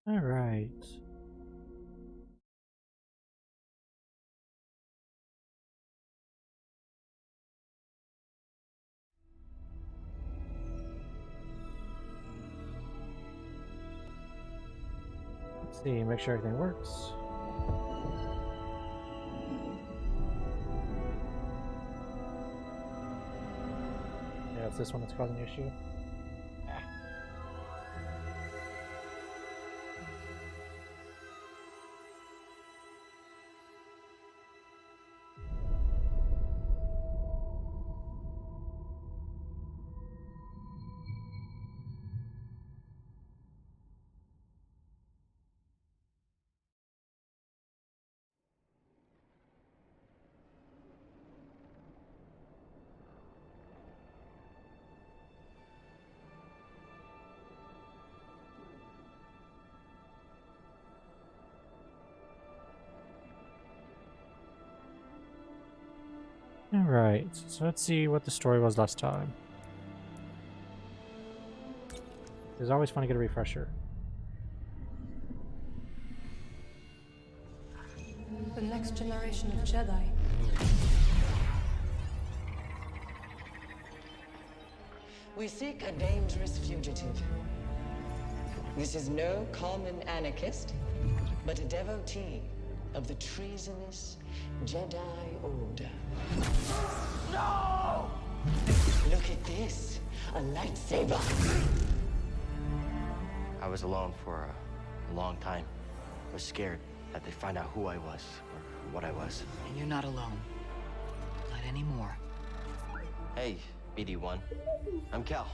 Alright. Let's see, make sure everything works. Yeah, it's this one that's causing the issue. Alright, so let's see what the story was last time. It's always fun to get a refresher. The next generation of Jedi. We seek a dangerous fugitive. This is no common anarchist, but a devotee of the treasonous Jedi Order. No! Look at this, a lightsaber. I was alone for a long time. I was scared that they'd find out who I was, or what I was. And you're not alone. Not anymore. Hey, BD1. I'm Cal.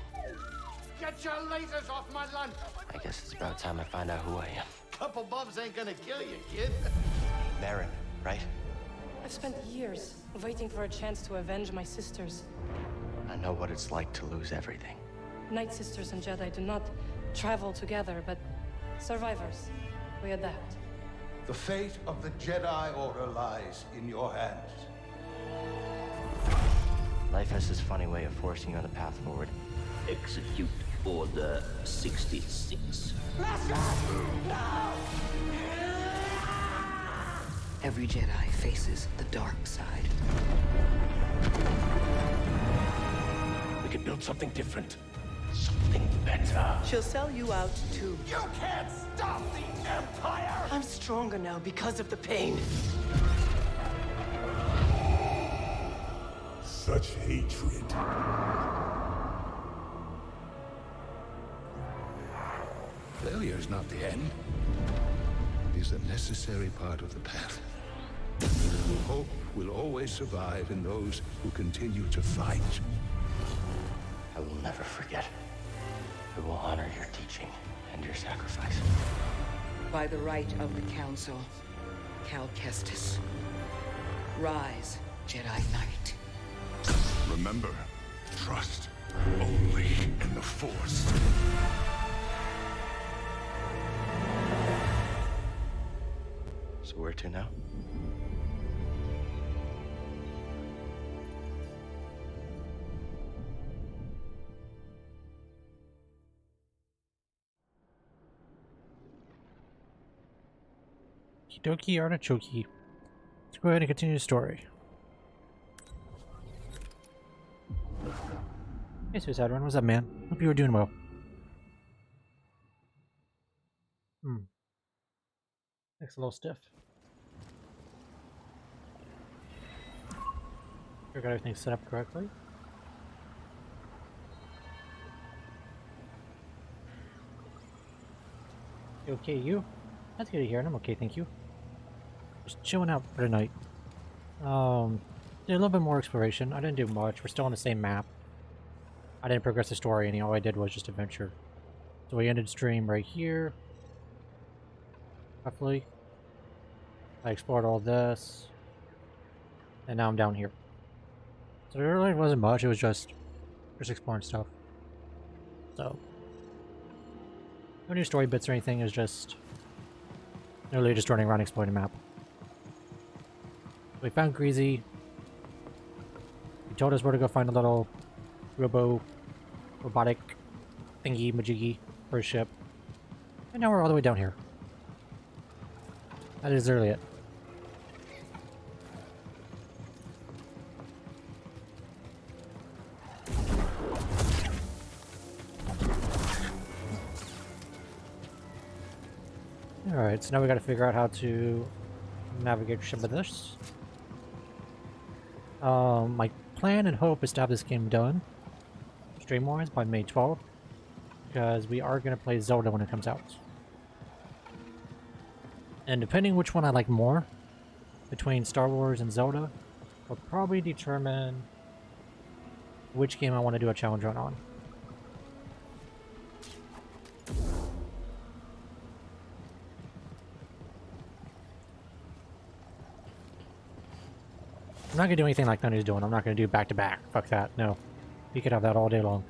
Get your lasers off my lunch! I guess it's about time I find out who I am. Couple bumps ain't gonna kill you, kid. Baron, right? I've spent years waiting for a chance to avenge my sisters. I know what it's like to lose everything. Night Sisters and Jedi do not travel together, but survivors. We adapt. The fate of the Jedi Order lies in your hands. Life has this funny way of forcing you on the path forward. Execute Order 66. Every Jedi faces the dark side. We could build something different. Something better. She'll sell you out too. You can't stop the Empire! I'm stronger now because of the pain. Such hatred. Failure's not the end. It is a necessary part of the path. Hope will always survive in those who continue to fight. I will never forget. I will honor your teaching and your sacrifice. By the right of the Council, Cal Kestis. Rise, Jedi Knight. Remember, trust only in the Force. So where to now? Kidoki Artichoke. Let's go ahead and continue the story. Hey, Suicide Run, what's up, man? Hope you were doing well. Looks a little stiff. I got everything set up correctly. You okay, you? That's good to hear, and I'm okay, thank you. Just chilling out for tonight. Did a little bit more exploration. I didn't do much. We're still on the same map. I didn't progress the story any. All I did was just adventure. So we ended stream right here. Roughly. I explored all this. And now I'm down here. So there really wasn't much. It was just exploring stuff. So no new story bits or anything. Is just literally just running around exploring the map. We found Greasy. He told us where to go find a little robotic thingy majiggy for his ship. And now we're all the way down here. That is literally it. Alright, so now we gotta figure out how to navigate some of this. My plan and hope is to have this game done, stream-wise, by May 12th, because we are gonna play Zelda when it comes out. And depending which one I like more, between Star Wars and Zelda, will probably determine which game I want to do a challenge run on. I'm not gonna do anything like Nunny's doing. I'm not gonna do back-to-back. Fuck that. No. You could have that all day long.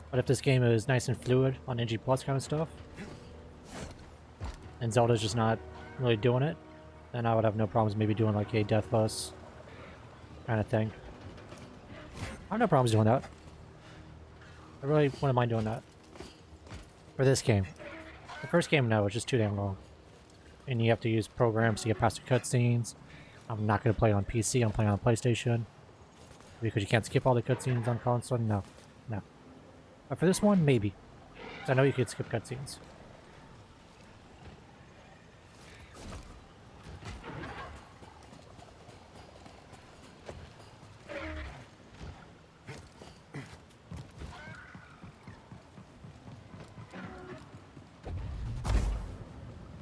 But if this game is nice and fluid on NG Plus kind of stuff, and Zelda's just not really doing it, then I would have no problems maybe doing like a Death Bus kind of thing. I have no problems doing that. I really wouldn't mind doing that. For this game. The first game, no, it's just too damn long. And you have to use programs to get past the cutscenes. I'm not going to play it on PC, I'm playing on PlayStation. Because you can't skip all the cutscenes on console, no. No. But for this one, maybe. Because I know you could skip cutscenes.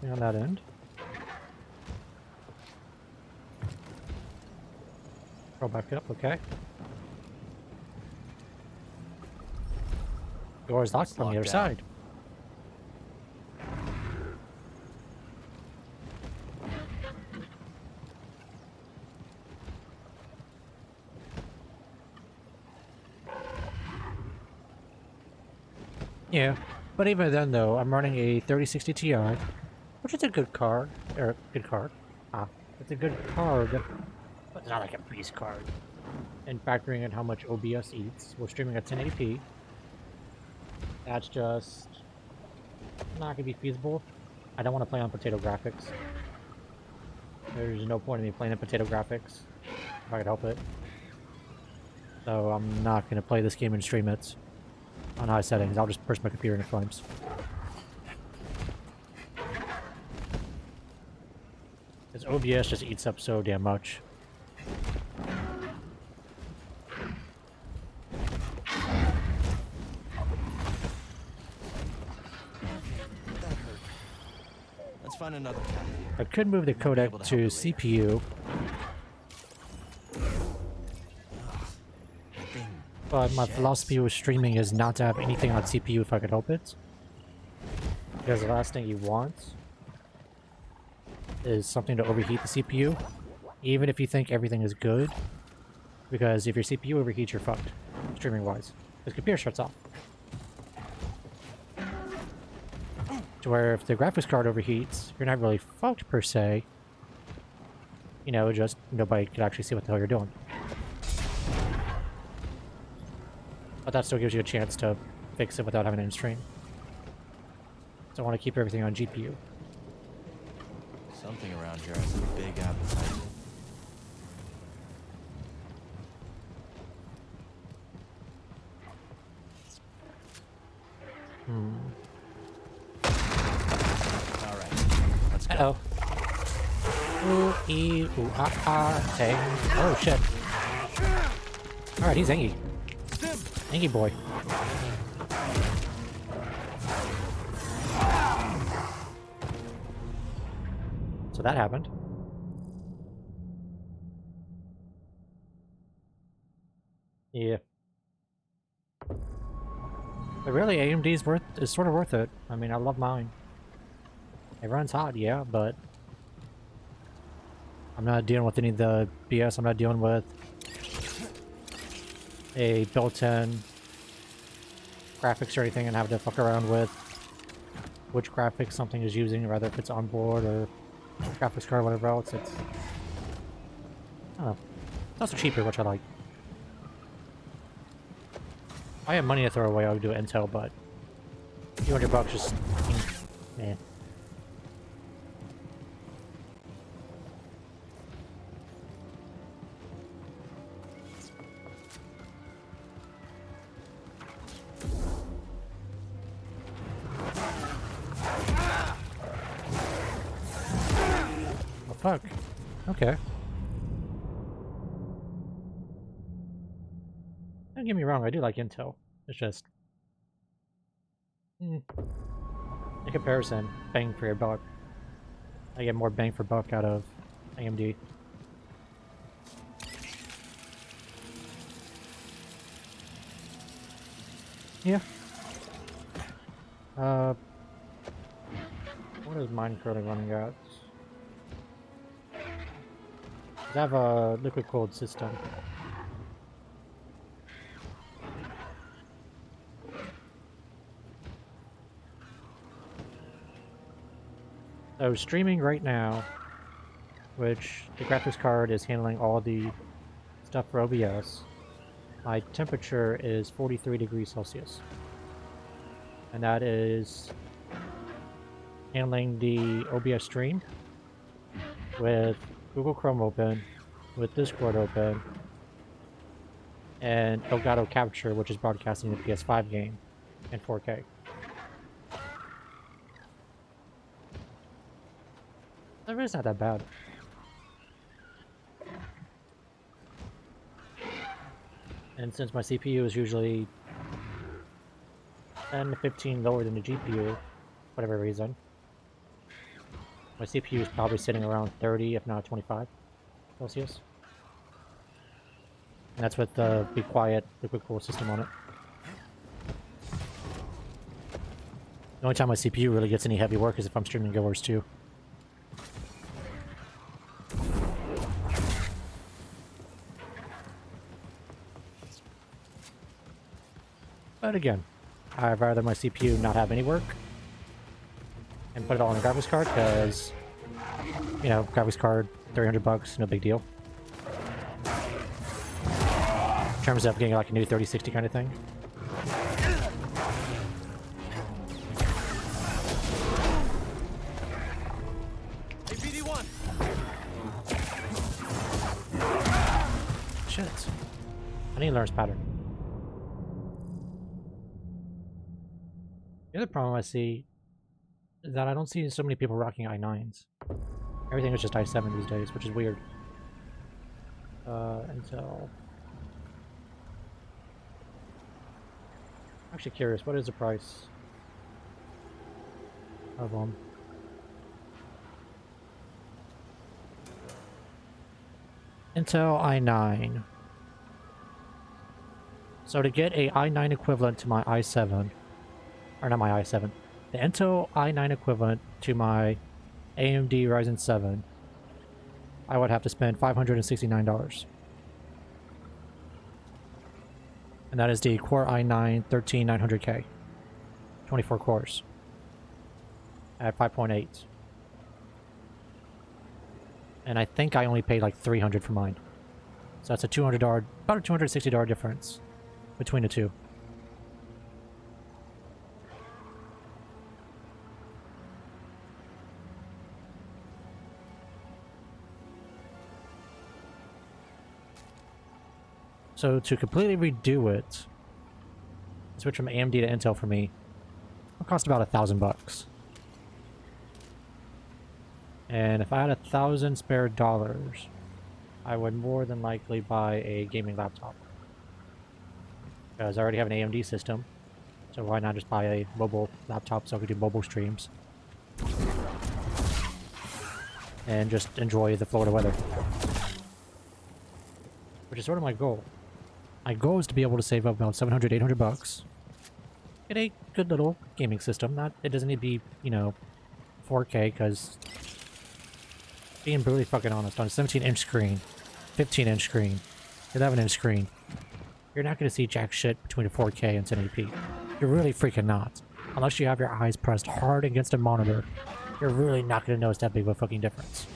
On that end. Roll back up, okay. Door is locked from the other side. Yeah, but even then though, I'm running a 3060 Ti, which is a good card, or good card. It's a good card, but it's not like a beast card. And factoring in how much OBS eats, we're streaming at 1080p. That's just not gonna be feasible. I don't want to play on potato graphics. There's no point in me playing in potato graphics if I could help it. So I'm not gonna play this game and stream it on high settings. I'll just burst my computer into flames. Because OBS just eats up so damn much. Let's find another path. I could move the codec to CPU, but my philosophy with streaming is not to have anything on CPU if I could help it. Because the last thing you want is something to overheat the CPU, even if you think everything is good. Because if your CPU overheats, you're fucked, streaming wise. Because computer shuts off. To where if the graphics card overheats, you're not really fucked per se. You know, just nobody could actually see what the hell you're doing. But that still gives you a chance to fix it without having it in stream. So I want to keep everything on GPU. Something around here has a big appetite. Alright, let's go. Uh-oh. Ooh, ee, ooh, ah, ah, dang. Oh, shit. Alright, he's Angie. Angie boy. So that happened. Yeah. But really, AMD's is sort of worth it. I mean, I love mine. It runs hot, yeah, but I'm not dealing with any of the BS. I'm not dealing with a built-in graphics or anything and having to fuck around with which graphics something is using, rather if it's on board or graphics card or whatever else. It's, I don't know. It's also cheaper, which I like. If I have money to throw away, I would do Intel, but $200 just Man. Oh, fuck. Okay. Don't get me wrong, I do like Intel. It's just... in comparison, bang for your buck. I get more bang for buck out of AMD. Yeah. What is mine currently running at? I have a liquid cooled system. So streaming right now, which the graphics card is handling all the stuff for OBS, my temperature is 43 degrees Celsius. And that is handling the OBS stream with Google Chrome open, with Discord open, and Elgato Capture, which is broadcasting the ps5 game in 4K. That really is not that bad. And since my CPU is usually 10 to 15 lower than the GPU, whatever reason, my CPU is probably sitting around 30, if not 25 Celsius. And that's with the Be Quiet liquid cool system on it. The only time my CPU really gets any heavy work is if I'm streaming Guild Wars 2. But again, I'd rather my CPU not have any work and put it all on a graphics card because, you know, graphics card, $300, no big deal. In terms of getting like a new 3060 kind of thing. Hey, BD1! Shit. I need to learn this pattern. The other problem I see is that I don't see so many people rocking i9s. Everything is just i7 these days, which is weird. Until... I'm actually curious, what is the price of them? Intel i9. So to get a i9 equivalent to my i7, or not my i7, the Intel i9 equivalent to my AMD Ryzen 7, I would have to spend $569. And that is the Core i9 13900K. 24 cores. At 5.8. And I think I only paid like $300 for mine. So that's a $200, about a $260 difference between the two. So to completely redo it, switch from AMD to Intel for me, it'll cost about $1,000. And if I had 1,000 spare dollars, I would more than likely buy a gaming laptop. Because I already have an AMD system, so why not just buy a mobile laptop so I could do mobile streams? And just enjoy the Florida weather. Which is sort of my goal. My goal is to be able to save up about $700, $800. Get a good little gaming system. It doesn't need to be, you know, 4K, because being brutally fucking honest, on a 17-inch screen, 15-inch screen, 11-inch screen, you're not going to see jack shit between a 4K and 1080p. You're really freaking not. Unless you have your eyes pressed hard against a monitor, you're really not going to notice that big of a fucking difference.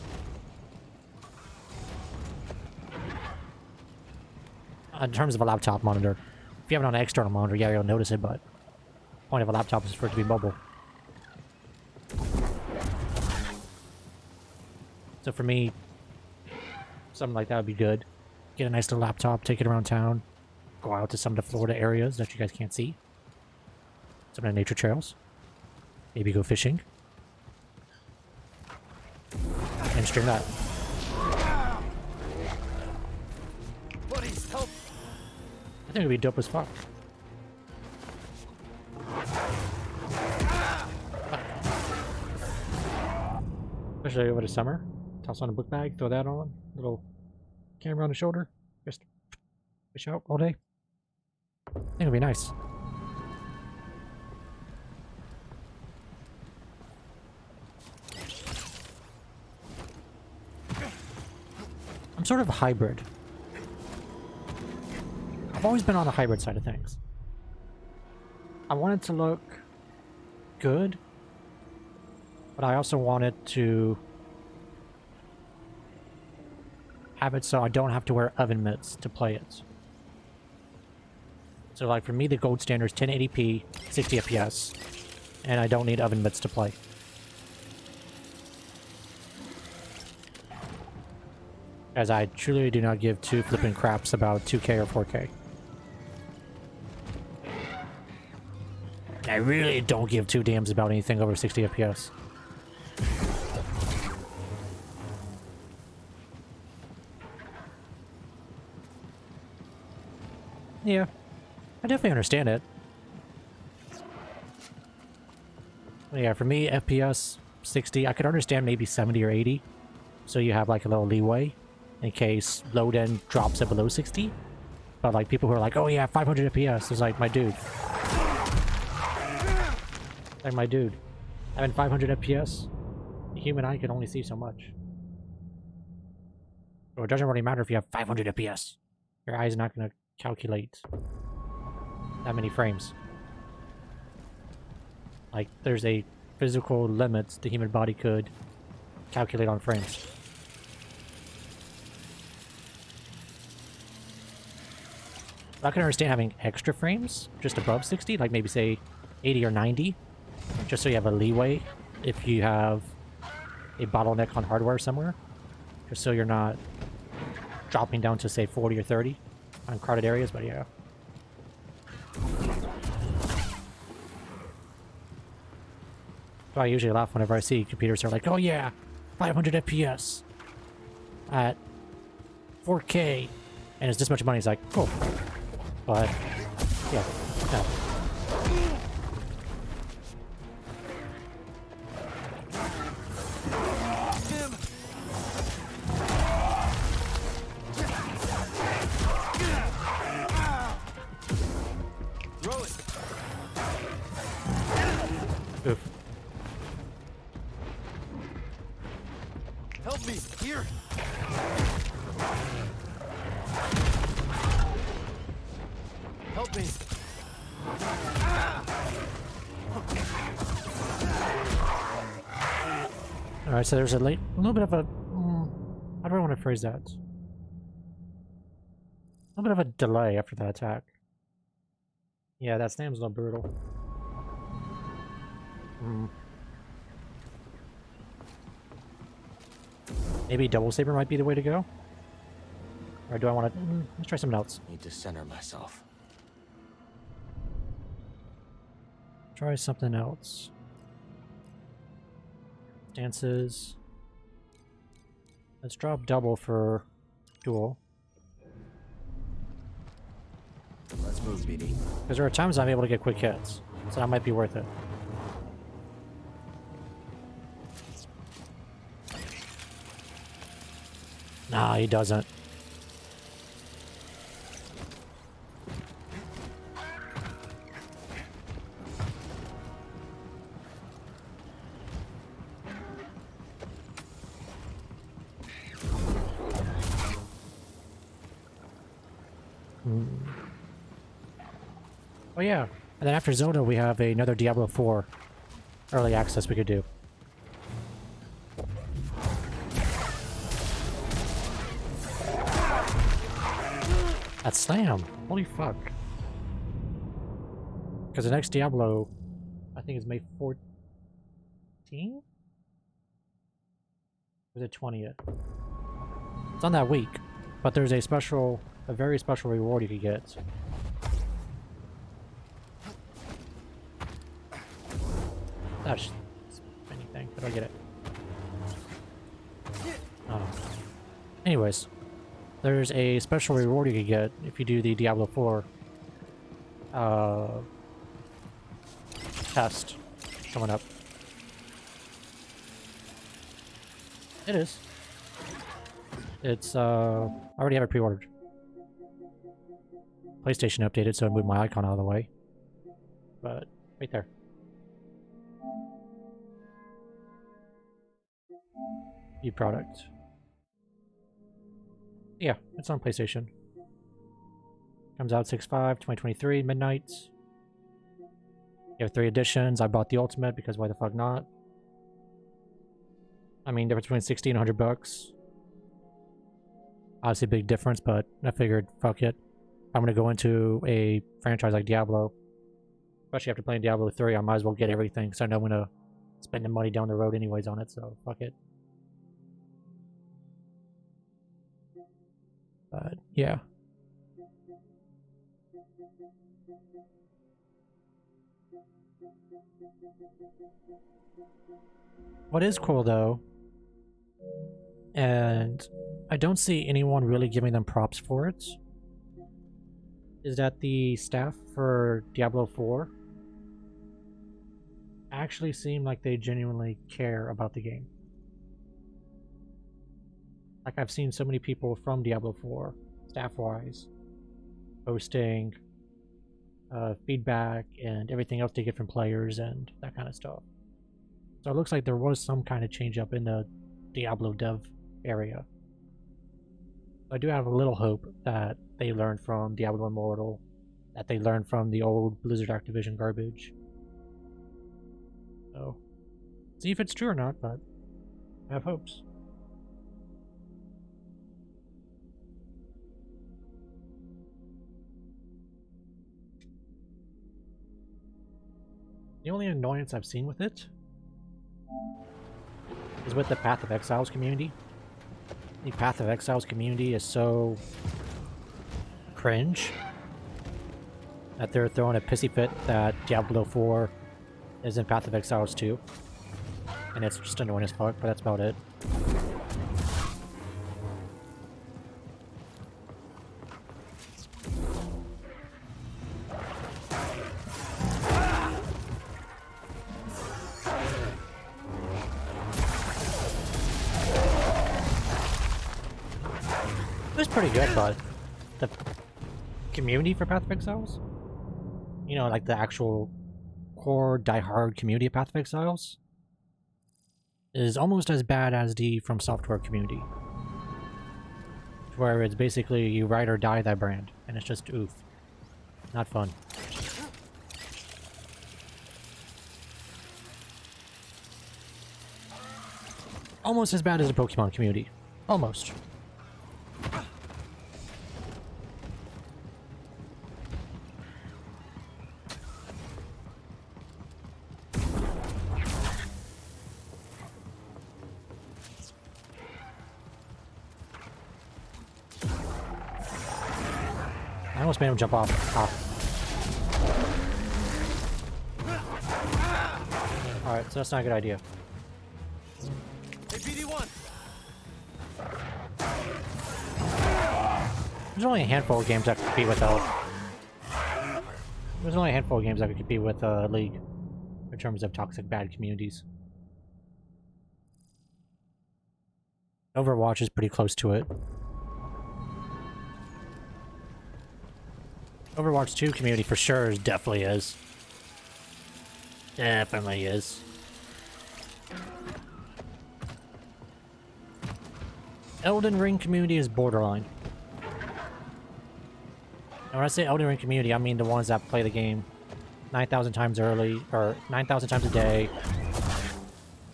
In terms of a laptop monitor, if you have it on an external monitor, yeah, you'll notice it, but the point of a laptop is for it to be mobile. So for me, something like that would be good. Get a nice little laptop, take it around town, go out to some of the Florida areas that you guys can't see. Some of the nature trails. Maybe go fishing. And stream that. Buddies, help! I think it'd be dope as fuck. Especially over the summer. Toss on a book bag, throw that on. Little camera on the shoulder. Just fish out all day. I think it'd be nice. I'm sort of a hybrid. I've always been on the hybrid side of things. I want it to look good, but I also want it to have it so I don't have to wear oven mitts to play it. So like for me, the gold standard is 1080p, 60 FPS, and I don't need oven mitts to play. As I truly do not give two flipping craps about 2K or 4K. I really don't give two damns about anything over 60 FPS. Yeah, I definitely understand it. But yeah, for me, FPS 60, I could understand maybe 70 or 80. So you have like a little leeway in case load end drops it below 60. But like people who are like, oh yeah, 500 FPS is like, my dude. Like my dude. Having 500 FPS, the human eye can only see so much. So it doesn't really matter if you have 500 FPS. Your eye's not going to calculate that many frames. Like, there's a physical limit the human body could calculate on frames. I can understand having extra frames just above 60, like maybe say 80 or 90, just so you have a leeway if you have a bottleneck on hardware somewhere, just so you're not dropping down to say 40 or 30 on crowded areas. But yeah. So I usually laugh whenever I see computers are like, oh yeah, 500 FPS at 4K, and it's this much money. It's like, cool. But, yeah, no. Throw it. Oof. Help me, here. Help me. Alright, so there's a little bit of a... how do I want to phrase that? A little bit of a delay after that attack. Yeah, that stam's a little brutal. Maybe double saber might be the way to go? Or do I want to... let's try something else. Need to center myself. Try something else. Stances. Let's drop double for dual. Let's move, BD. Because there are times I'm able to get quick hits. So that might be worth it. Nah, he doesn't. Oh yeah, and then after Zelda we have another Diablo 4 early access we could do. That slam! Holy fuck. Because the next Diablo, I think is May 14th? Was it 20th? It's on that week, but there's a very special reward you could get. That's anything, but I get it. Anyways, there's a special reward you could get if you do the Diablo 4 test coming up. It is. It's, I already have it pre-ordered. PlayStation updated, so I moved my icon out of the way. But, right there. View product. Yeah, it's on PlayStation. Comes out 6/5, 2023, midnight. You have 3 editions. I bought the Ultimate because why the fuck not? I mean, difference between 60 and 100 bucks. Obviously a big difference, but I figured, fuck it. I'm gonna go into a franchise like Diablo. Especially after playing Diablo 3, I might as well get everything, so I know I'm gonna spend the money down the road anyways on it, so fuck it. But, yeah. What is cool, though, and I don't see anyone really giving them props for it, is that the staff for Diablo 4 actually seem like they genuinely care about the game. Like, I've seen so many people from Diablo 4, staff-wise, posting feedback and everything else they get from players and that kind of stuff. So it looks like there was some kind of change up in the Diablo dev area. I do have a little hope that they learned from Diablo Immortal, that they learned from the old Blizzard Activision garbage. So, see if it's true or not, but I have hopes. The only annoyance I've seen with it is with the Path of Exiles community. The Path of Exiles community is so cringe that they're throwing a pissy fit that Diablo 4 is in Path of Exiles 2. And it's just annoying as fuck, but that's about it. It was pretty good, but the community for Path of Exiles, you know, like the actual core die-hard community of Path of Exiles, is almost as bad as the From Software community, where it's basically you ride or die that brand, and it's just oof, not fun. Almost as bad as the Pokemon community, almost. I almost made him jump off. Alright, so that's not a good idea. Hey, BD1! There's only a handful of games that could compete with There's only a handful of games that could compete with League in terms of toxic bad communities. Overwatch is pretty close to it. Overwatch 2 community for sure definitely is. Definitely is. Elden Ring community is borderline. And when I say Elden Ring community, I mean the ones that play the game 9,000 times early, or 9,000 times a day.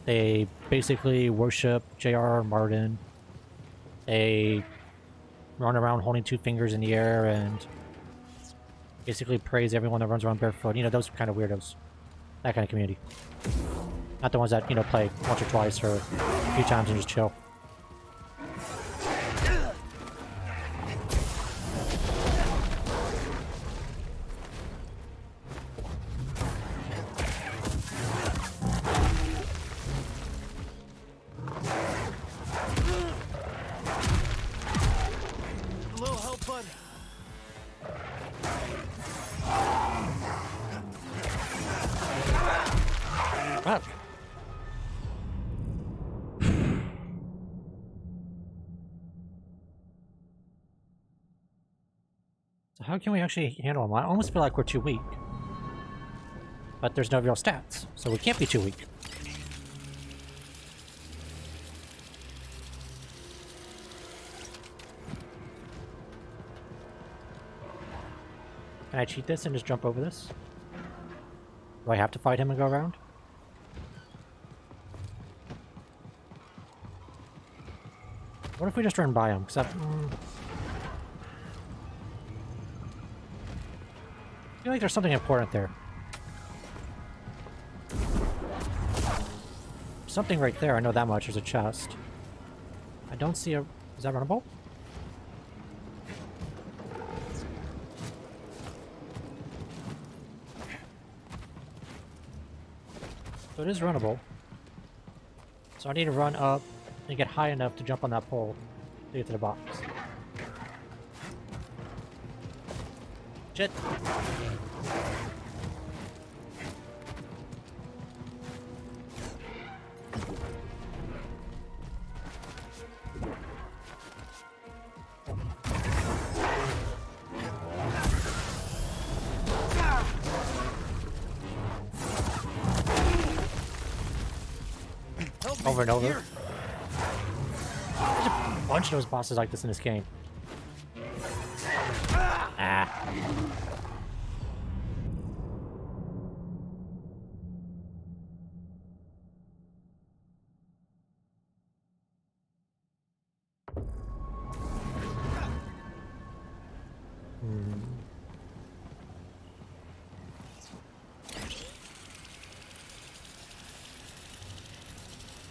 They basically worship J.R.R. Martin. They run around holding 2 fingers in the air and basically praise everyone that runs around barefoot. You know, those kind of weirdos. That kind of community. Not the ones that, you know, play once or twice or a few times and just chill. So how can we actually handle him? I almost feel like we're too weak. But there's no real stats, so we can't be too weak. Can I cheat this and just jump over this? Do I have to fight him and go around? What if we just run by him? I feel like there's something important there. Something right there, I know that much. There's a chest. I don't see a... Is that runnable? So it is runnable. So I need to run up and get high enough to jump on that pole to get to the box. Shit! Over and over. There's a bunch of those bosses like this in this game. Ah.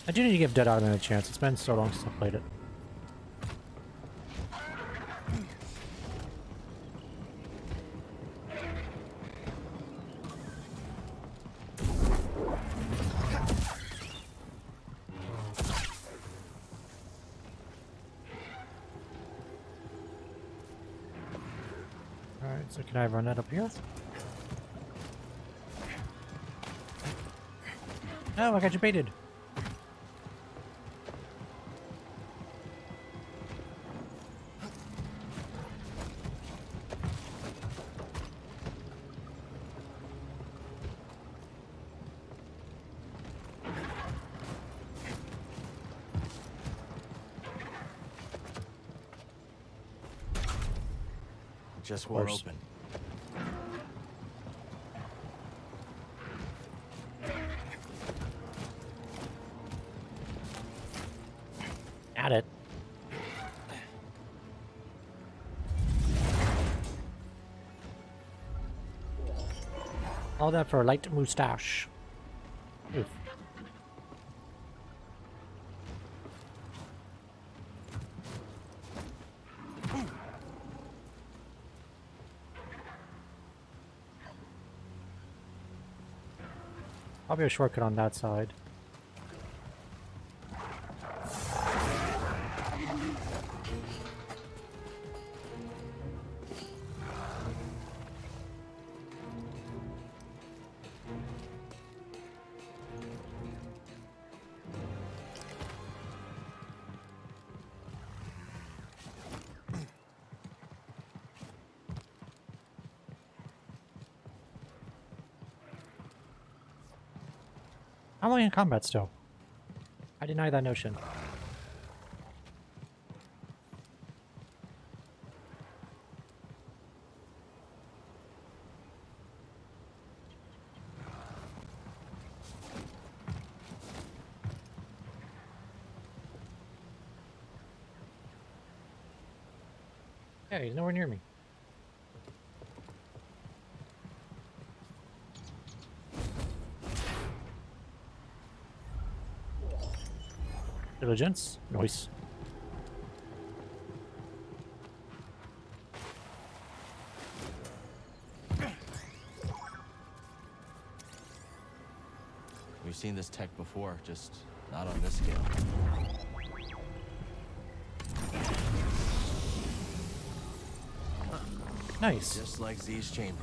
I do need to give Dead Island a chance. It's been so long since I played it. Alright, so can I run that up here? Oh, I got you baited. Just won't open. At it. All that for a light moustache. Oof. Probably a shortcut on that side. How am I in combat still? I deny that notion. Yeah, he's nowhere near me. Diligence. Nice. We've seen this tech before, just not on this scale. Nice. Just like Z's chamber.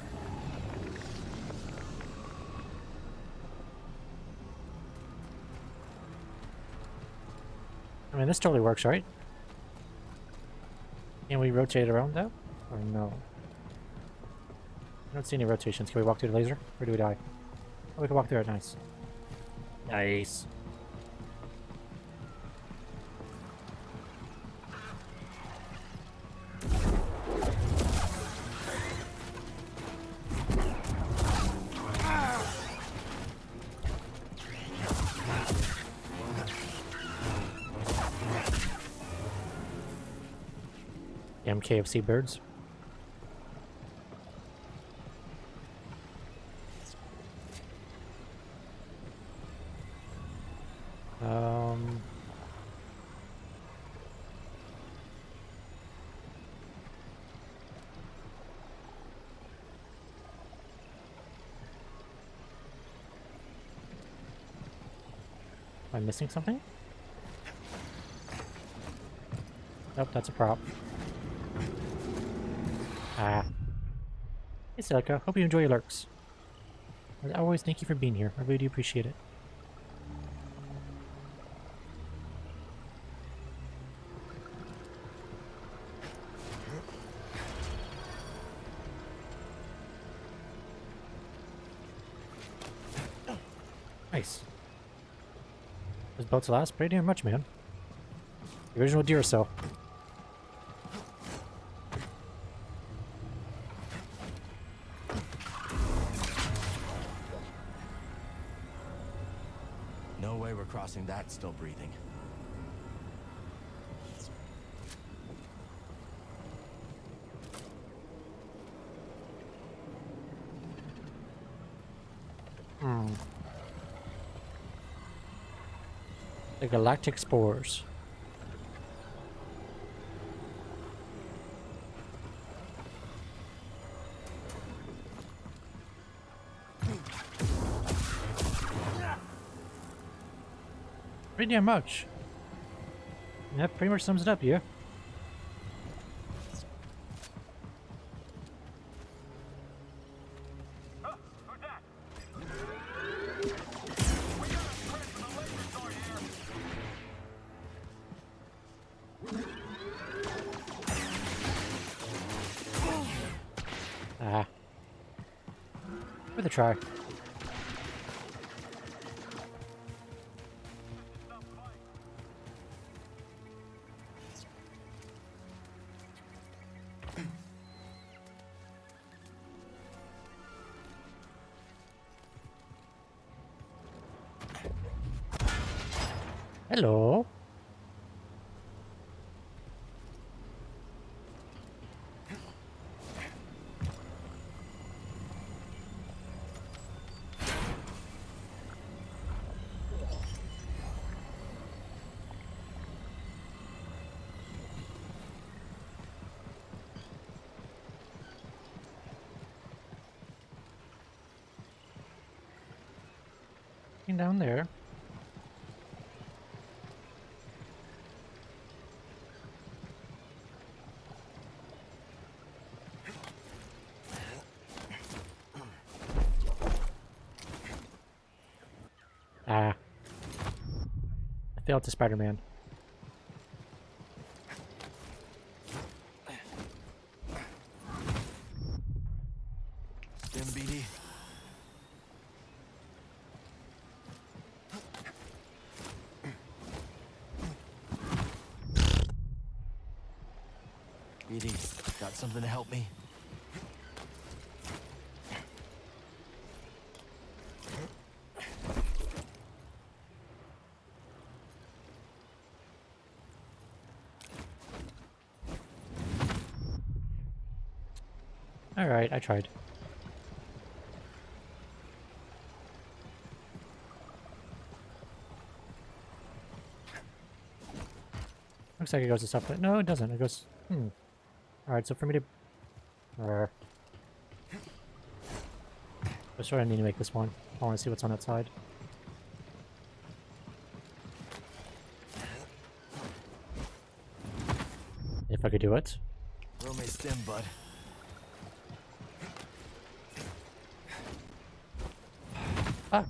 I mean, this totally works, right? Can we rotate around though? Or no? I don't see any rotations. Can we walk through the laser? Or do we die? Oh, we can walk through it. Nice. Nice. Damn KFC birds. Am I missing something? Nope, that's a prop. Ah. Hey, Celica. Hope you enjoy your lurks. As always, thank you for being here. I really do appreciate it. Nice. Those boats last pretty damn much, man. The original Duracell. No way we're crossing that still breathing. The galactic spores. Pretty damn much. That pretty much sums it up here. Ah. Worth a try. Hello. Down there. Ah. I failed to Spider-Man. Stim BD. BD, got something to help me? Alright, I tried. Looks like it goes to stuff, but no, it doesn't. It goes... Alright, so for me to... I'm sure I need to make this one. I want to see what's on that side. If I could do it. Roll me stim, bud. Fuck.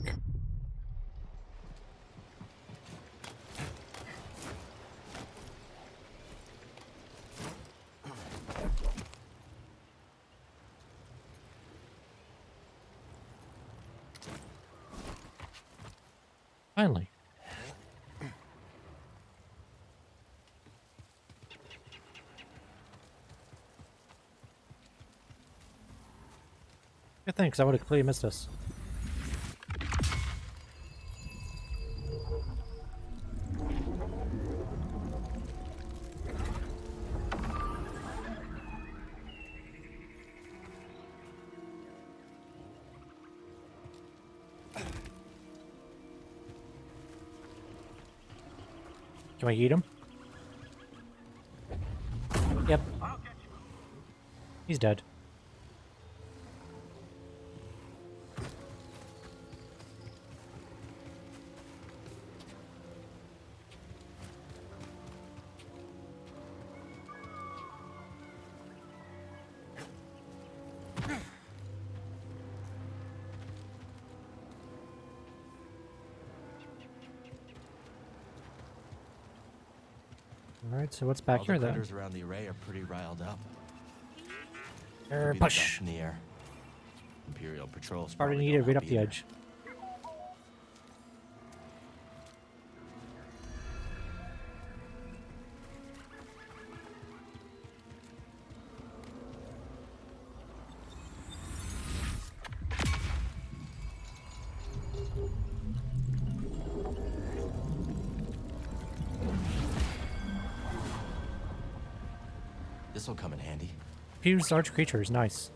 Finally. Good thing, because I would have completely missed this. Can we eat him? Yep. He's dead. Alright, so what's back All here the then? critters around the array are pretty riled up. Er, Could be the push! dust in the air. Imperial patrols Probably probably need it don't right help up the either. edge. This'll come in handy. Fuse large creatures, nice.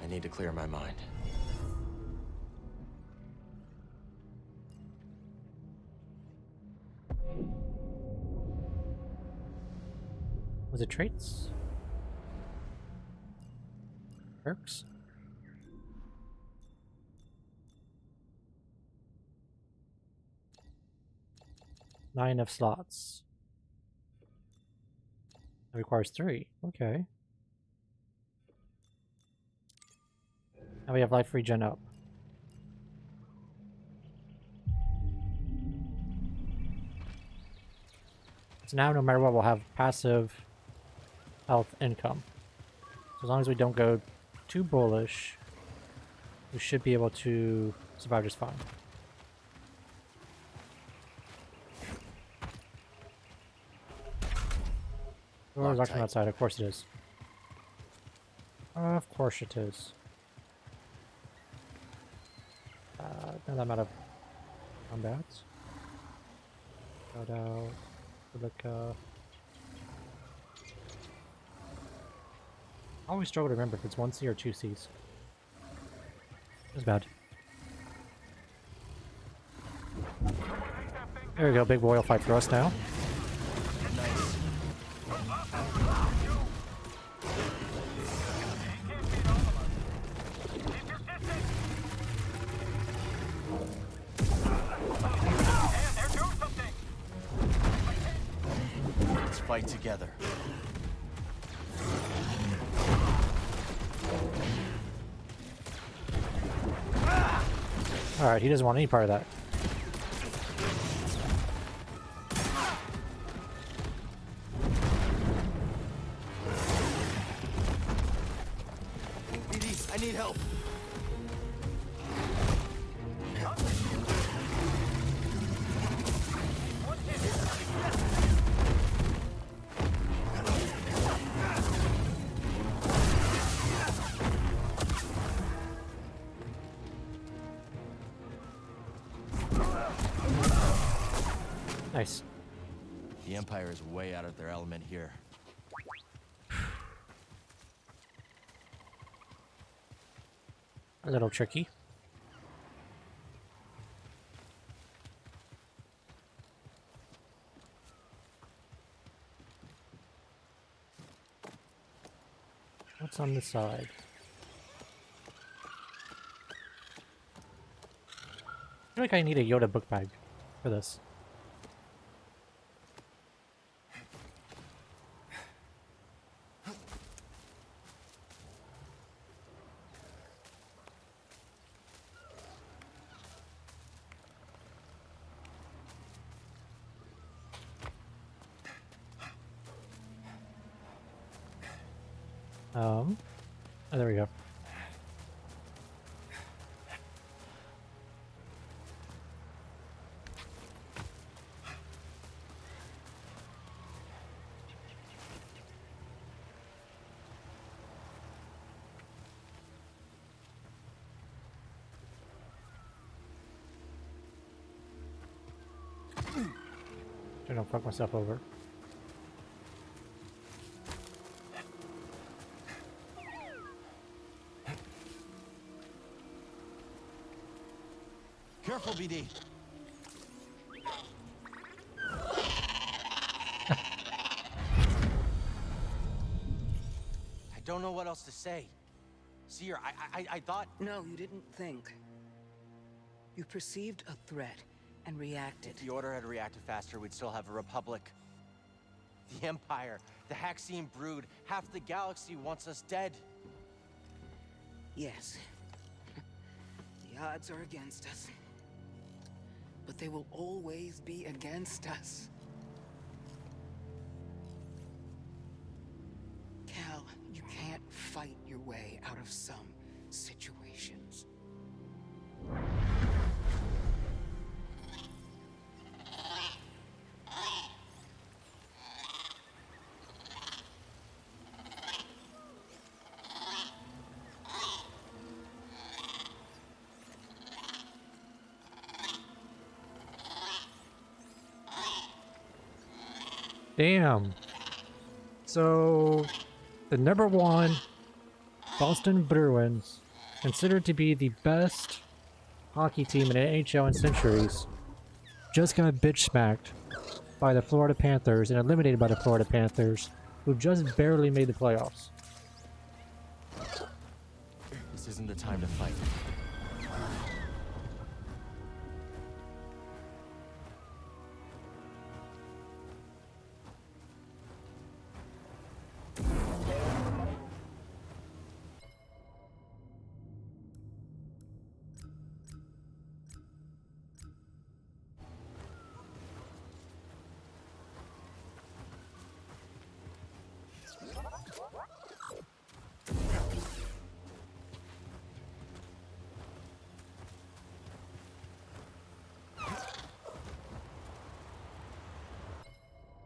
I need to clear my mind. Was it traits? Perks? Nine of slots. That requires 3. Okay. Now we have life regen up. So now no matter what, we'll have passive health income. So as long as we don't go too bullish, we should be able to survive just fine. Door is locked from Loctite. outside, of course it is. Of course it is. Now that I'm out of combat. Shout out. Rebecca. I always struggle to remember if it's 1C or 2Cs. It's bad. There we go, big boy will fight for us now. Nice. Let's fight together. Alright, he doesn't want any part of that. BD, I need help. Nice. The Empire is way out of their element here. A little tricky. What's on the side? I feel like I need a Yoda book bag for this. Oh, there we go. I don't fuck myself over. Careful, BD. I don't know what else to say. Seer, I thought... No, you didn't think. You perceived a threat and reacted. If the Order had reacted faster, we'd still have a Republic. The Empire, the Haxian brood, half the galaxy wants us dead. Yes. The odds are against us. But they will always be against us. Cal, you can't fight your way out of some situations. Damn. So, the #1 Boston Bruins, considered to be the best hockey team in NHL in centuries, just got bitch smacked by the Florida Panthers and eliminated by the Florida Panthers, who just barely made the playoffs. This isn't the time to fight.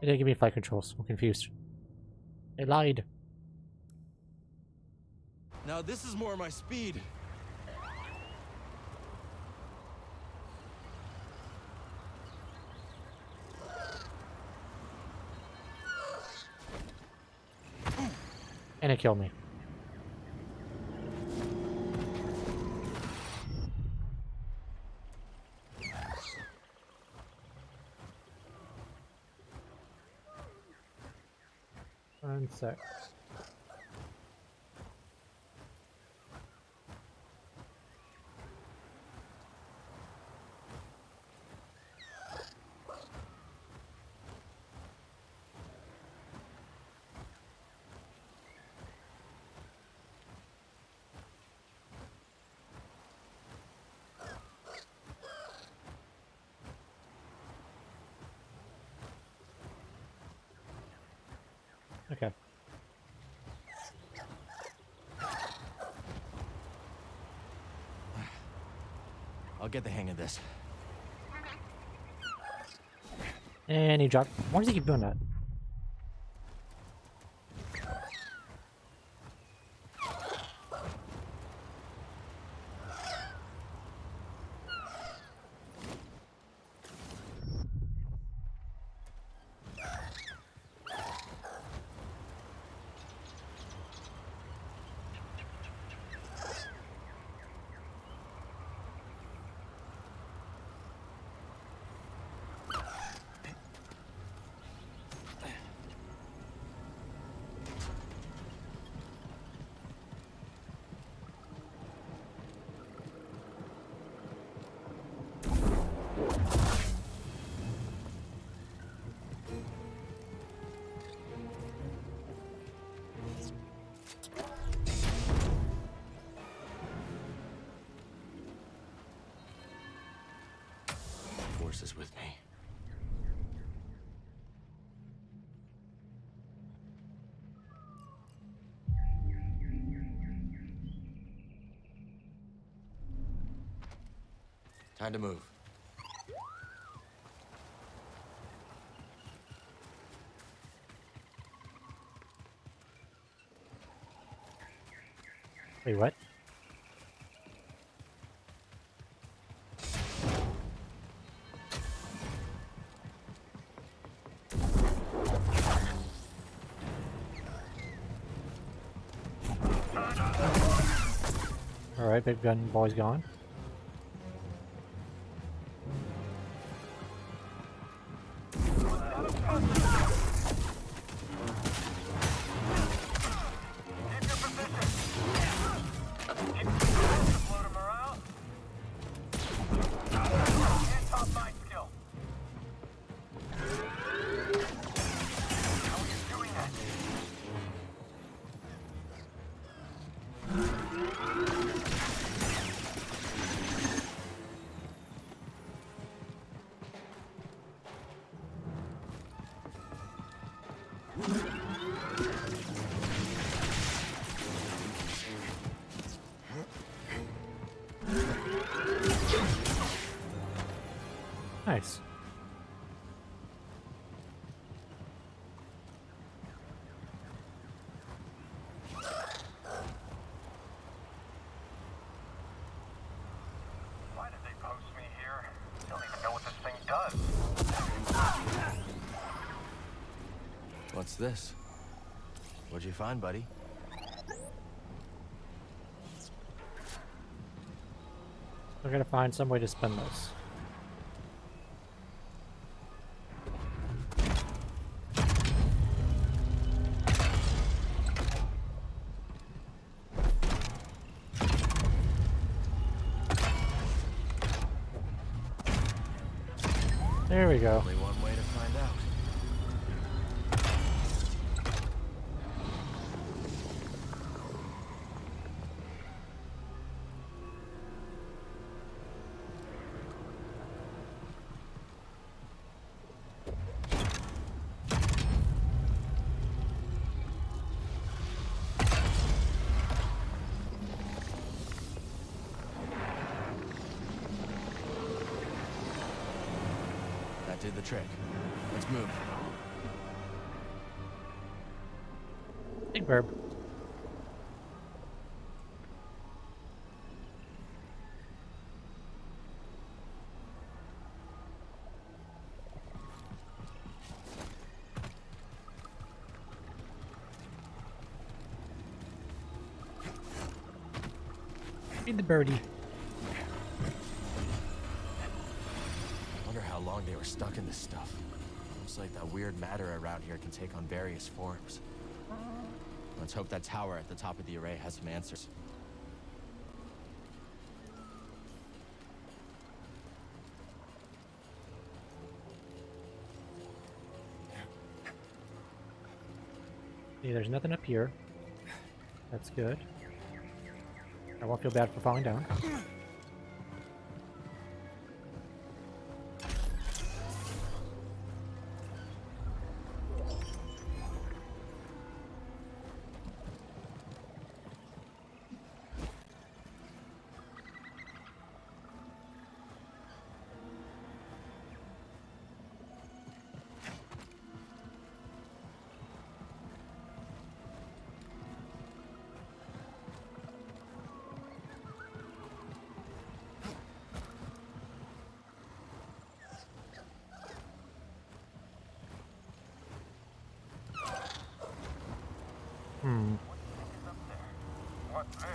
They didn't give me flight controls. I'm confused. They lied. Now this is more my speed. And it killed me. One sec. Okay. I'll get the hang of this. And he dropped. Why does he keep doing that? Force is with me. Time to move. Wait, what? Alright, big gun boy's gone. Nice. Why did they post me here? Don't even know what this thing does. What's this? What'd you find, buddy? We're gonna find some way to spin this. There we go. Only one way to find out. That did the trick. Let's move. Big burb. Feed the birdie. Wonder how long they were stuck in this stuff. Looks like that weird matter around here can take on various forms. Let's hope that tower at the top of the array has some answers. See, there's nothing up here. That's good. I won't feel bad for falling down. What's this?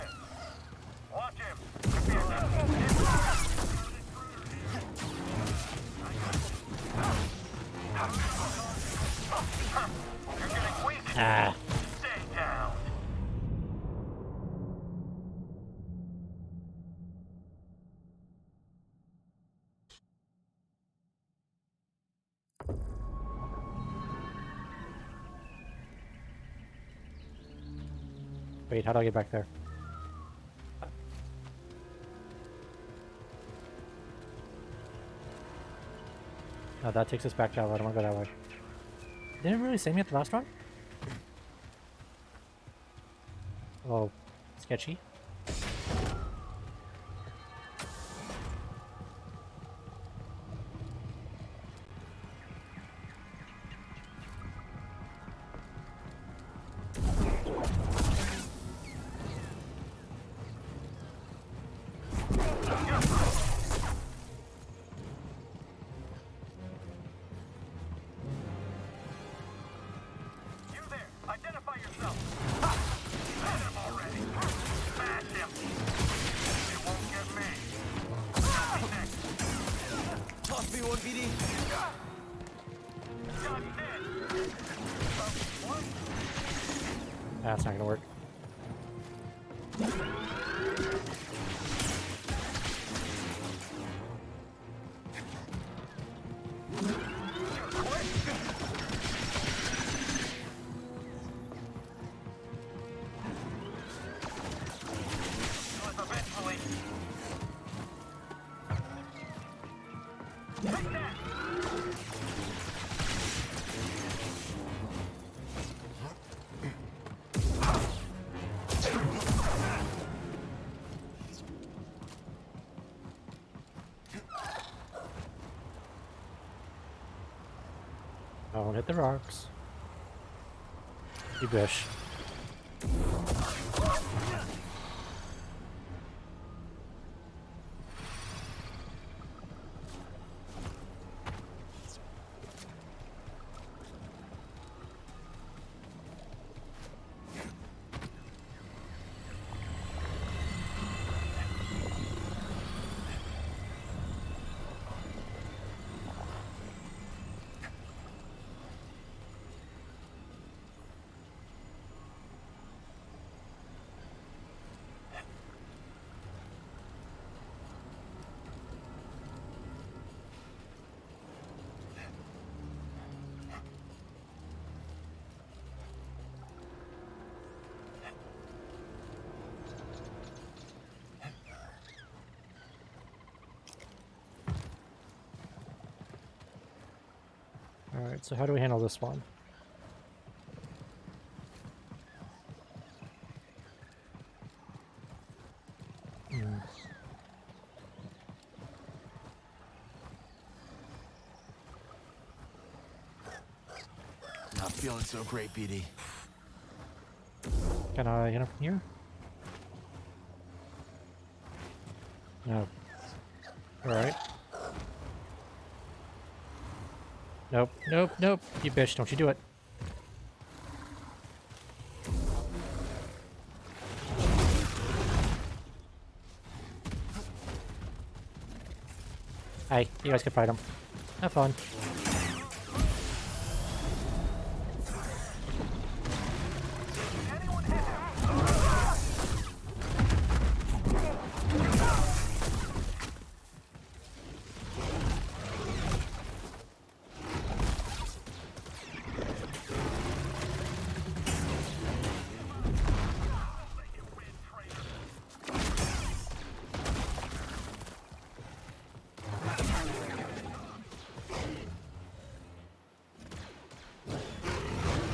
Watch him! Could be a You're getting weak! Ah. Stay down! Wait, how do I get back there? Oh, that takes us back that way. I don't want to go that way. Didn't it really save me at the last one? Oh, sketchy. You there! Identify yourself! Ha! Hit him already! going, BD? That's not gonna work. Don't hit the rocks. You bish. Alright, so how do we handle this one? Not feeling so great, BD. Can I get up from here? No. Alright. Nope, nope, nope. You bitch, don't you do it. Hey, you guys can fight him. Have fun.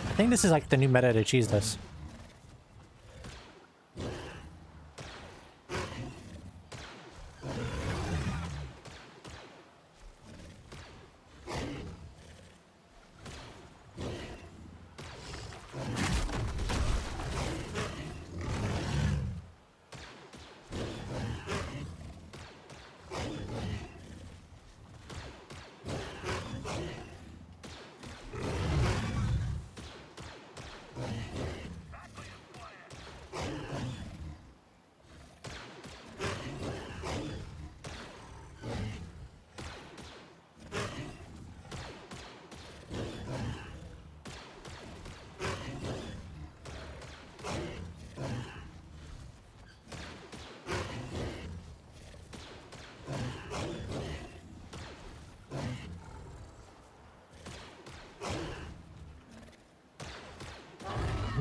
I think this is like the new meta to cheese this.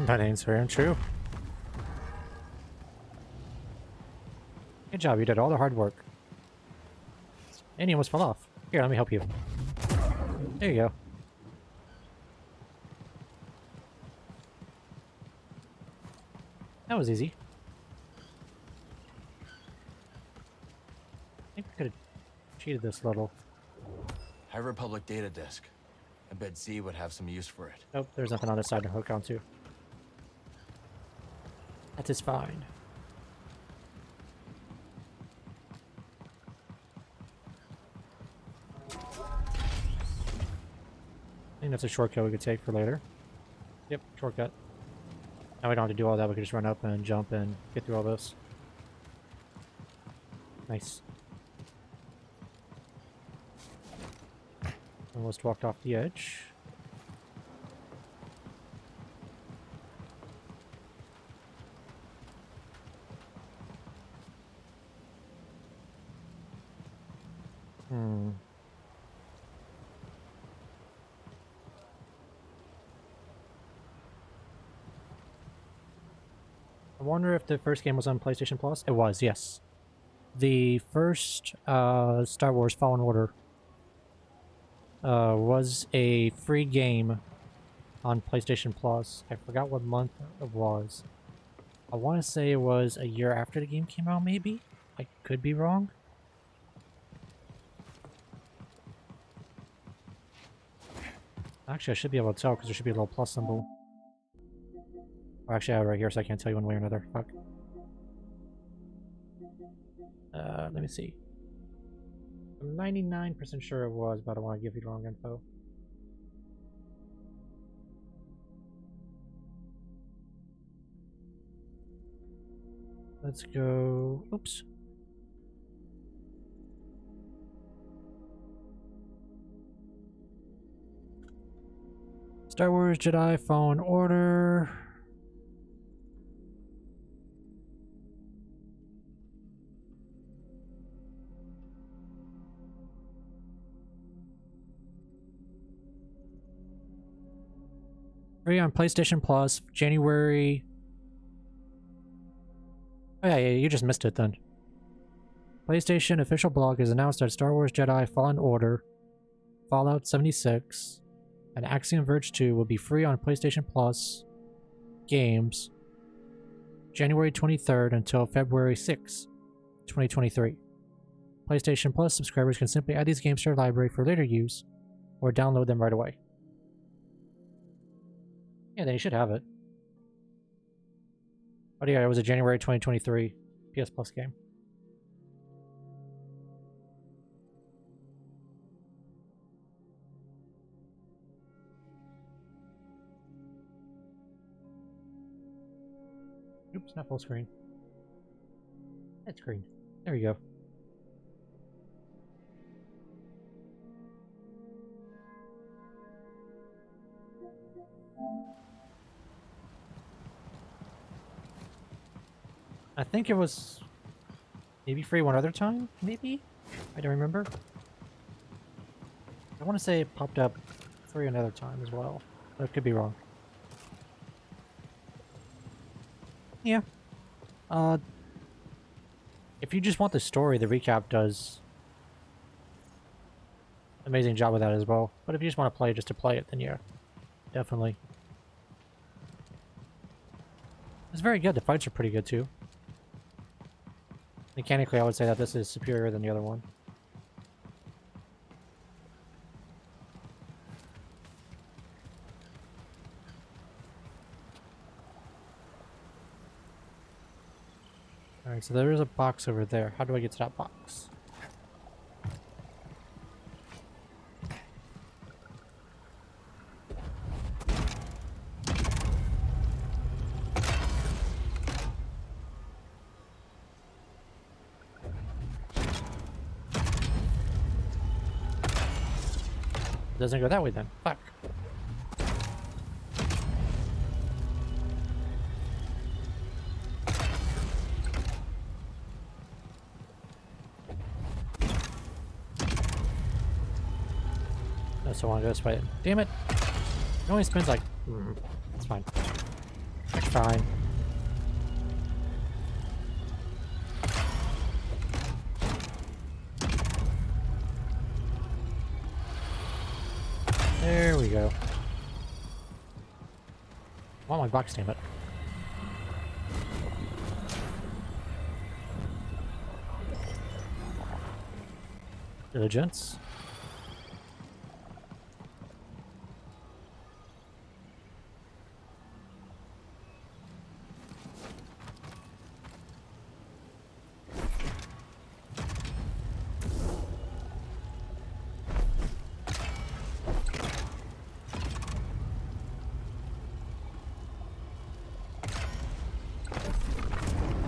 That ain't very untrue. Good job, you did all the hard work. And you almost fell off. Here, let me help you. There you go. That was easy. I think we could have cheated this little. High Republic data disk. I bet Z would have some use for it. Nope, there's nothing on this side to hook onto. That is fine. I think that's a shortcut we could take for later. Yep, shortcut. Now we don't have to do all that, we can just run up and jump and get through all this. Nice. Almost walked off the edge. I wonder if the first game was on PlayStation Plus? It was, yes. The first Star Wars Fallen Order was a free game on PlayStation Plus. I forgot what month it was. I want to say it was a year after the game came out, maybe? I could be wrong. Actually, I should be able to tell because there should be a little plus symbol. Or actually, I have it right here, so I can't tell you one way or another. Fuck. Let me see. I'm 99% sure it was, but I don't want to give you the wrong info. Let's go... Oops. Star Wars Jedi Fallen Order. Free on PlayStation Plus, January... Oh yeah, you just missed it then. PlayStation official blog has announced that Star Wars Jedi Fallen Order, Fallout 76, and Axiom Verge 2 will be free on PlayStation Plus games January 23rd until February 6, 2023. PlayStation Plus subscribers can simply add these games to their library for later use or download them right away. Yeah, then you should have it. Oh yeah, it was a January 2023 PS Plus game. Oops, not full screen. That's screen. There you go. I think it was maybe free one other time, maybe? I don't remember. I want to say it popped up free another time as well, but I could be wrong. Yeah. If you just want the story, the recap does an amazing job with that as well. But if you just want to play just to play it, then yeah, definitely. It's very good. The fights are pretty good too. Mechanically, I would say that this is superior than the other one. Alright, so there is a box over there. How do I get to that box? It doesn't go that way then. Fuck. So I want to go this way. Damn it! It only spins like... it's fine. It's fine. There we go. I want my box, damn it. Diligence.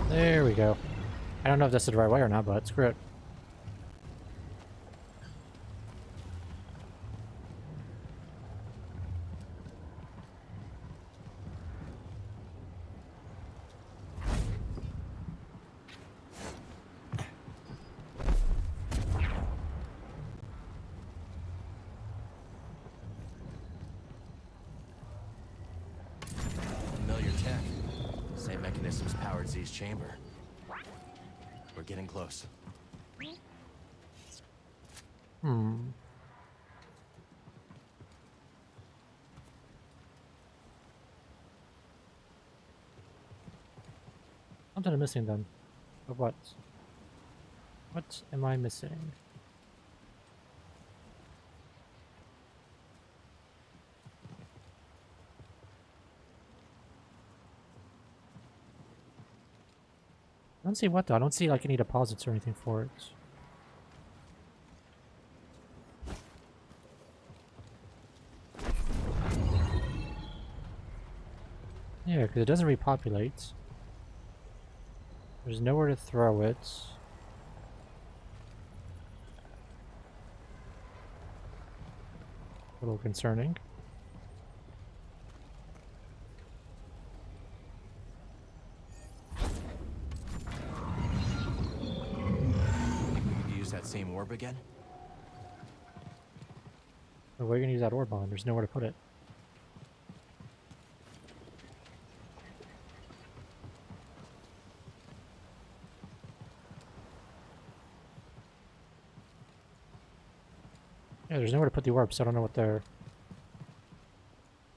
There we go. I don't know if this is the right way or not, but screw it. mechanisms powered Z's chamber. We're getting close. Hmm. Something I'm missing then. But what? What am I missing? I don't see what though. I don't see like any deposits or anything for it. Yeah, because it doesn't repopulate. There's nowhere to throw it. A little concerning. Use that same orb again? But where are you gonna use that orb on? There's nowhere to put it. Yeah, there's nowhere to put the orb, so I don't know what they're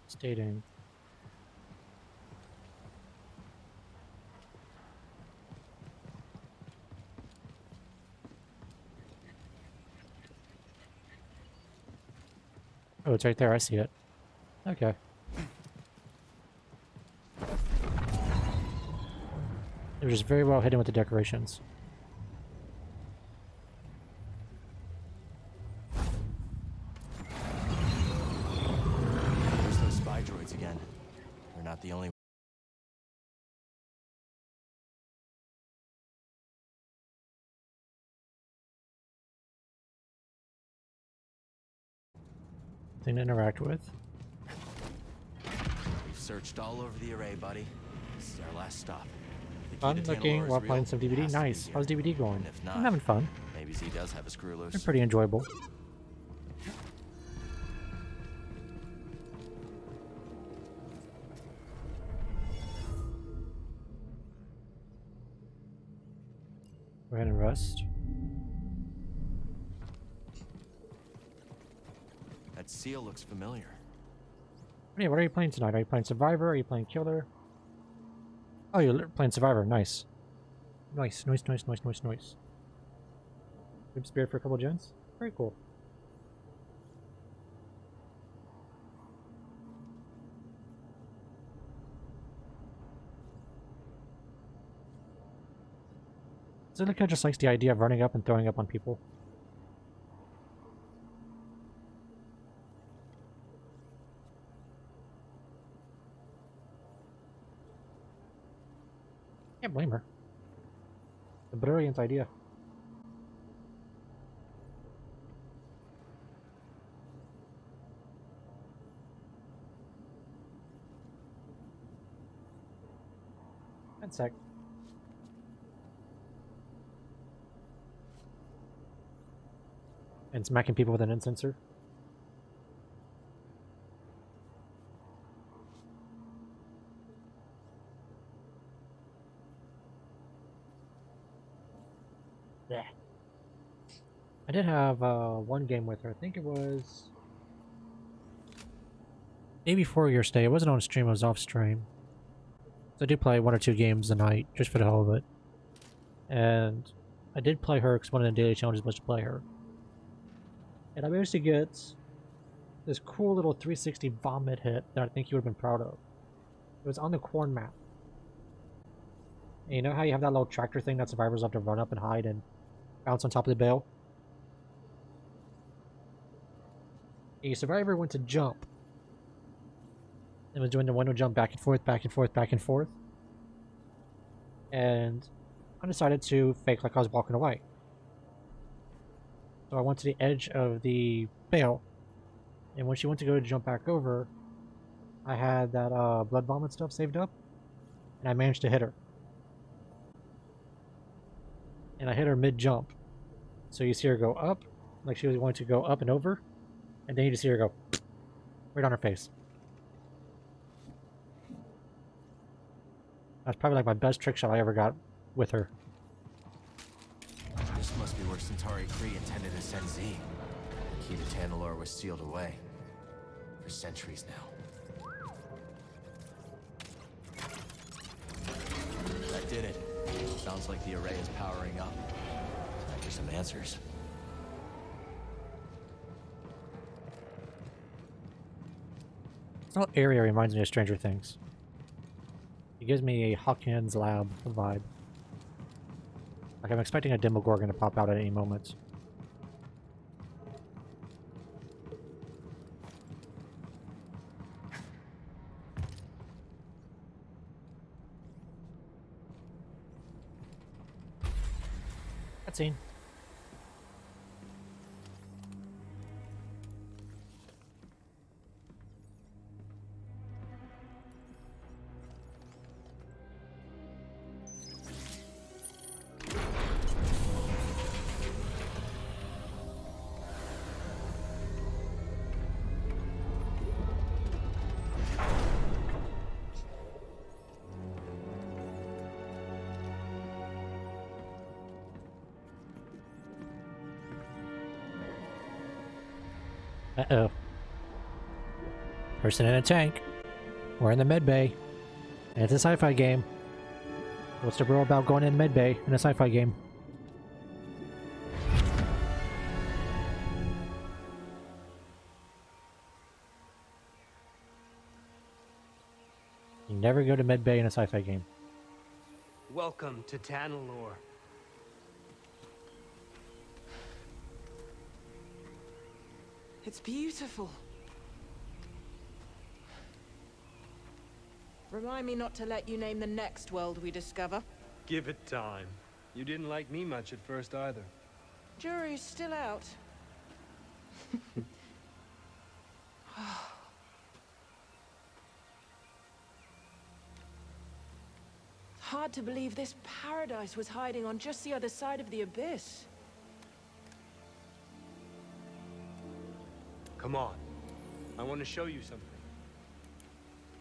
stating. Oh, it's right there. I see it. Okay. It was just very well hidden with the decorations. There's those spy droids again. They're not the only. Thing to interact with. We've searched all over the array, buddy. This is our last stop. The key Fun to looking Tanalor's while real, playing some it DVD. has to be Nice. here. How's DVD going? And if not, I'm having fun. maybe Z does have a screw loose. They're pretty enjoyable. Go ahead and rest. That seal looks familiar. Yeah, what are you playing tonight? Are you playing Survivor? Are you playing Killer? Oh, you're playing Survivor. Nice. Nice, nice, nice, nice, nice, nice. Good spirit for a couple gens? Very cool. Zillica just likes the idea of running up and throwing up on people. Can't blame her. A brilliant idea. One sec. And smacking people with an incenser. Yeah. I did have one game with her. I think it was day before your stay. It wasn't on stream, it was off stream. So I did play 1 or 2 games a night, just for the hell of it. And I did play her because one of the daily challenges was to play her. And I managed to get this cool little 360 vomit hit that I think you would have been proud of. It was on the corn map. And you know how you have that little tractor thing that survivors have to run up and hide and bounce on top of the bale? A survivor went to jump and was doing the window jump back and forth, back and forth, back and forth. And I decided to fake like I was walking away. So I went to the edge of the bale, and when she went to go to jump back over, I had that blood vomit stuff saved up, and I managed to hit her. And I hit her mid-jump. So you see her go up, like she was going to go up and over, and then you just see her go right on her face. That's probably like my best trick shot I ever got with her. This must be where Centauri Kree intended to send Z. The key to Tanalorr was sealed away. For centuries now. That did it. Sounds like the array is powering up. Time for some answers. This whole area reminds me of Stranger Things. It gives me a Hawkins lab vibe. Like I'm expecting a Demogorgon to pop out at any moment. Cutscene. Uh-oh. Person in a tank. We're in the med bay. And it's a sci-fi game. What's the rule about going in the med bay in a sci-fi game? You never go to med bay in a sci-fi game. Welcome to Tanalorr. It's beautiful. Remind me not to let you name the next world we discover. Give it time. You didn't like me much at first either. Jury's still out. Hard to believe this paradise was hiding on just the other side of the abyss. Come on. I want to show you something.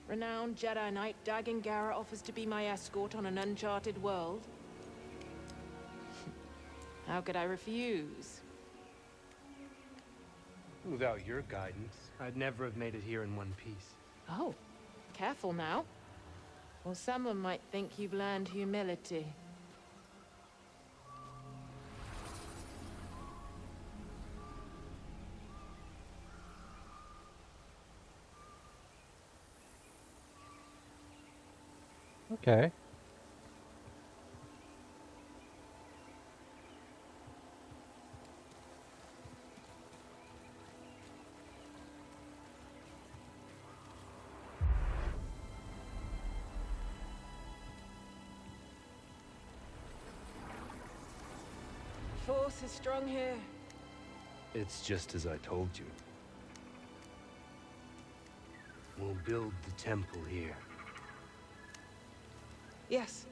Renowned Jedi Knight Dagan Gera offers to be my escort on an uncharted world. How could I refuse? Without your guidance, I'd never have made it here in one piece. Oh, careful now. Or someone might think you've learned humility. Okay. Force is strong here. It's just as I told you. We'll build the temple here. Yes.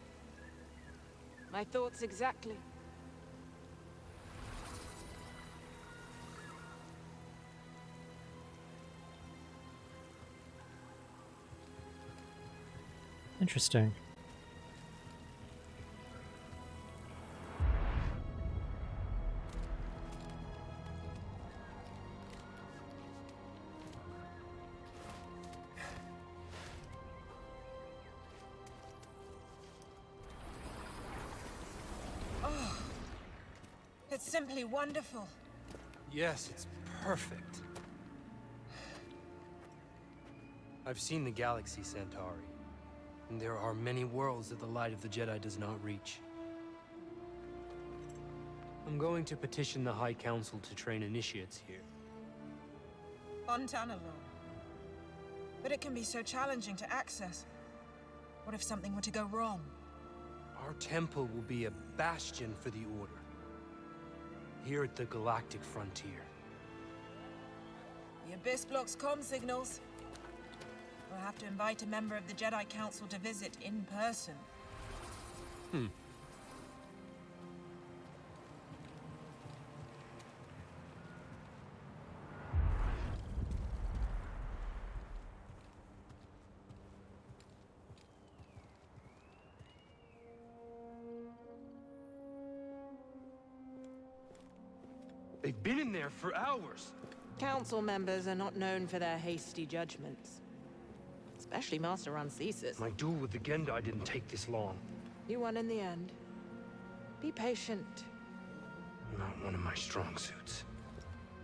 My thoughts exactly. Interesting. It's simply wonderful. Yes, it's perfect. I've seen the galaxy, Centauri. And there are many worlds that the light of the Jedi does not reach. I'm going to petition the High Council to train initiates here. On Tanalorr. But it can be so challenging to access. What if something were to go wrong? Our temple will be a bastion for the Order. Here at the galactic frontier. The Abyss blocks comm signals. We'll have to invite a member of the Jedi Council to visit in person. They've been in there for hours. Council members are not known for their hasty judgments. Especially Master Rancesis. My duel with the Gendai didn't take this long. You won in the end. Be patient. Not one of my strong suits.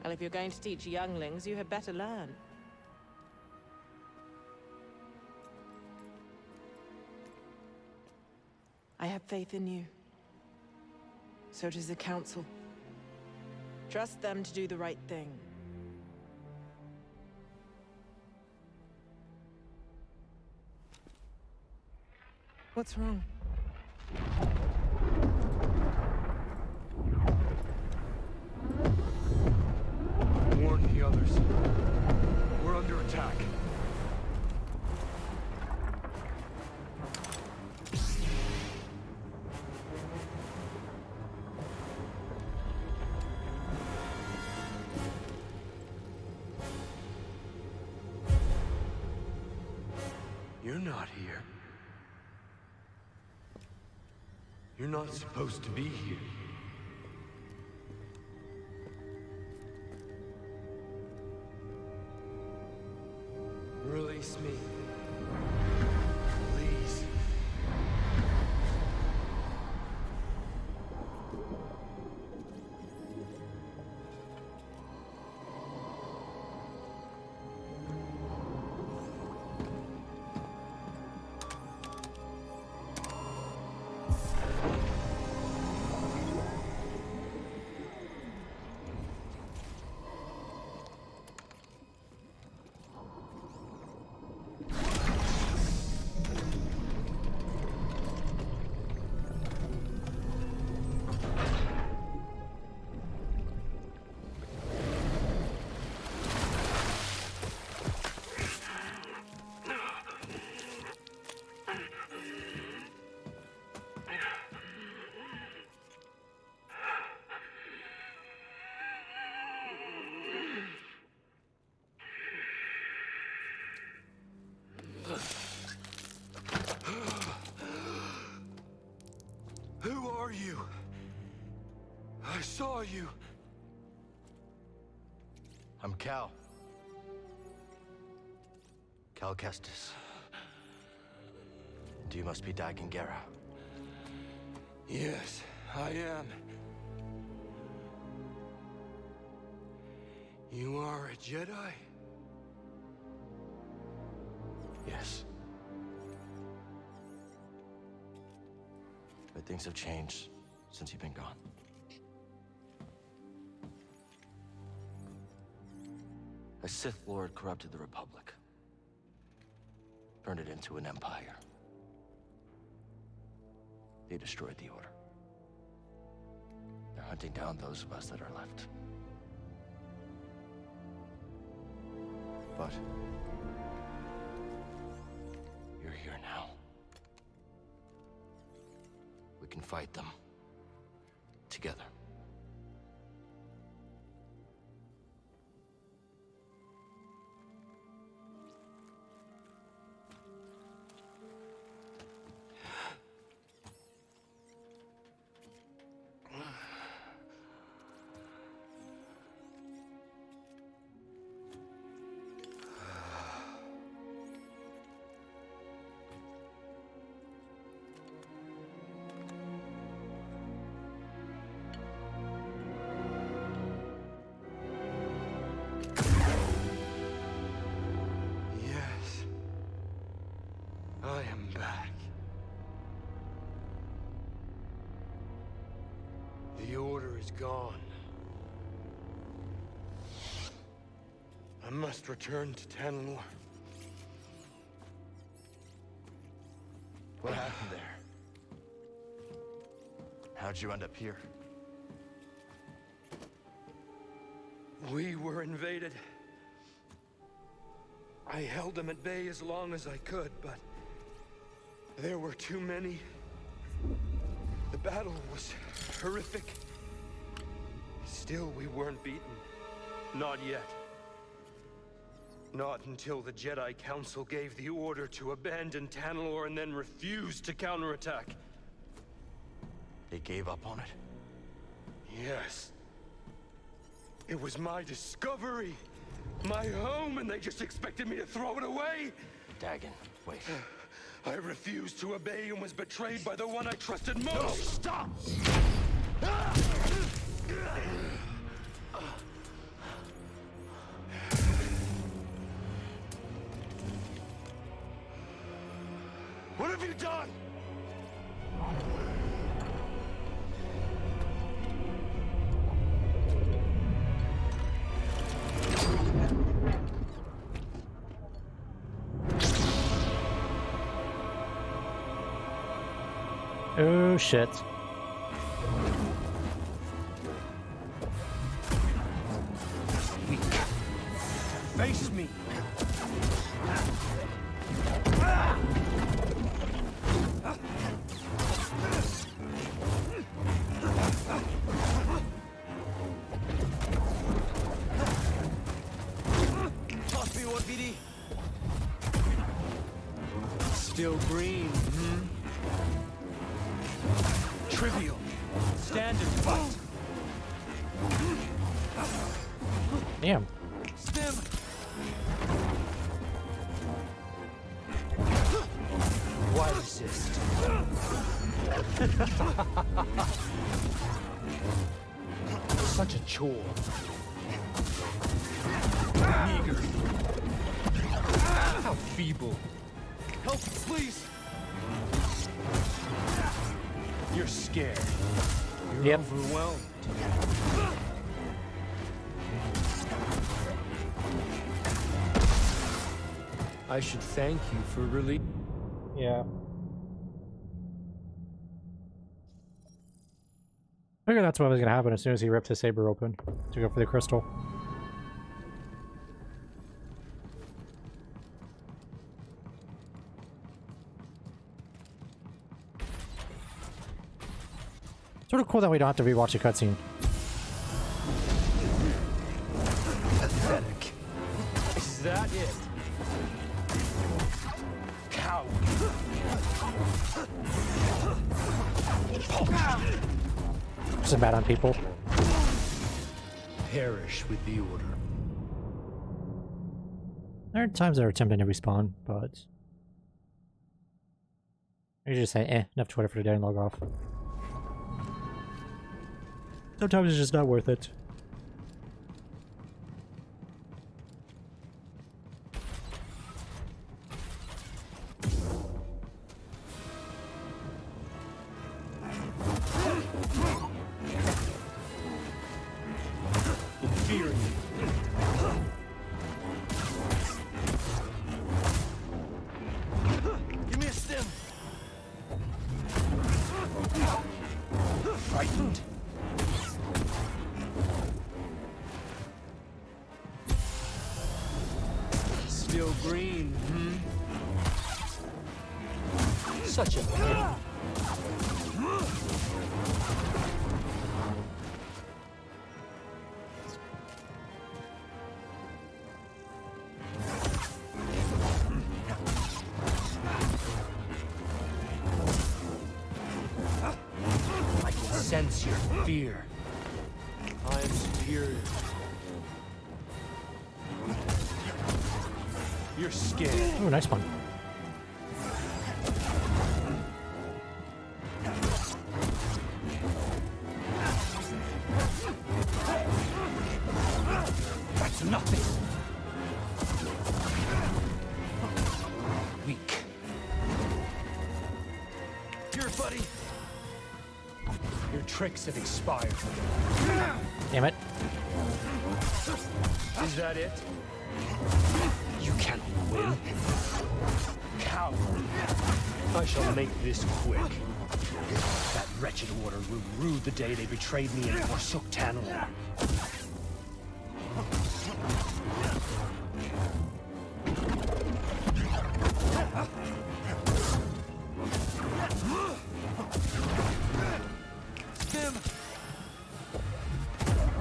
Well, if you're going to teach younglings, you had better learn. I have faith in you. So does the Council. Trust them to do the right thing. What's wrong? Warn the others. We're under attack. You're not here. You're not supposed to be here. Release me. Please. Who are you? I saw you. I'm Cal. Cal Kestis. And you must be Dagon Gera. Yes, I am. You are a Jedi? Yes. But things have changed since you've been gone. A Sith Lord corrupted the Republic. Turned it into an empire. They destroyed the Order. They're hunting down those of us that are left. But you're here now. We can fight them together. Yes. I am back. The Order is gone. I must return to Tanalor. What happened there? How'd you end up here? We were invaded. I held them at bay as long as I could, but there were too many. The battle was horrific. Still, we weren't beaten. Not yet. Not until the Jedi Council gave the order to abandon Tanalor and then refused to counterattack. They gave up on it? Yes. It was my discovery, my home, and they just expected me to throw it away? Dagon, wait. I refused to obey and was betrayed by the one I trusted most. No, stop! What have you done? Oh shit. Face me. Toss me one, BD. Still green, Trivial. Standard fight. Damn. Stim. Why resist? Such a chore. Meager. How feeble. Help, please. You're scared. You're Yep. overwhelmed. I should thank you for releasing. Yeah. I figured that's what was gonna happen as soon as he ripped his saber open to go for the crystal. Sort of cool that we don't have to rewatch a cutscene. Pathetic. Is that it? Coward. Just bad on people. Perish with the order. There are times they're attempting to respawn, but you just say, enough Twitter for today and log off. Sometimes it's just not worth it. Give me a stim. Frightened. Still green, Such a pity. I can sense your fear. I am superior. You're scared. Oh, nice one. That's nothing. Weak. Here, buddy. Your tricks have expired. Damn it. Is that it? You cannot win. Coward. I shall make this quick. That wretched order will rue the day they betrayed me and forsook Tanalorn.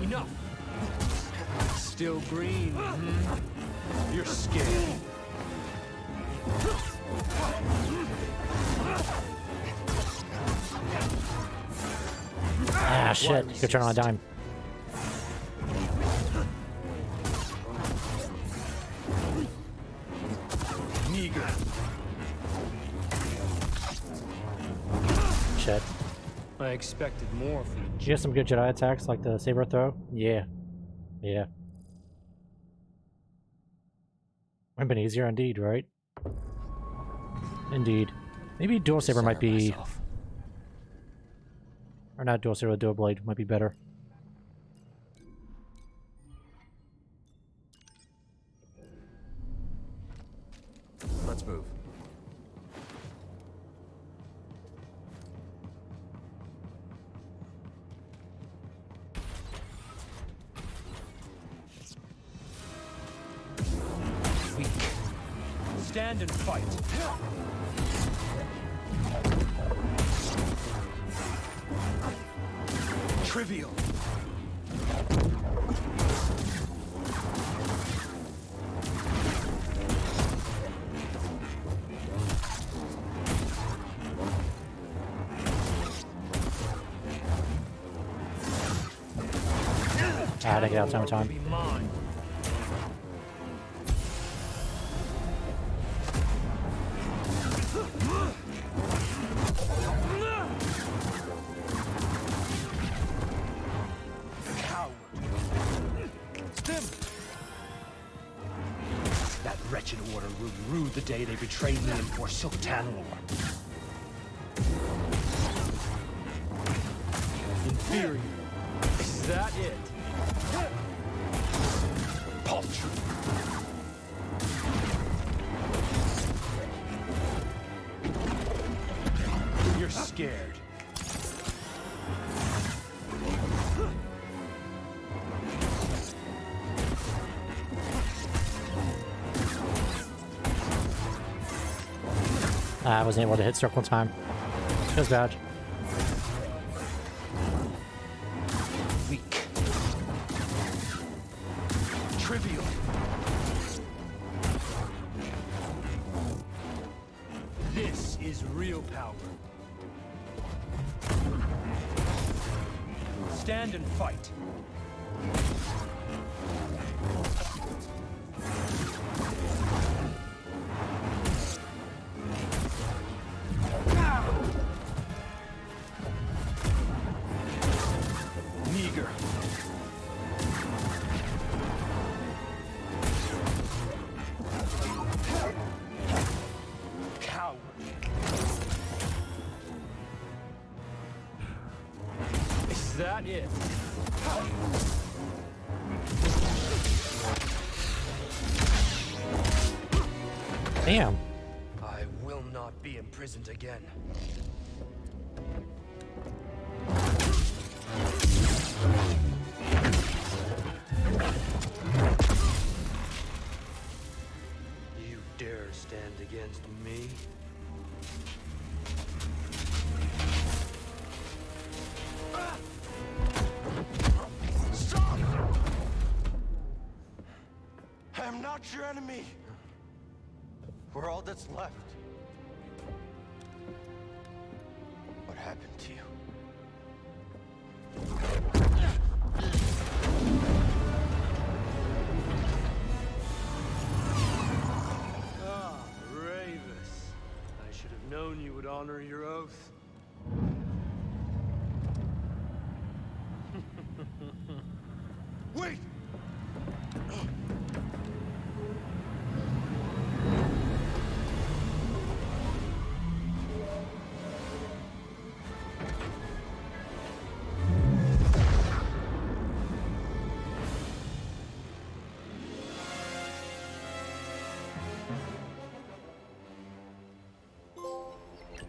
Enough. Still green, You're scared. Ah, shit. Could turn on a dime. shit. I expected more from Did you get some good Jedi attacks like the saber throw? Yeah. Yeah. Would have been easier indeed, right? Indeed. Maybe dual saber might be... Myself. Or not dual saber, dual blade might be better. Let's move. weak. Stand and fight. Trivial. I didn't get out time. Be mine. That wretched order will rue the day they betrayed me and forsook Tanalor. Inferior. Is that it? Paltry. You're scared. I wasn't able to hit circle in time. Feels bad. Weak. Trivial. This is real power. Stand and fight. Meager. Coward. Is that it? Damn. I will not be imprisoned again. You dare stand against me? Stop! I am not your enemy. We're all that's left. What happened to you? Ah, Ravis. I should have known you would honor your oath. Wait!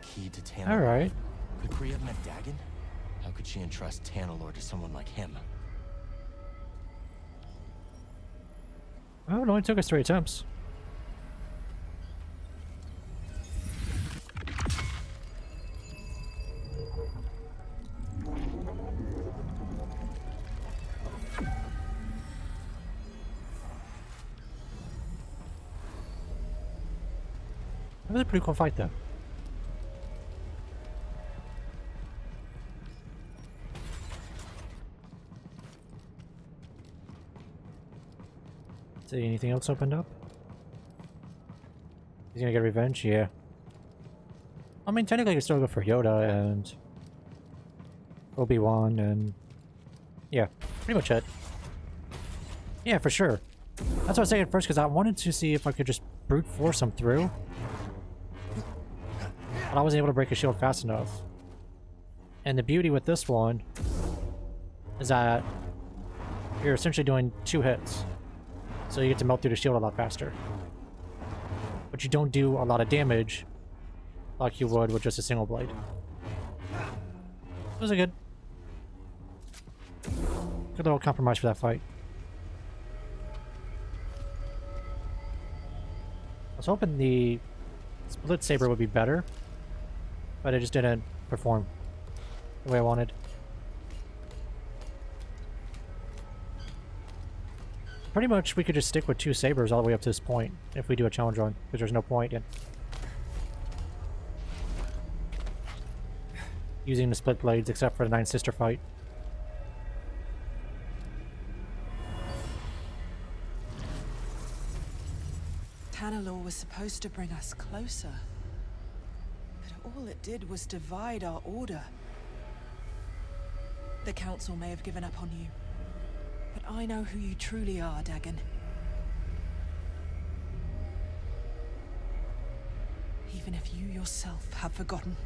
Key to Tanalor. All right. Could Kree have met Dagon? How could she entrust Tanalor to someone like him? Oh, it only took us 3 attempts. That was a pretty cool fight, though. See, anything else opened up? He's gonna get revenge? Yeah. I mean, technically, I could still go for Yoda and Obi-Wan, and yeah, pretty much it. Yeah, for sure. That's what I was saying at first, because I wanted to see if I could just brute force him through. But I wasn't able to break a shield fast enough. And the beauty with this one is that you're essentially doing 2 hits. So you get to melt through the shield a lot faster. But you don't do a lot of damage like you would with just a single blade. It was a good little compromise for that fight. I was hoping the split saber would be better, but it just didn't perform the way I wanted. Pretty much we could just stick with 2 sabers all the way up to this point if we do a challenge run, because there's no point in using the split blades except for the 9 Sister fight. Tanalor was supposed to bring us closer, but all it did was divide our order. The Council may have given up on you, but I know who you truly are, Dagon. Even if you yourself have forgotten.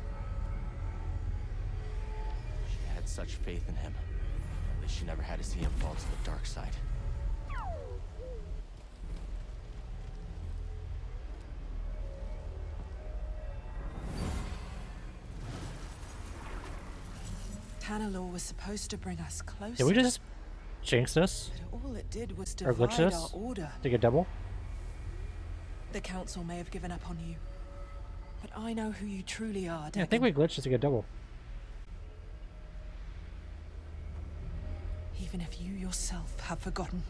She had such faith in him. At least she never had to see him fall to the dark side. Tanalor was supposed to bring us closer. Did we just jinx this? But all it did was Or glitch divide this? our order. To get double? The Council may have given up on you, but I know who you truly are, Dagon. Yeah, I think we glitched this to get double. Even if you yourself have forgotten.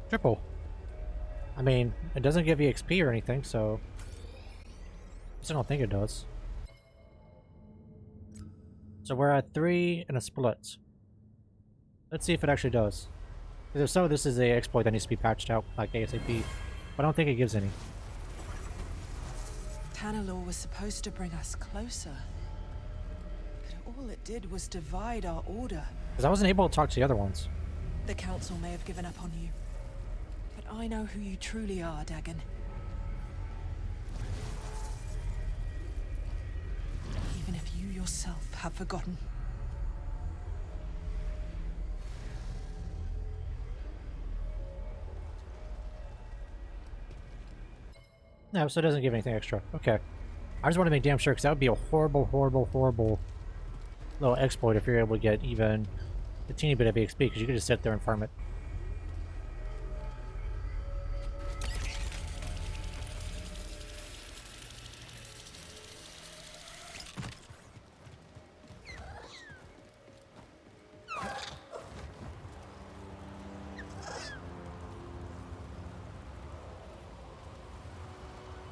Triple. I mean, it doesn't give you XP or anything, so I don't think it does. So we're at 3 and a split. Let's see if it actually does. Because if so, this is a exploit that needs to be patched out like ASAP. But I don't think it gives any. Tanalor was supposed to bring us closer, but all it did was divide our order. Because I wasn't able to talk to the other ones. The Council may have given up on you, but I know who you truly are, Dagon. Even if you yourself have forgotten. No, so it doesn't give anything extra. Okay. I just want to make damn sure, because that would be a horrible, horrible, horrible little exploit if you're able to get even a teeny bit of XP, because you could just sit there and farm it.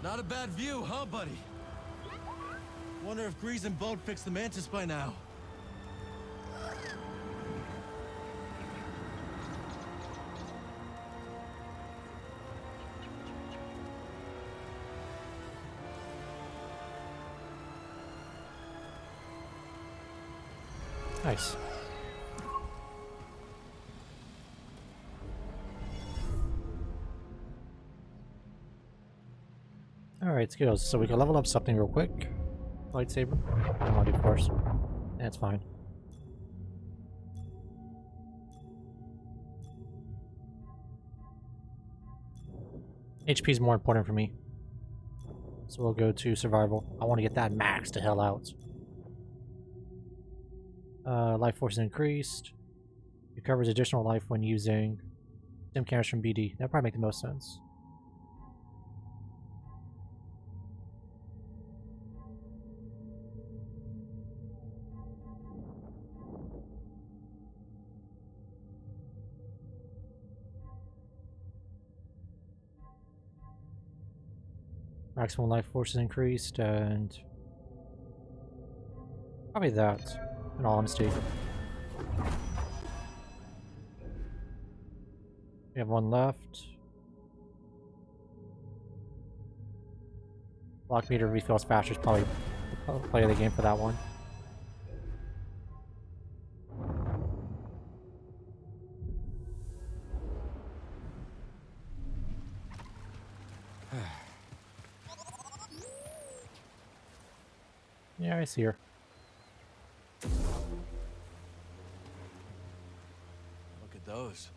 Not a bad view, huh, buddy? Wonder if Grease and Boat fixed the Mantis by now. Nice. Alright, skills. So we can level up something real quick. Lightsaber. I don't want to do force. That's fine. HP is more important for me. So we'll go to survival. I want to get that max to hell out. Life force is increased. Recovers additional life when using stim cameras from BD. That'd probably make the most sense. Maximum life force is increased, and probably that, in all honesty. We have one left. Block meter refills faster is probably the play of the game for that one. Yeah, I see her. Look at those.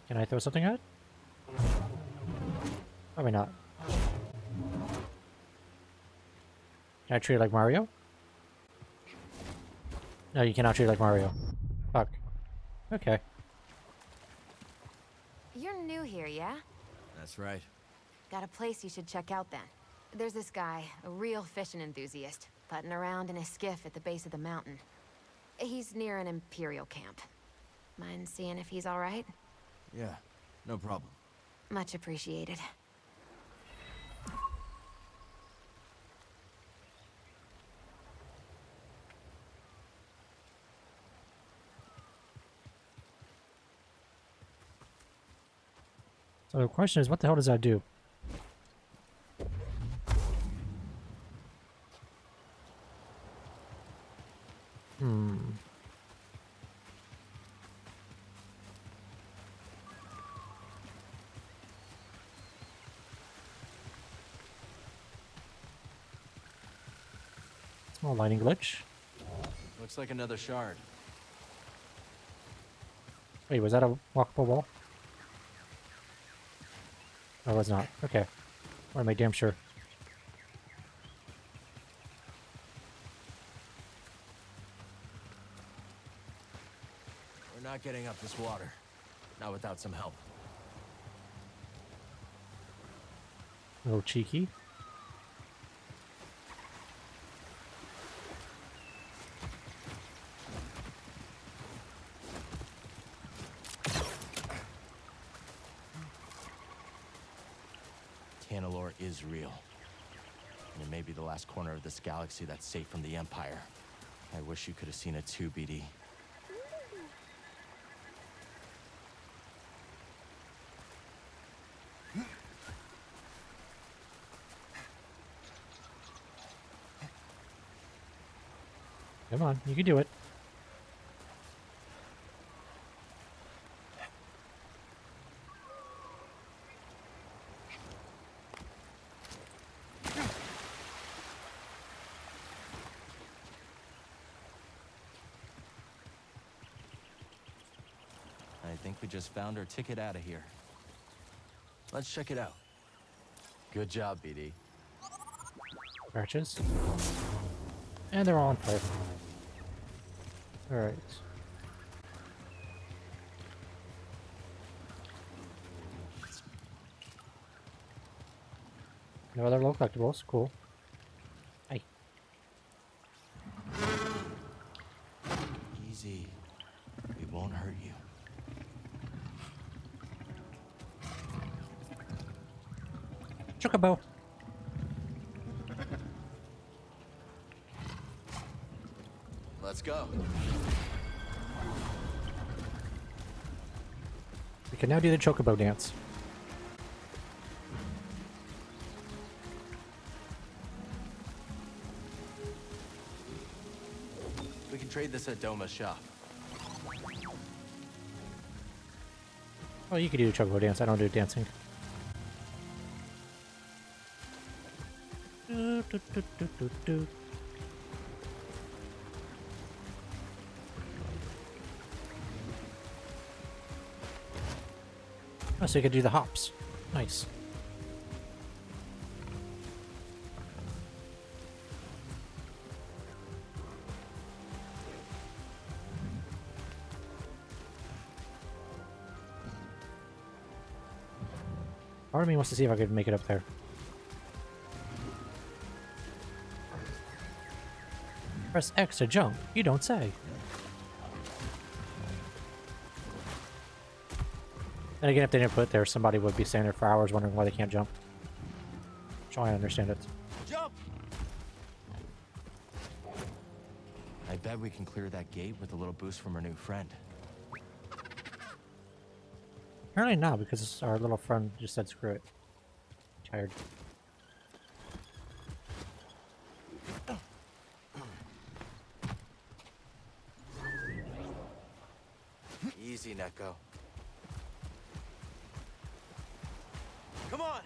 Can I throw something at it? Probably not. Can I treat it like Mario? No, you cannot treat it like Mario. Fuck. Okay. You're new here, yeah? That's right. Got a place you should check out then. There's this guy, a real fishing enthusiast, putting around in a skiff at the base of the mountain. He's near an Imperial camp. Mind seeing if he's all right? Yeah, no problem. Much appreciated. So the question is, what the hell does that do? Small lighting glitch. Looks like another shard. Wait, was that a walkable wall? No, it was not. Okay. I want to make damn sure. We're not getting up this water. Not without some help. A little cheeky. Tanalorr is real. And it may be the last corner of this galaxy that's safe from the Empire. I wish you could have seen it too, BD. Come on, you can do it. I think we just found our ticket out of here. Let's check it out. Good job, BD. Scratches. And they're all on fire. Alright. No other low collectibles. Cool. Hey. Easy. We won't hurt you. Chocobo. Let's go. We can now do the Chocobo dance. We can trade this at Doma's shop. Oh, you can do the Chocobo dance. I don't do dancing. Do, do, do, do, do, do. Oh, so you can do the hops. Nice. Part of me wants to see if I could make it up there. Press X to jump. You don't say. And again, if they didn't put it there, somebody would be standing there for hours wondering why they can't jump. So I understand it. Jump! I bet we can clear that gate with a little boost from our new friend. Apparently not, because our little friend just said screw it. Tired. Easy, Neko. Come on!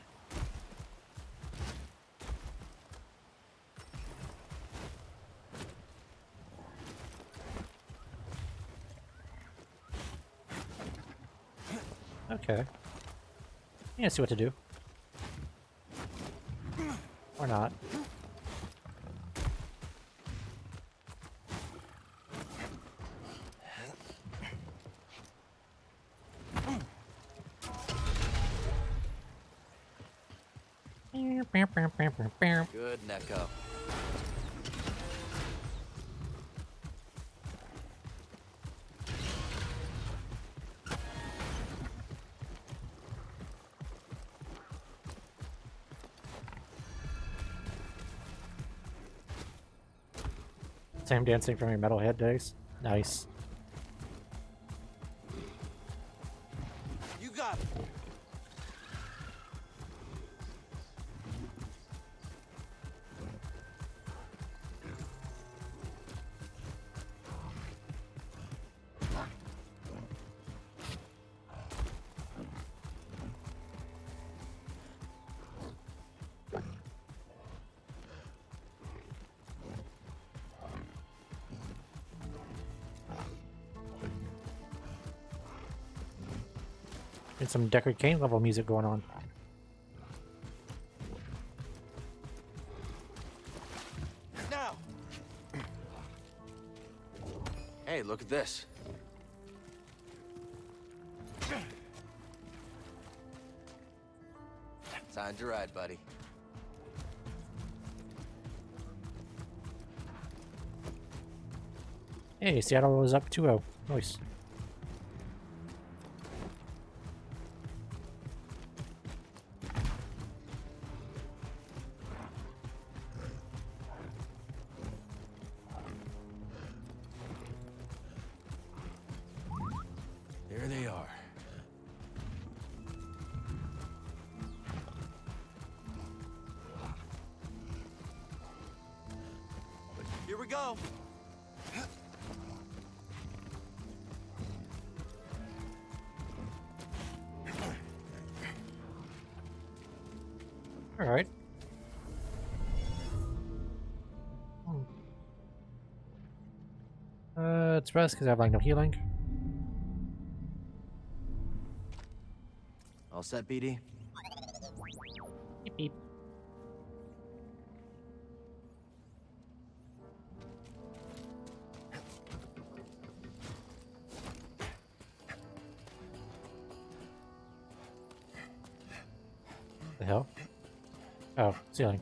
Okay. Yeah, see what to do. Or not. Good, Neko. Same dancing from your metalhead days. Nice. You got it! And some Deckard Cain level music going on. Now! Hey, look at this. Time to ride, buddy. Hey, Seattle was up 2-0. Nice. There they are. Here we go. All right. It's rest because I have like no healing. All set, BD? Beep beep. The hell? Oh, ceiling.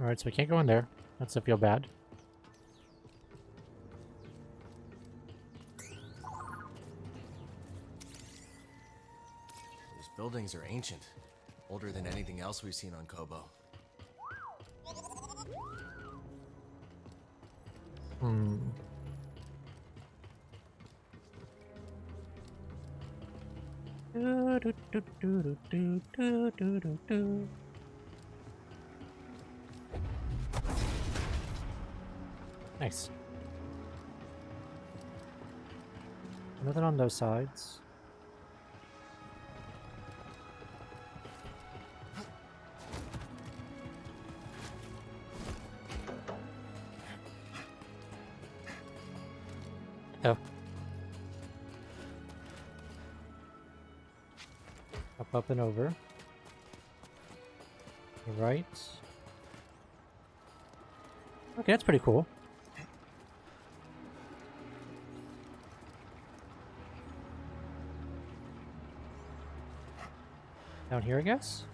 Alright, so we can't go in there. That's to feel bad. These buildings are ancient. Older than anything else we've seen on Kobo. Hmm. Do, do, do, do, do, do, do, do, do. Nice. Nothing on those sides. Oh. Up and over. Right. Okay, that's pretty cool. Down here, I guess?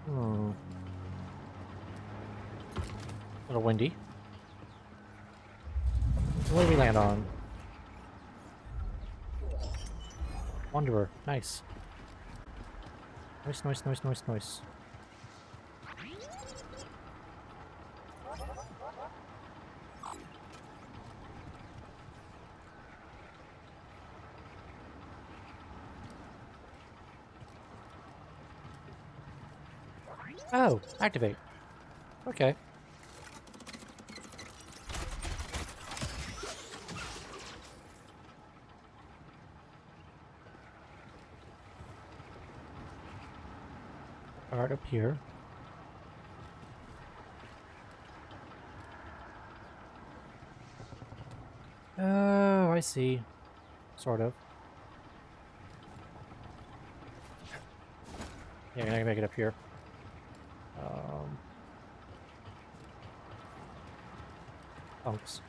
Hmm. A little windy. What did we land on? Wanderer. Nice. Nice, nice, nice, nice, nice. Oh, activate. Okay. Right up here. Oh, I see. Sort of. Yeah, I can make it up here. Punks.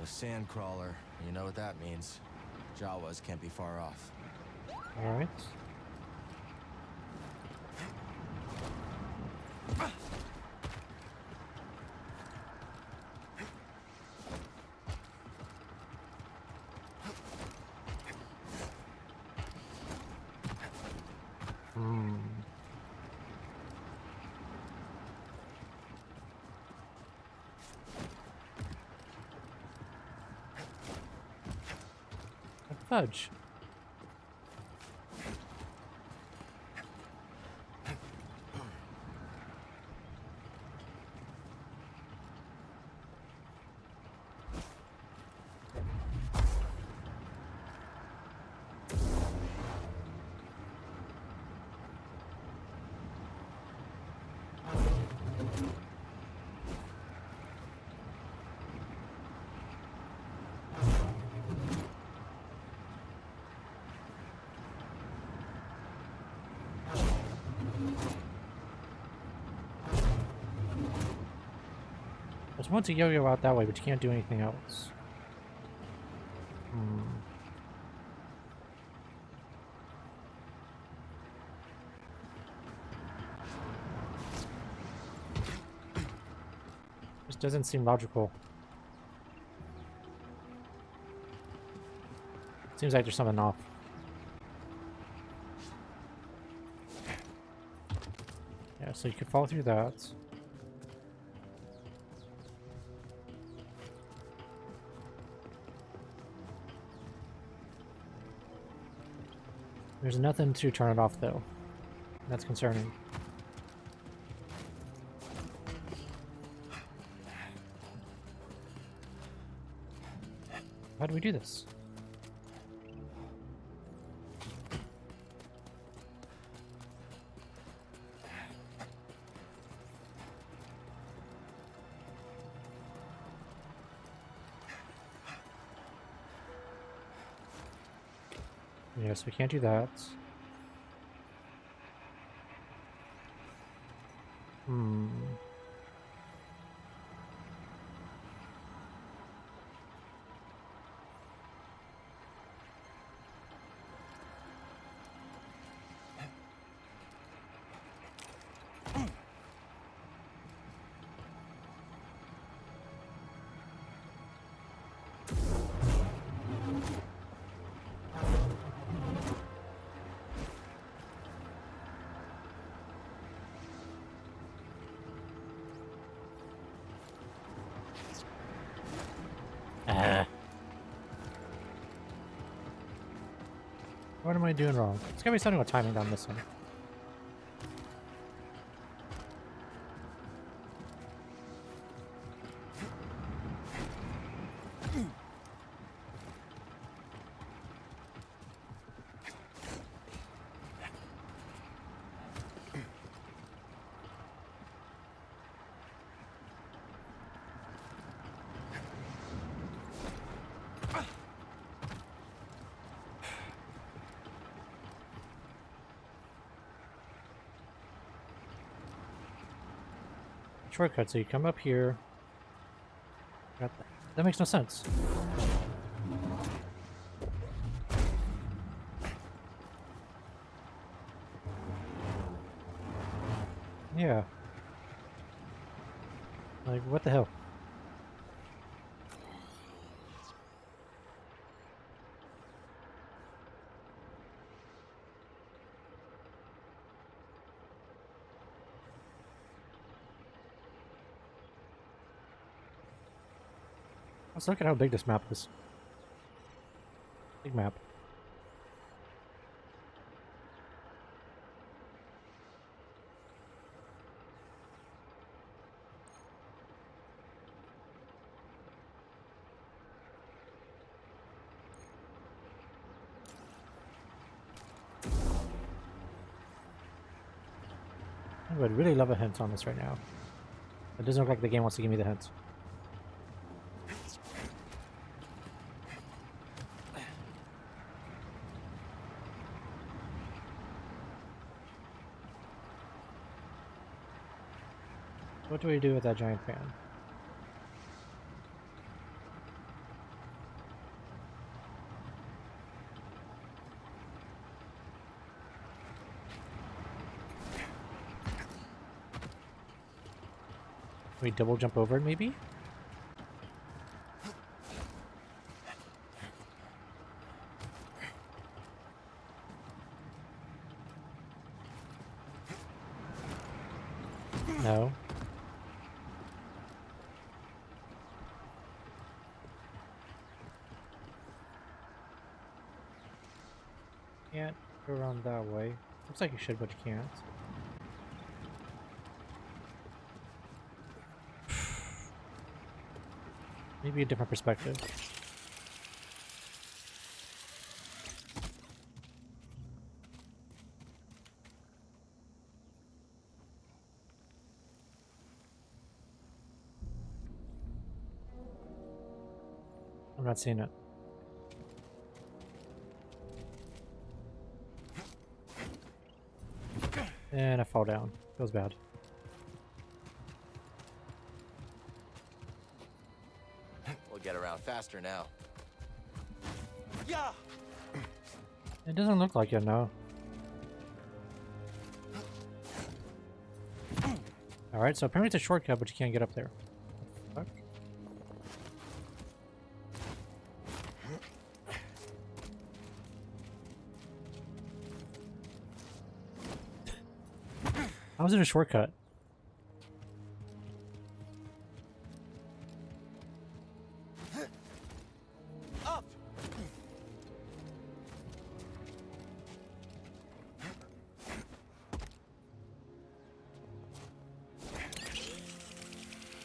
A sand crawler. You know what that means. Jawas can't be far off. Alright. Fudge. I just want to yo-yo out that way, but you can't do anything else. This doesn't seem logical. Seems like there's something off. Yeah, so you could fall through that. There's nothing to turn it off, though. That's concerning. How do we do this? Yes, we can't do that. What am I doing wrong? It's gotta be something with timing on this one. shortcut, so you come up here. That makes no sense. Yeah. Like, what the hell? Let's look at how big this map is. Big map. I would really love a hint on this right now. It doesn't look like the game wants to give me the hint. What do we do with that giant fan? We double jump over it, maybe? No. Can't go around that way. Looks like you should, but you can't. Maybe a different perspective. I'm not seeing it. And I fall down. Feels bad. We'll get around faster now. Yeah. It doesn't look like it, no. Alright, so apparently it's a shortcut, but you can't get up there. Fuck. How is it a shortcut? Up.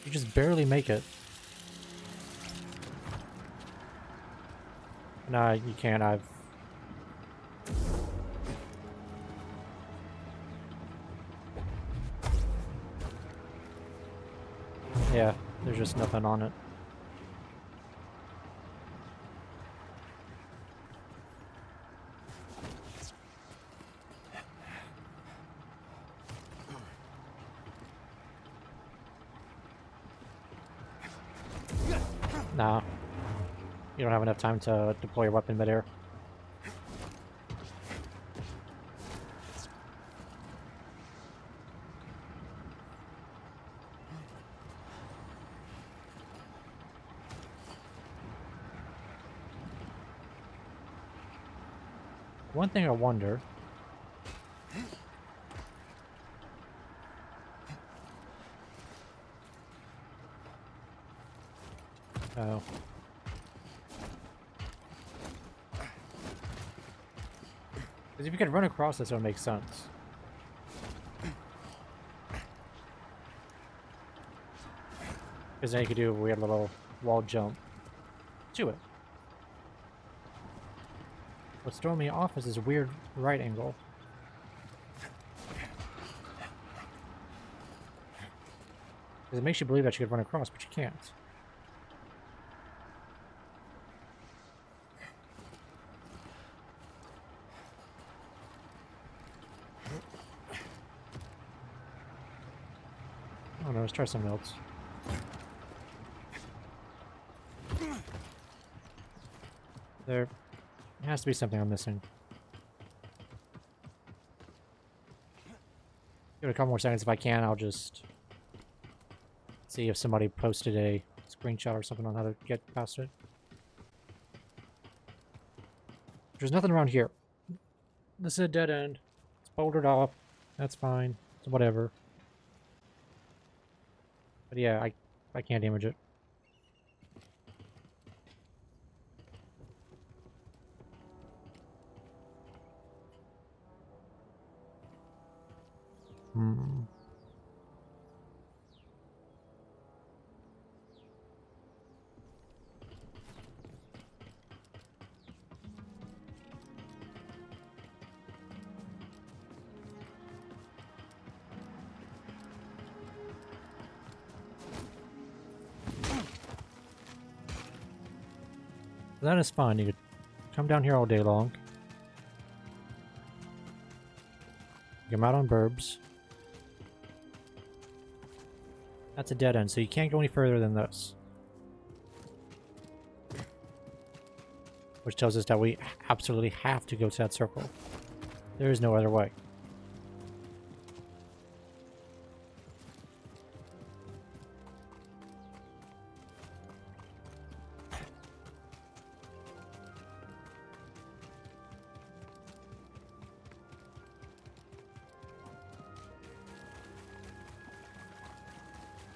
You just barely make it. Nah, you can't. Yeah, there's just nothing on it. Nah. You don't have enough time to deploy your weapon midair. One thing I wonder. Oh. Because if you could run across this, it would make sense. Because then you could do a weird little wall jump to it. What's throwing me off is this weird right angle. Because it makes you believe that you could run across, but you can't. I don't know, let's try something else. There has to be something I'm missing. Give it a couple more seconds. If I can, I'll just see if somebody posted a screenshot or something on how to get past it. There's nothing around here. This is a dead end. It's bouldered off. That's fine. It's whatever. But yeah, I can't damage it. That is fine. You could come down here all day long. Come out on burbs. That's a dead end, so you can't go any further than this. Which tells us that we absolutely have to go to that circle. There is no other way.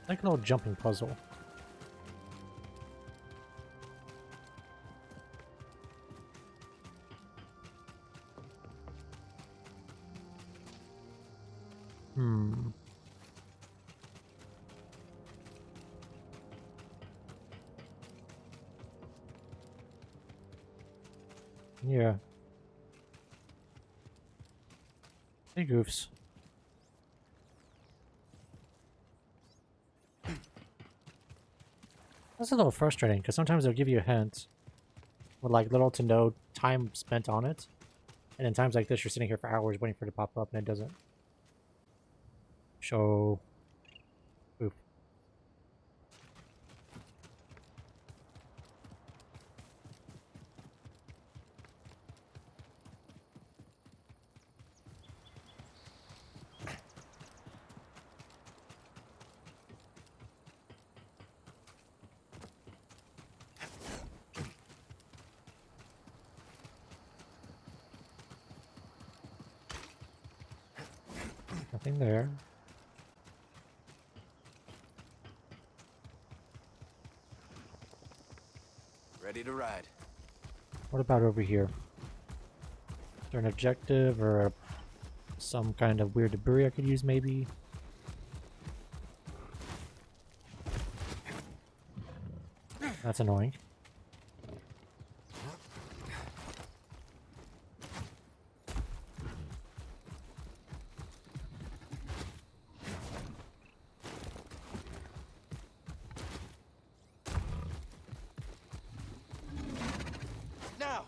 Like a little jumping puzzle. Yeah. Hey, goofs. That's a little frustrating, because sometimes they'll give you a hint with like little to no time spent on it. And in times like this, you're sitting here for hours waiting for it to pop up, and it doesn't. So... Oof. Nothing there. Ready to ride. What about over here? Is there an objective or some kind of weird debris I could use, maybe? That's annoying. Now.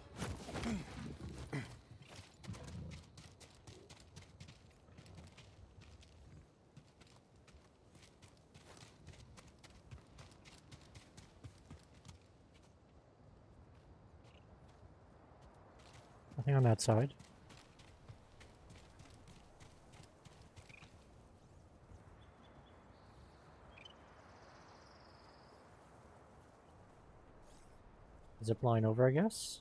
Nothing on that side. Zip line over, I guess.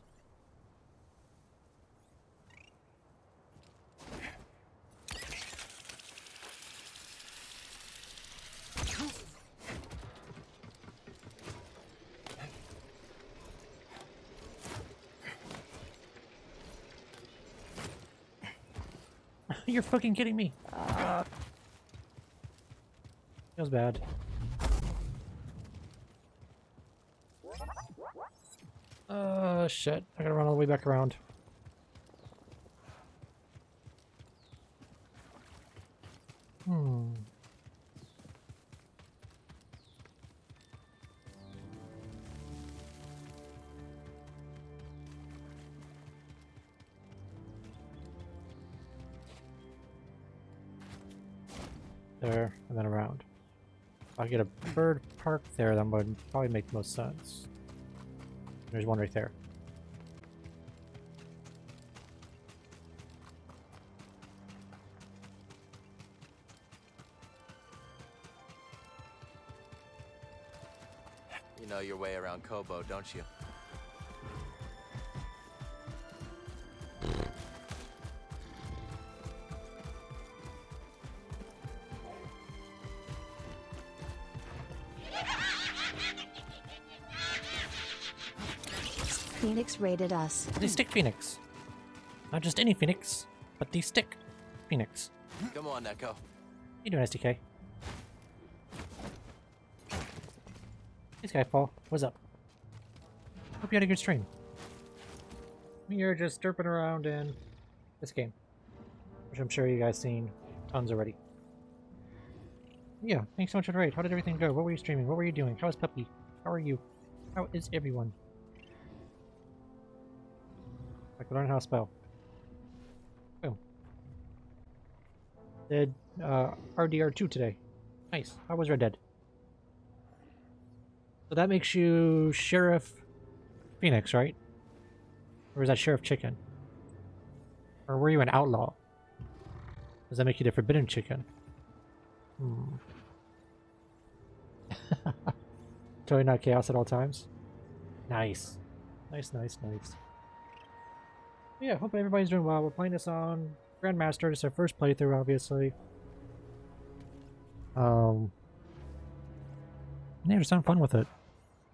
You're fucking kidding me. Feels bad. Shit. I gotta run all the way back around. There, and then around. If I get a bird park there, that would probably make the most sense. There's one right there. You know your way around Kobo, don't you? Phoenix raided us. The stick Phoenix. Not just any Phoenix, but the stick Phoenix. Come on, Neko. How you doing, SDK? Hey, Skyfall. What's up? Hope you had a good stream. We are just derping around in this game, which I'm sure you guys seen tons already. Yeah, thanks so much for the raid. How did everything go? What were you streaming? What were you doing? How is Puppy? How are you? How is everyone? I can learn how to spell. Boom. Did RDR2 today. Nice. How was Red Dead? So that makes you Sheriff Phoenix, right? Or is that Sheriff Chicken? Or were you an outlaw? Does that make you the Forbidden Chicken? Totally not chaos at all times. Nice. Nice, nice, nice. Yeah, hope everybody's doing well. We're playing this on Grandmaster. It's our first playthrough, obviously. Yeah, just having fun with it.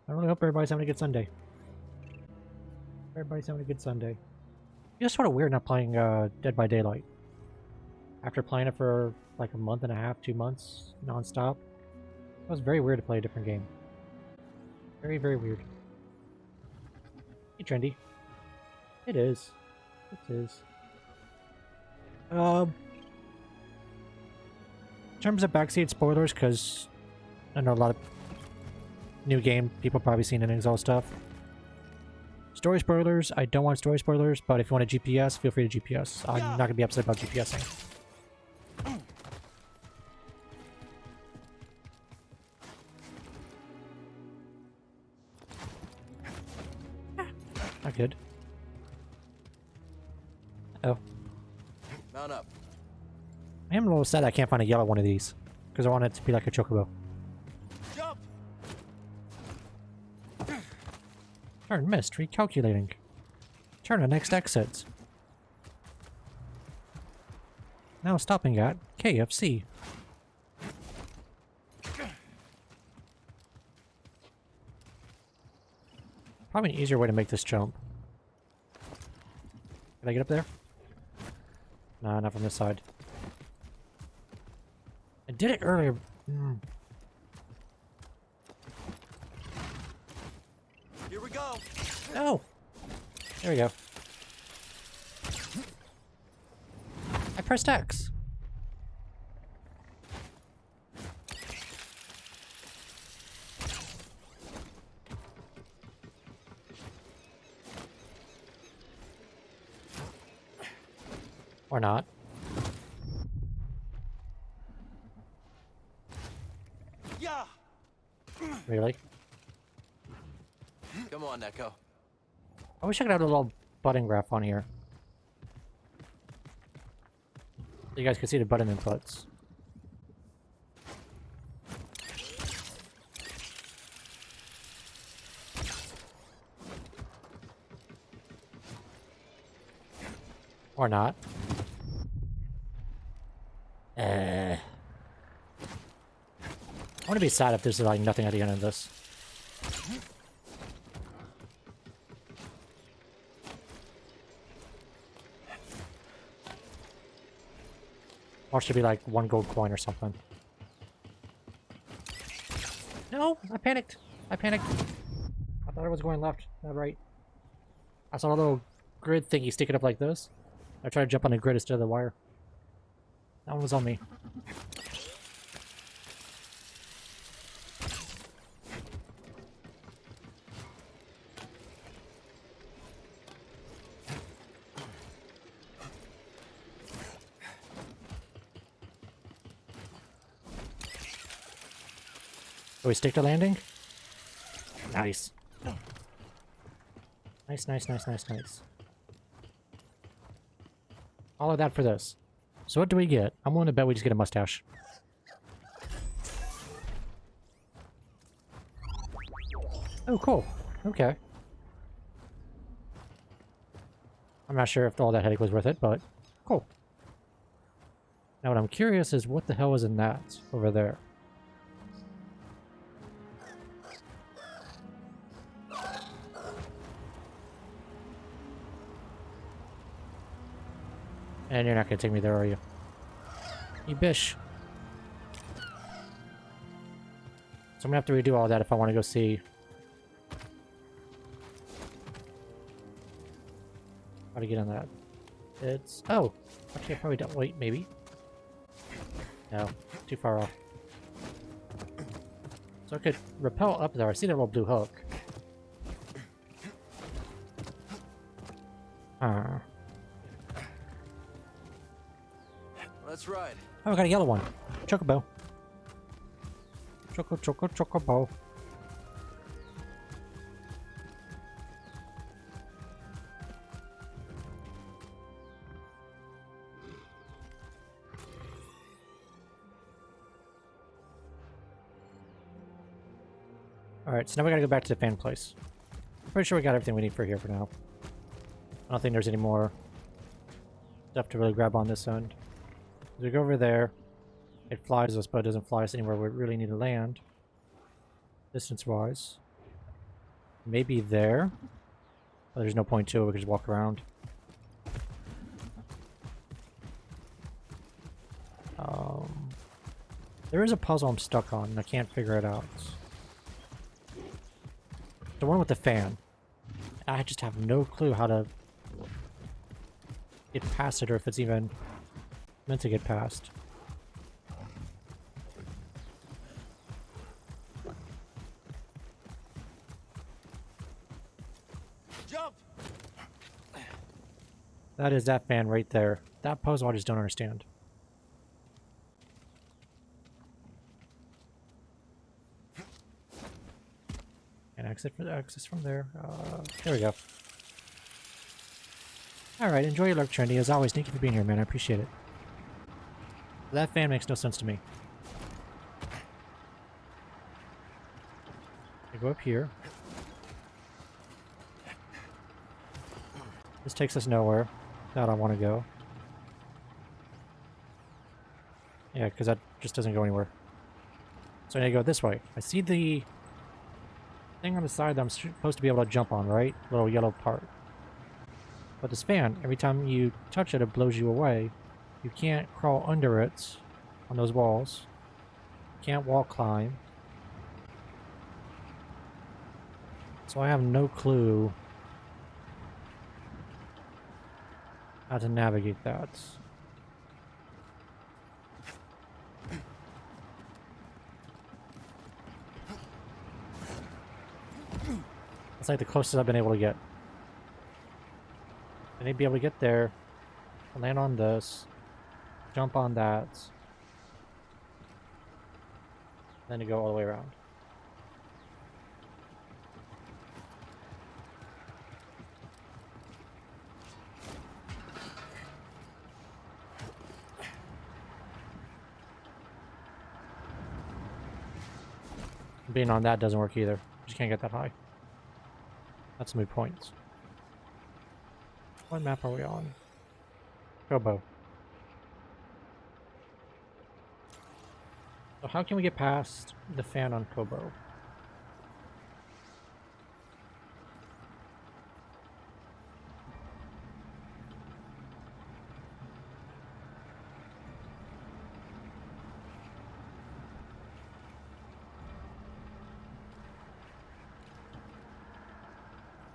I really hope everybody's having a good Sunday. Everybody's having a good Sunday. It's sort of weird not playing Dead by Daylight. After playing it for like a month and a half, 2 months, non-stop. It was very weird to play a different game. Very, very weird. Hey, Trendy. It is. It is. In terms of backseat spoilers, because I know a lot of new game people probably seen innings, all stuff. Story spoilers, I don't want story spoilers, but if you want a GPS, feel free to GPS. I'm not going to be upset about GPSing. Not good. Oh. Mount up. I am a little sad I can't find a yellow one of these, because I want it to be like a chocobo. Jump! Turn missed, recalculating. Turn to next exit. Now stopping at KFC. Probably an easier way to make this jump. Can I get up there? Nah, not from this side. I did it earlier. Here we go. No! There we go. I pressed X. Or not. Yeah. Really? Come on, Neko. I wish I could have a little button graph on here. So you guys could see the button inputs. Or not. I want to be sad if there's like nothing at the end of this. Or should be like 1 gold coin or something. No, I panicked. I panicked. I thought it was going left, not right. I saw a little grid thingy sticking up like this. I tried to jump on the grid instead of the wire. That one was on me. we stick to landing? Nice. Nice, nice, nice, nice, nice. All of that for this. So what do we get? I'm willing to bet we just get a mustache. Oh, cool. Okay. I'm not sure if all that headache was worth it, but cool. Now what I'm curious is what the hell is in that over there? And you're not gonna take me there, are you? You bish. So I'm gonna have to redo all that if I want to go see how to get on that. It's... oh! Actually, I probably don't... wait, maybe? No. Too far off. So I could rappel up there. I see that little blue hook. Let's ride. Oh, I got a yellow one. Chocobo. Chocobo. Alright, so now we gotta go back to the fan place. Pretty sure we got everything we need for here for now. I don't think there's any more stuff to really grab on this end. As we go over there, it flies us, but it doesn't fly us anywhere we really need to land. Distance-wise. Maybe there. But there's no point to it, we can just walk around. There is a puzzle I'm stuck on, and I can't figure it out. The one with the fan. I just have no clue how to get past it, or if it's even meant to get past. Jump! That is that fan right there. That puzzle I just don't understand. And exit from there. There we go. Alright, enjoy your lurk, Trendy. As always, thank you for being here, man. I appreciate it. That fan makes no sense to me. I go up here. This takes us nowhere. Not I want to go. Yeah, because that just doesn't go anywhere. So I need to go this way. I see the thing on the side that I'm supposed to be able to jump on, right? Little yellow part. But this fan, every time you touch it, it blows you away. You can't crawl under it on those walls. You can't wall climb. So I have no clue how to navigate that. It's like the closest I've been able to get. I need to be able to get there, land on this, jump on that, then to go all the way around. Being on that doesn't work either. Just can't get that high. That's moot points. What map are we on? Kobo. So how can we get past the fan on Kobo?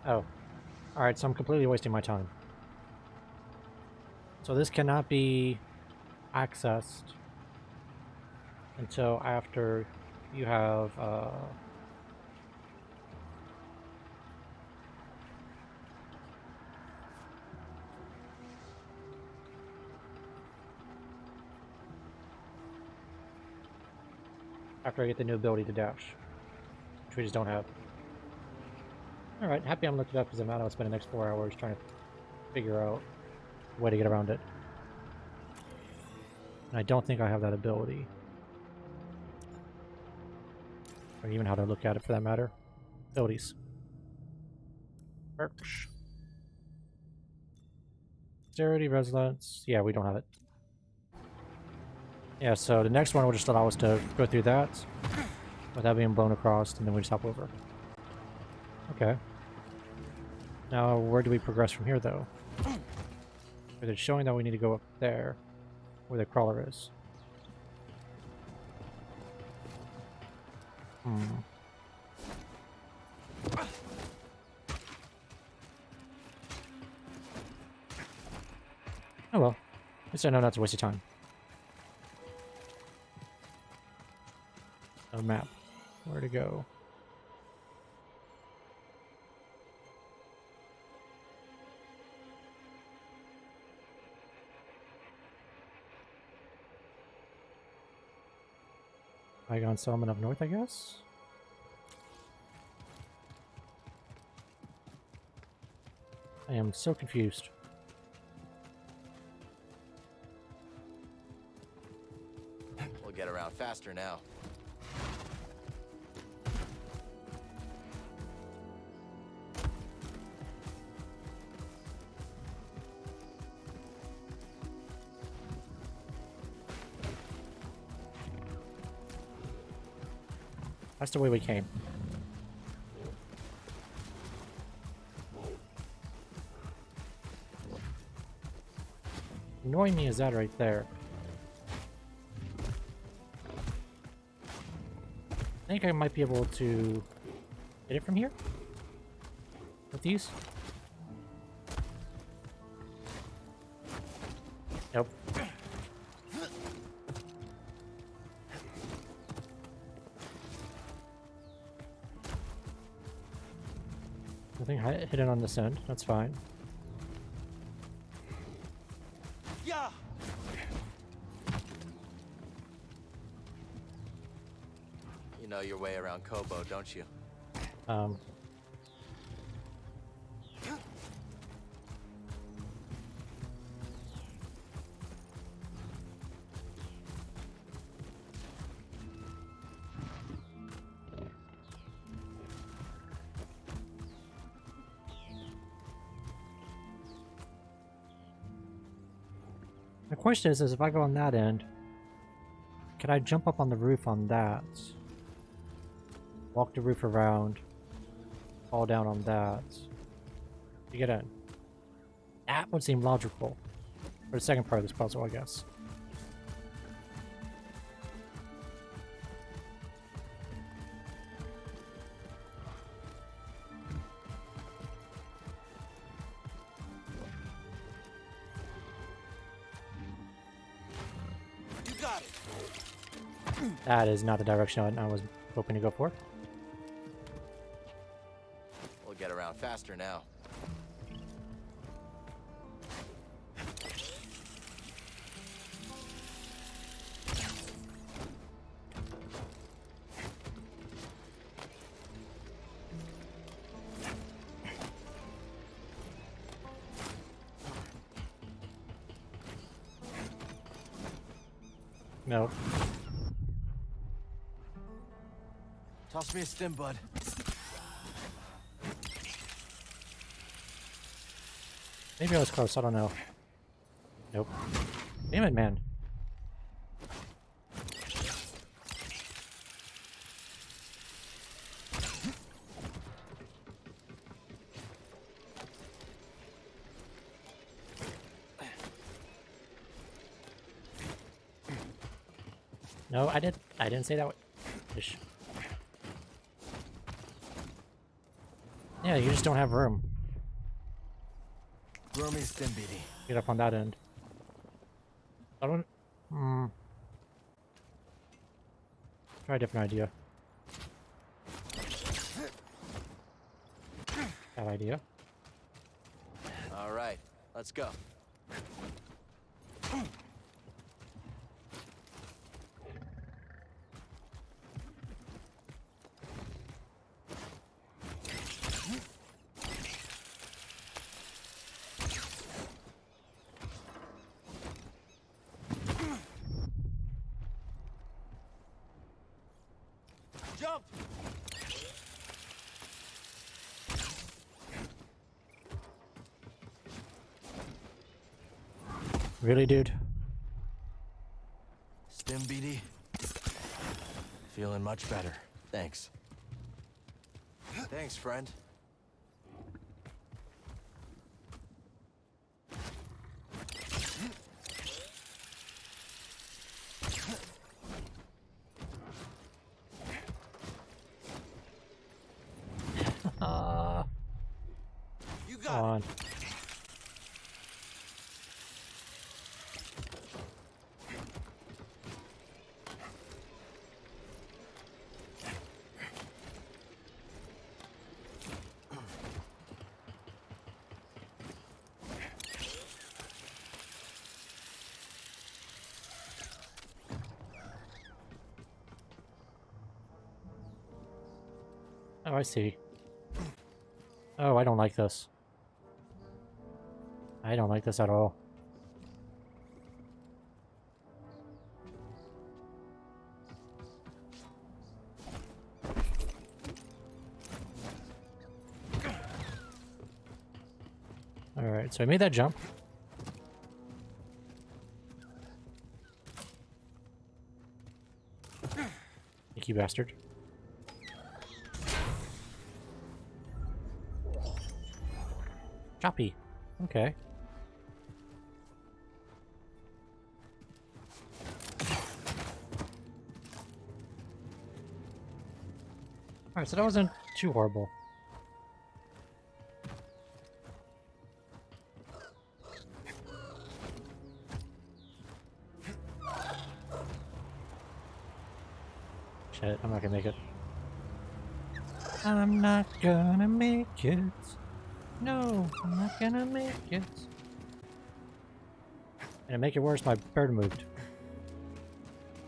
Oh. Alright, so I'm completely wasting my time. So this cannot be accessed until after you have after I get the new ability to dash, which we just don't have. Alright, happy I'm looked it up because I'm out. I'll spend the next 4 hours trying to figure out a way to get around it. And I don't think I have that ability. Or even how to look at it for that matter. Abilities. Perks. Dexterity, resilience. Yeah, we don't have it. Yeah, so the next one will just allow us to go through that without being blown across, and then we just hop over. Okay. Now, where do we progress from here, though? It's showing that we need to go up there, where the crawler is. Oh well. At least I know not to waste your time. A map. Where to go? Bygone Settlement up north, I guess? I am so confused. We'll get around faster now. That's the way we came. Annoying me is that right there. I think I might be able to get it from here? With these? Nope. Nothing hidden on this end. That's fine. Yeah. You know your way around Kobo, don't you? The question is if I go on that end, can I jump up on the roof on that? Walk the roof around, fall down on that to get in. That would seem logical for the second part of this puzzle, I guess. You got it. That is not the direction I was hoping to go for. We'll get around faster now. No. Toss me a stim, bud. Maybe I was close, I don't know. Nope. Damn it, man. No, I didn't say that way. Ish. Yeah, you just don't have room. Throw me a stim, BD. Get up on that end. I don't... Try a different idea. Bad idea. All right, let's go. Jump! Really, dude? Stim, BD? Feeling much better. Thanks. Thanks, friend. You got Come on. Oh, I see. Oh, I don't like this. I don't like this at all. Alright, so I made that jump. You bastard. Choppy. Okay. Alright, so that wasn't too horrible. Shit, I'm not gonna make it. I'm not gonna make it. No, I'm not gonna make it. And to make it worse, my bird moved.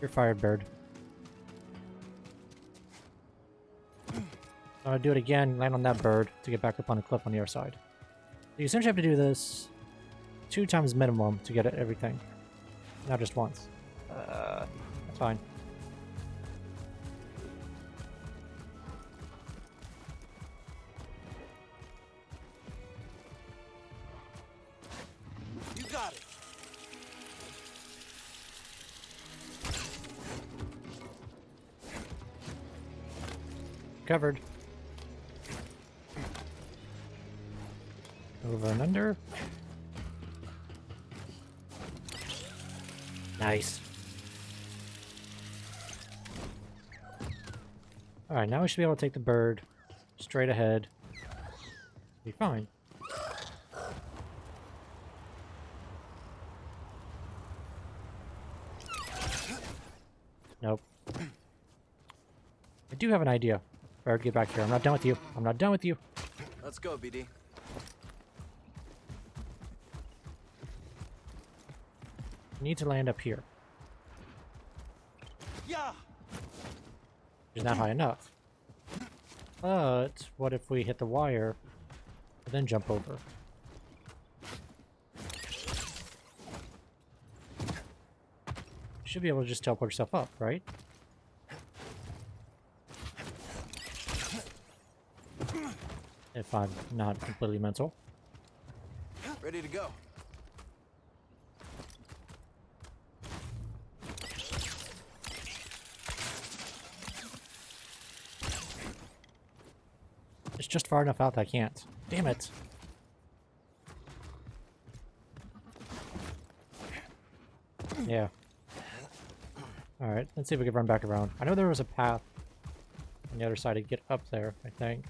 You're fired, bird. I'm gonna do it again, land on that bird to get back up on the cliff on the other side. So you essentially have to do this 2 times minimum to get everything. Not just once. That's fine. You got it. Covered. Over and under. Nice. Alright, now we should be able to take the bird straight ahead. Be fine. Nope. I do have an idea. Bird, get back here. I'm not done with you. I'm not done with you. Let's go, BD. You need to land up here. Yeah. It's not high enough. But what if we hit the wire and then jump over? You should be able to just teleport yourself up, right? If I'm not completely mental. Ready to go. It's just far enough out that I can't. Damn it. Yeah. Alright, let's see if we can run back around. I know there was a path on the other side to get up there, I think.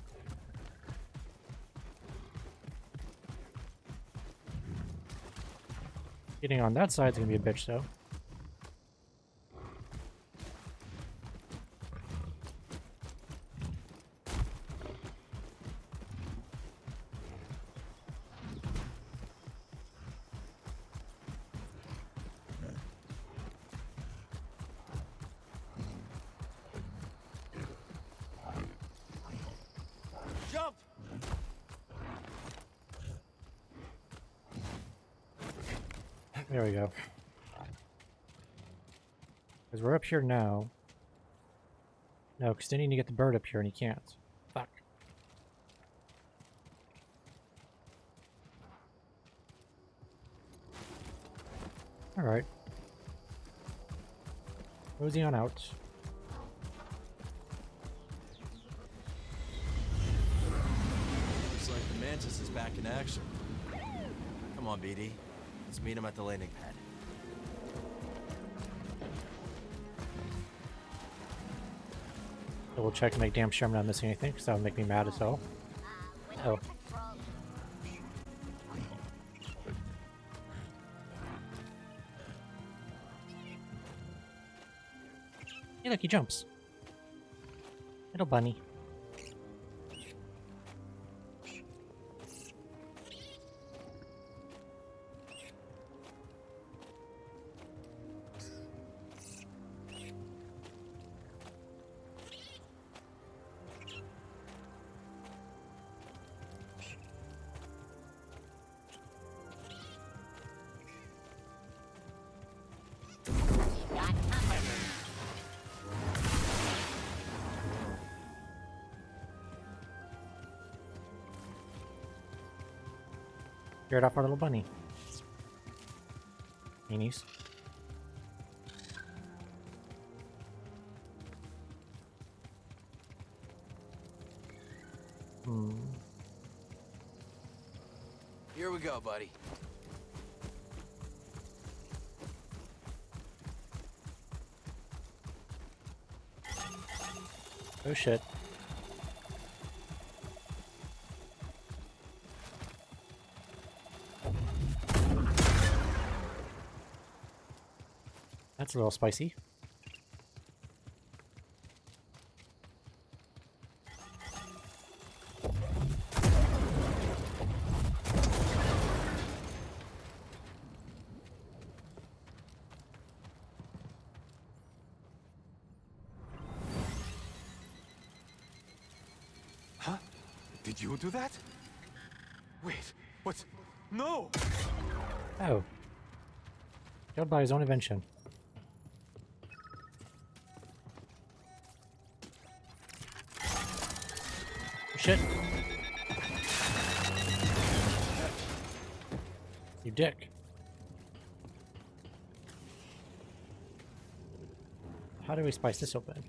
Getting on that side's gonna be a bitch, though. Jump! There we go. Because we're up here now. No, because then you need to get the bird up here and you can't. Fuck. Alright. Mosey on out. Looks like the Mantis is back in action. Come on, BD. Let's meet him at the landing pad. Double check to make damn sure I'm not missing anything, because that would make me mad as hell. Oh. Hey, look, he jumps. Little bunny. Scared off our little bunny. Meanies. Here we go, buddy. Oh shit. That's a little spicy. Huh? Did you do that? Wait, what's... No! Oh. Killed by his own invention. Shit. You dick. How do we spice this open?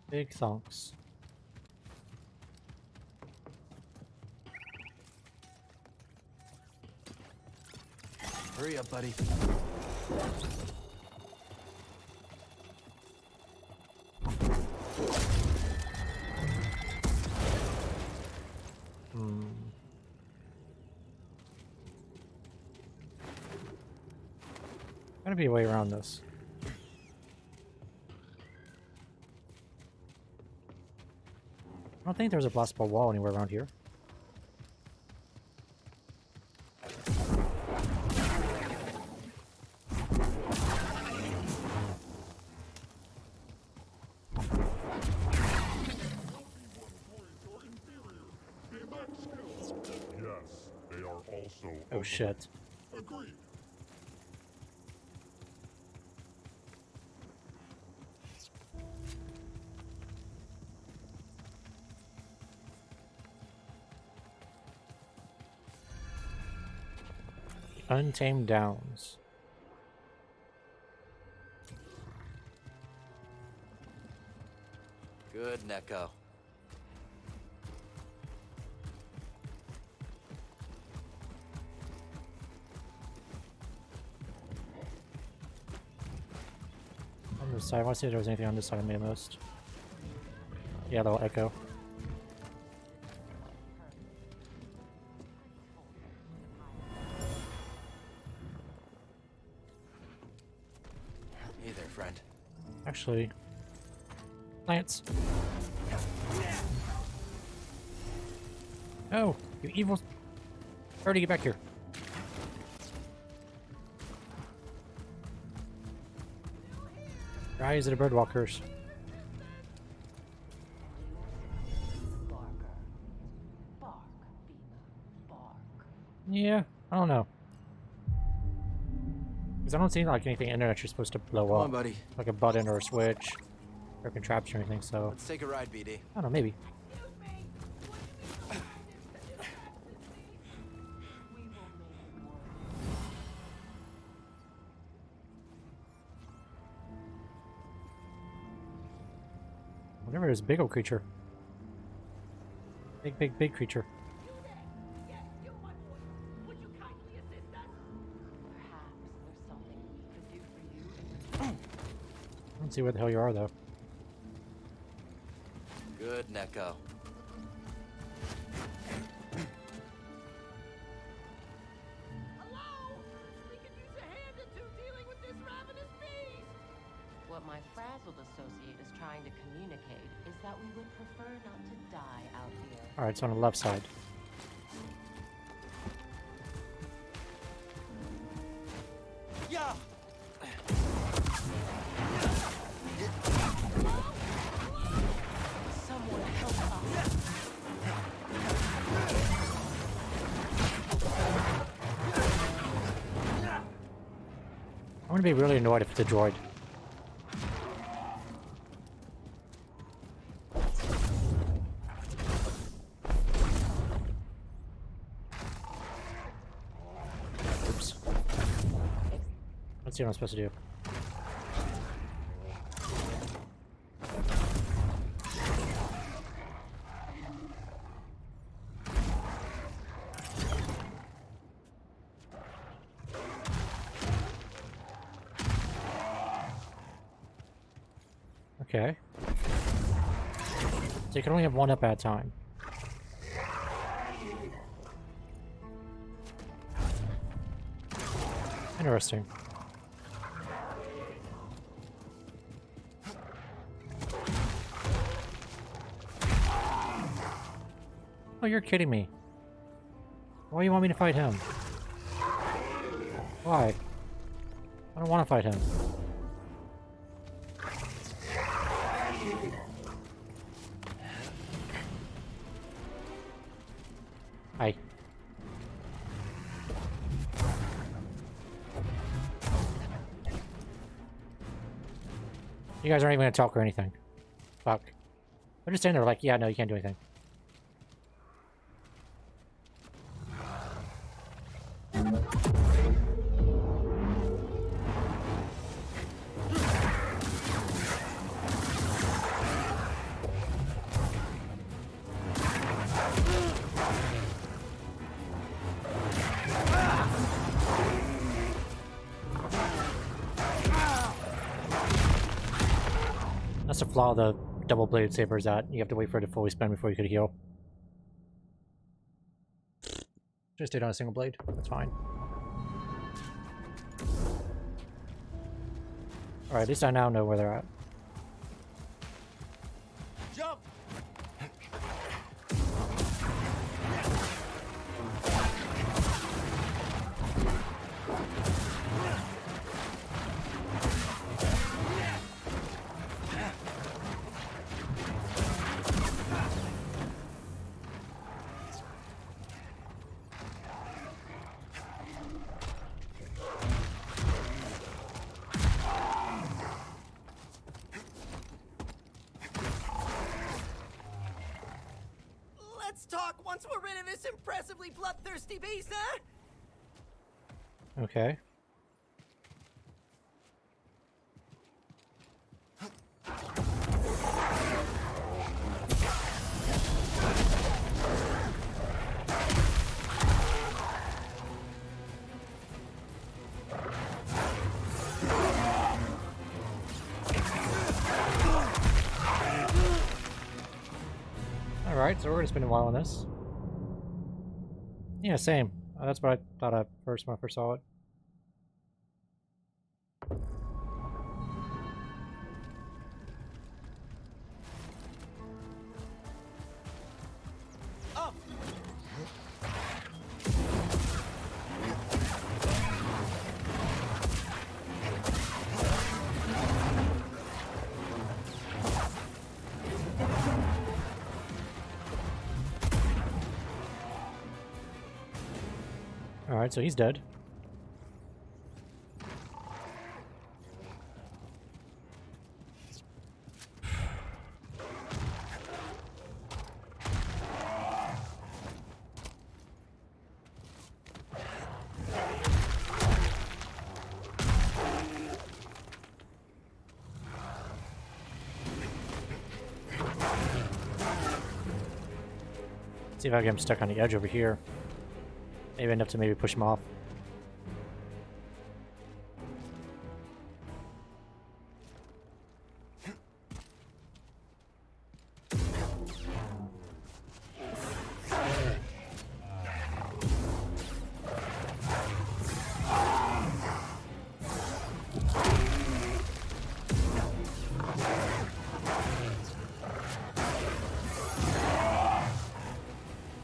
Big thonks. Hurry up, buddy. Gotta be a way around this. I don't think there's a blastable wall anywhere around here. Yes, they are also. Oh shit. Agreed. Untamed Downs. Good, Neko. On this side, I want to see if there was anything on this side of me most. Yeah, little echo. Hey there, friend. Actually, plants. Oh, you evil! Hurry, get back here. Rise of the Birdwalkers. Yeah, I don't know. Because I don't see like anything in there that you're supposed to blow Come up. on, buddy. Like a button or a switch or a contraption or anything, so... Let's take a ride, BD. I don't know, maybe. Whatever this big old creature. Big creature. I don't see where the hell you are, though. Good, Neko. What my frazzled associate is trying to communicate is that we would prefer not to die out here. Alright, it's on the left side. Yeah. Someone help us. I'm gonna be really annoyed if it's a droid. Oops. Let's see what I'm supposed to do. Okay. So you can only have one up at a time. Interesting. Oh, you're kidding me. Why do you want me to fight him? Why? I don't want to fight him. Hi. You guys aren't even gonna talk or anything. Fuck. They're just standing there like, yeah, no, you can't do anything. That's the flaw of the double-bladed saber, is that you have to wait for it to fully spin before you could heal. Just stayed on a single blade. That's fine. Alright, at least I now know where they're at. Jump. Let's talk once we're rid of this impressively bloodthirsty beast, huh? Okay. Alright, so we're gonna spend a while on this. Yeah, same. That's what I thought at first when I first saw it. Up. Alright, so he's dead. See if I get him stuck on the edge over here. Maybe enough to maybe push him off.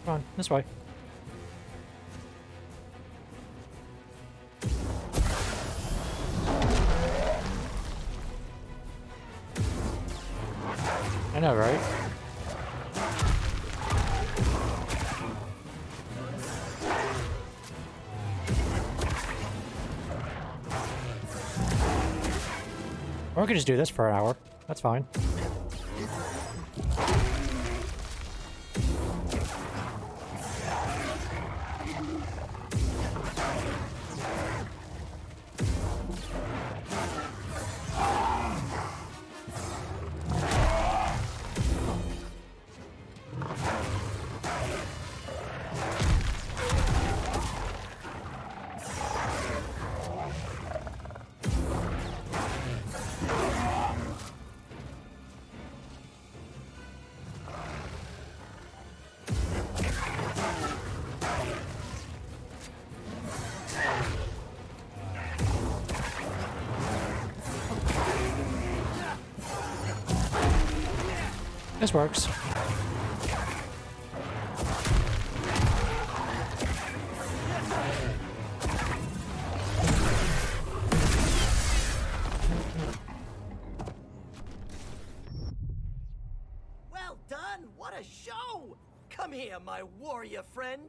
Come on, this way. I know, right? Or we could just do this for an hour. That's fine. This works. Well done! What a show! Come here, my warrior friend.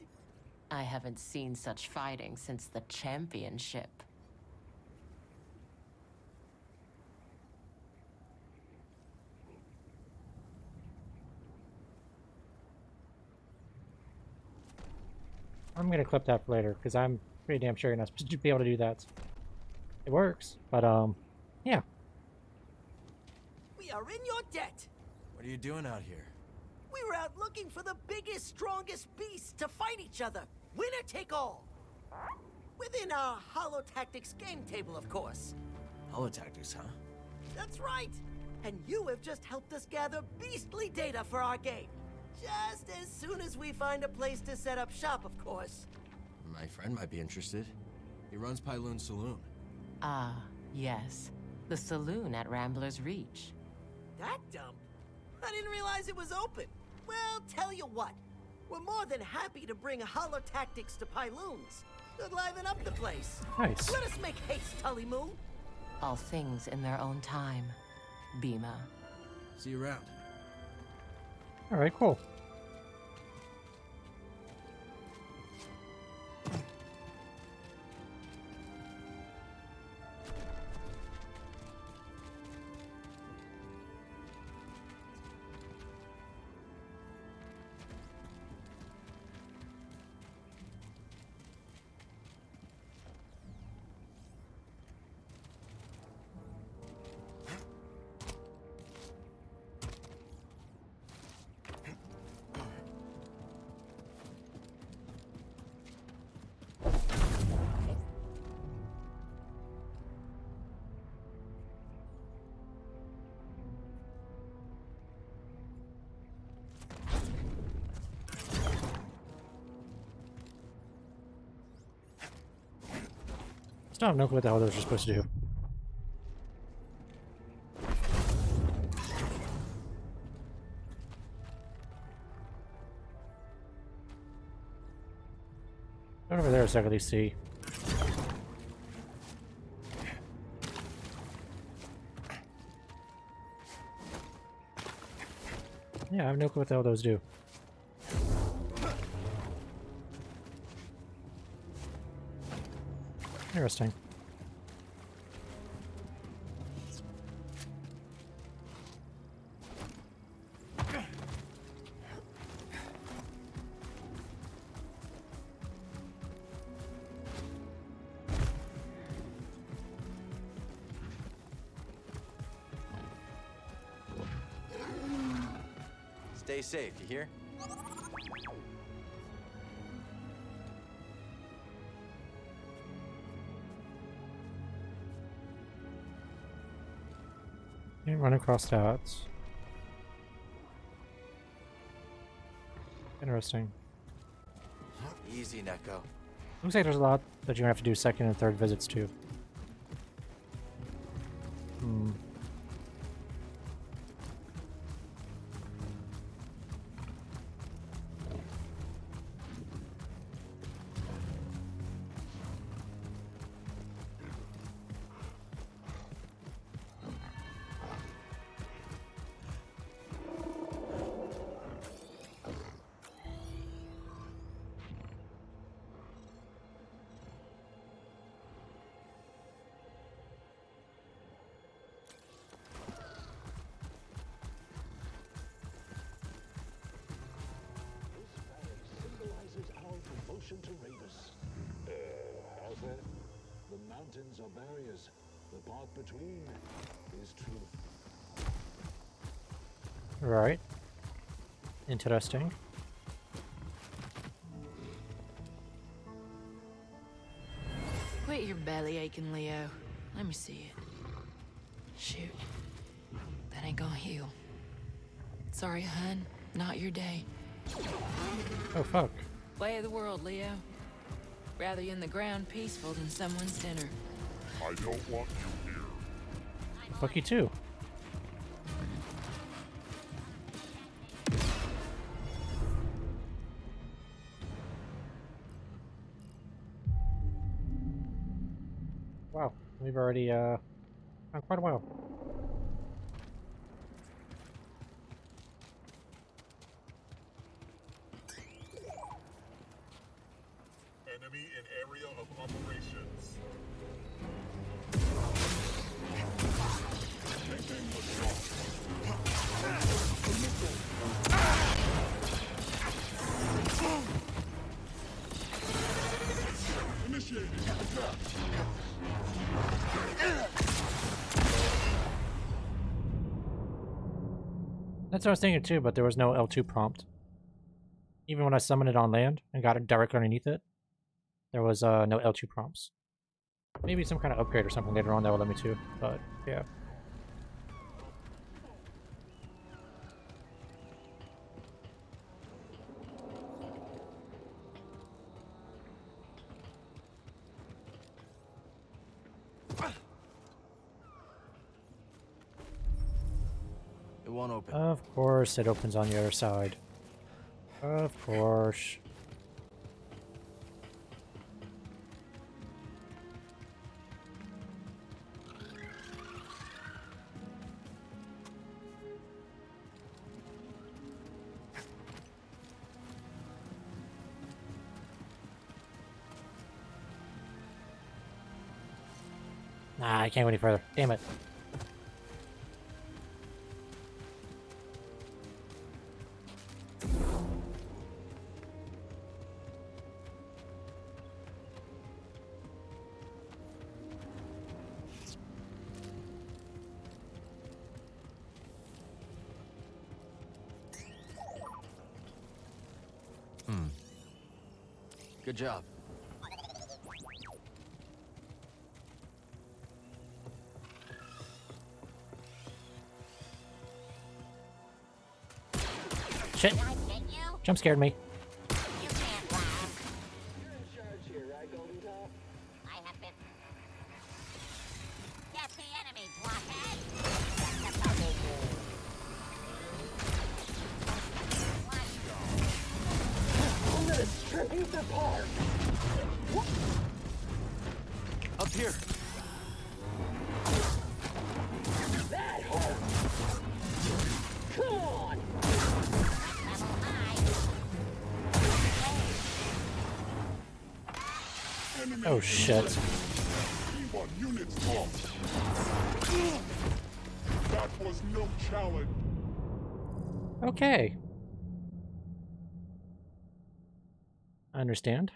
I haven't seen such fighting since the championship. I'm gonna clip that for later, because I'm pretty damn sure you're not supposed to be able to do that. It works, but yeah. We are in your debt. What are you doing out here? We were out looking for the biggest, strongest beasts to fight each other. Winner take all. Within our Holotactics game table, of course. Holotactics, huh? That's right. And you have just helped us gather beastly data for our game. Just as soon as we find a place to set up shop, of course. My friend might be interested. He runs Pyloon Saloon. Ah, yes. The saloon at Rambler's Reach. That dump? I didn't realize it was open. Well, tell you what. We're more than happy to bring Holotactics to Pyloons. Could liven up the place. Nice. Let us make haste, Tully Moo. All things in their own time, Bima. See you around. Alright, cool. Still have no clue what the hell those are supposed to do. Right over there, so I can at least see. Yeah, I have no clue what the hell those do. Interesting. Stay safe, you hear? Okay, run across that. Interesting. Easy, Neko. Looks like there's a lot that you're gonna have to do second and third visits too. Hmm. To raid us. However, the mountains are barriers. The path between is truth. Right. Interesting. Quit your belly aching, Leo. Let me see it. Shoot. That ain't gonna heal. Sorry, hun. Not your day. Oh, fuck. Way of the world, Leo. Rather you in the ground peaceful than someone's dinner. I don't want you here. Fuck you too. Wow, we've already gone quite a while. Enemy in area of operations. Taking the shot. Initiating attack. That's what I was thinking too, but there was no L2 prompt. Even when I summoned it on land and got it directly underneath it, there was no L2 prompts. Maybe some kind of upgrade or something later on that will let me too, but yeah. It won't open. Of course it opens on the other side. Of course. Nah, I can't go any further. Damn it. Good job. Shit. Jump scared me. Up here. That hurt. Come on. Oh shit. P1 units lost. That was no challenge. Okay. I understand.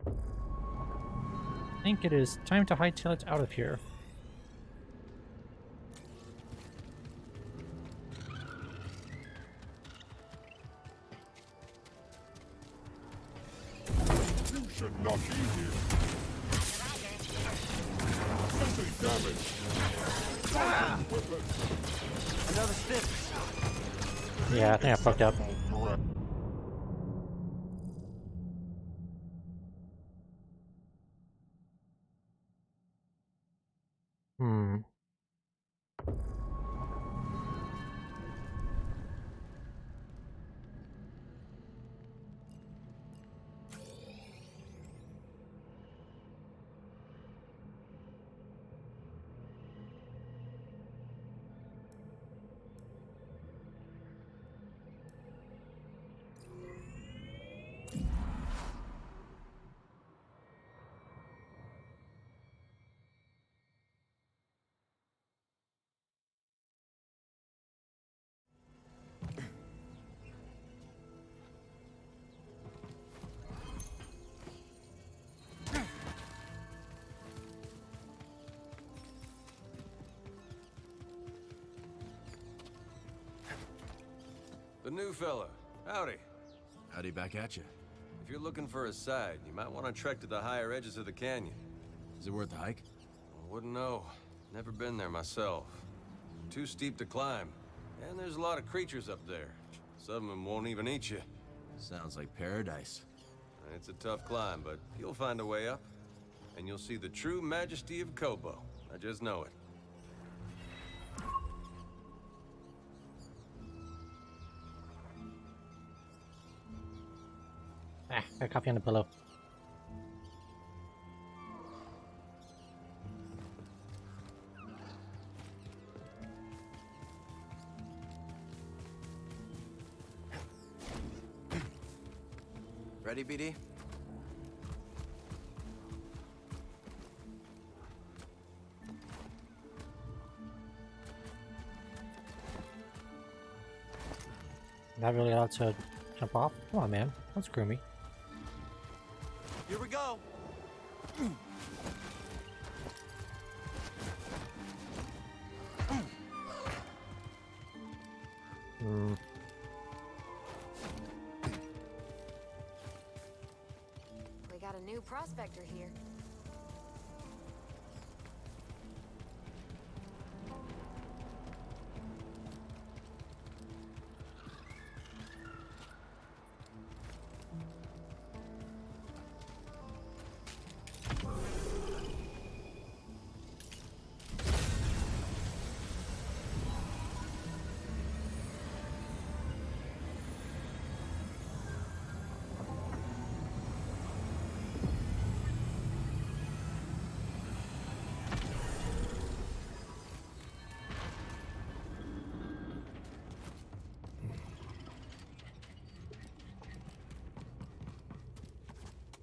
I think it is time to hightail it out of here. You should not be here. Damage. Another Sith. Yeah, I think I fucked up. Correct. Hmm. The new fella. Howdy. Howdy back at you. If you're looking for a side, you might want to trek to the higher edges of the canyon. Is it worth the hike? I wouldn't know. Never been there myself. Too steep to climb. And there's a lot of creatures up there. Some of them won't even eat you. Sounds like paradise. It's a tough climb, but you'll find a way up. And you'll see the true majesty of Kobo. I just know it. Ah, got coffee on the pillow. Ready, BD? Not really allowed to jump off? Come on, man. Don't screw me. Here we go. Hmm. We got a new prospector here.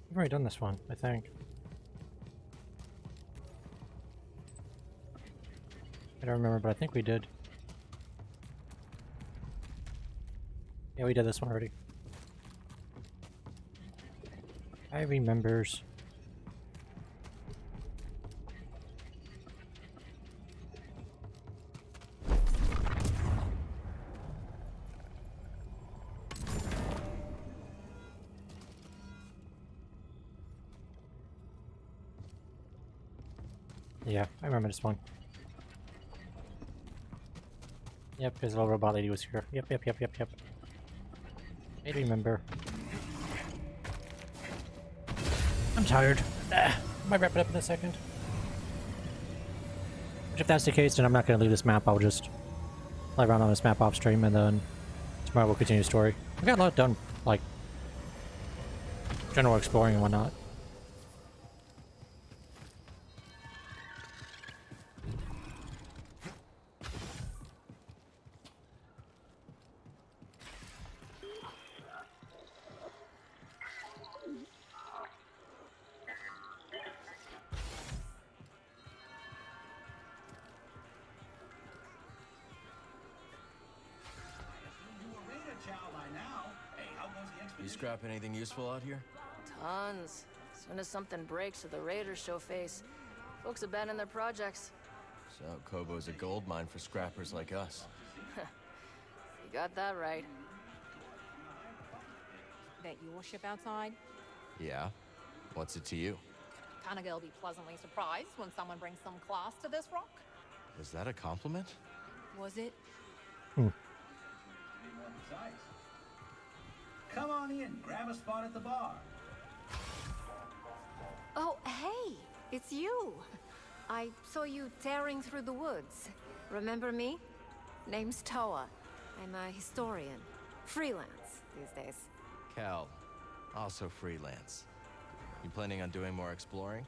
I've already done this one, I think. I don't remember, but I think we did. Yeah, we did this one already. I remembers. Yeah, I remember this one. Yep, because the little robot lady was here. Yep. I remember. I'm tired. Might wrap it up in a second. Which if that's the case, then I'm not going to leave this map. I'll just play around on this map off stream, and then tomorrow we'll continue the story. We got a lot done, like general exploring and whatnot. You scrap anything useful out here? Tons. As soon as something breaks or the raiders show face, folks abandon their projects. So Kobo's a gold mine for scrappers like us. You got that right. That your ship outside? Yeah? What's it to you? kind of girl be pleasantly surprised when someone brings some class to this rock. Was that a compliment? Was it? Come on in, grab a spot at the bar. Oh, hey, it's you. I saw you tearing through the woods. Remember me? Name's Toa. I'm a historian. Freelance these days. Cal, also freelance. You planning on doing more exploring?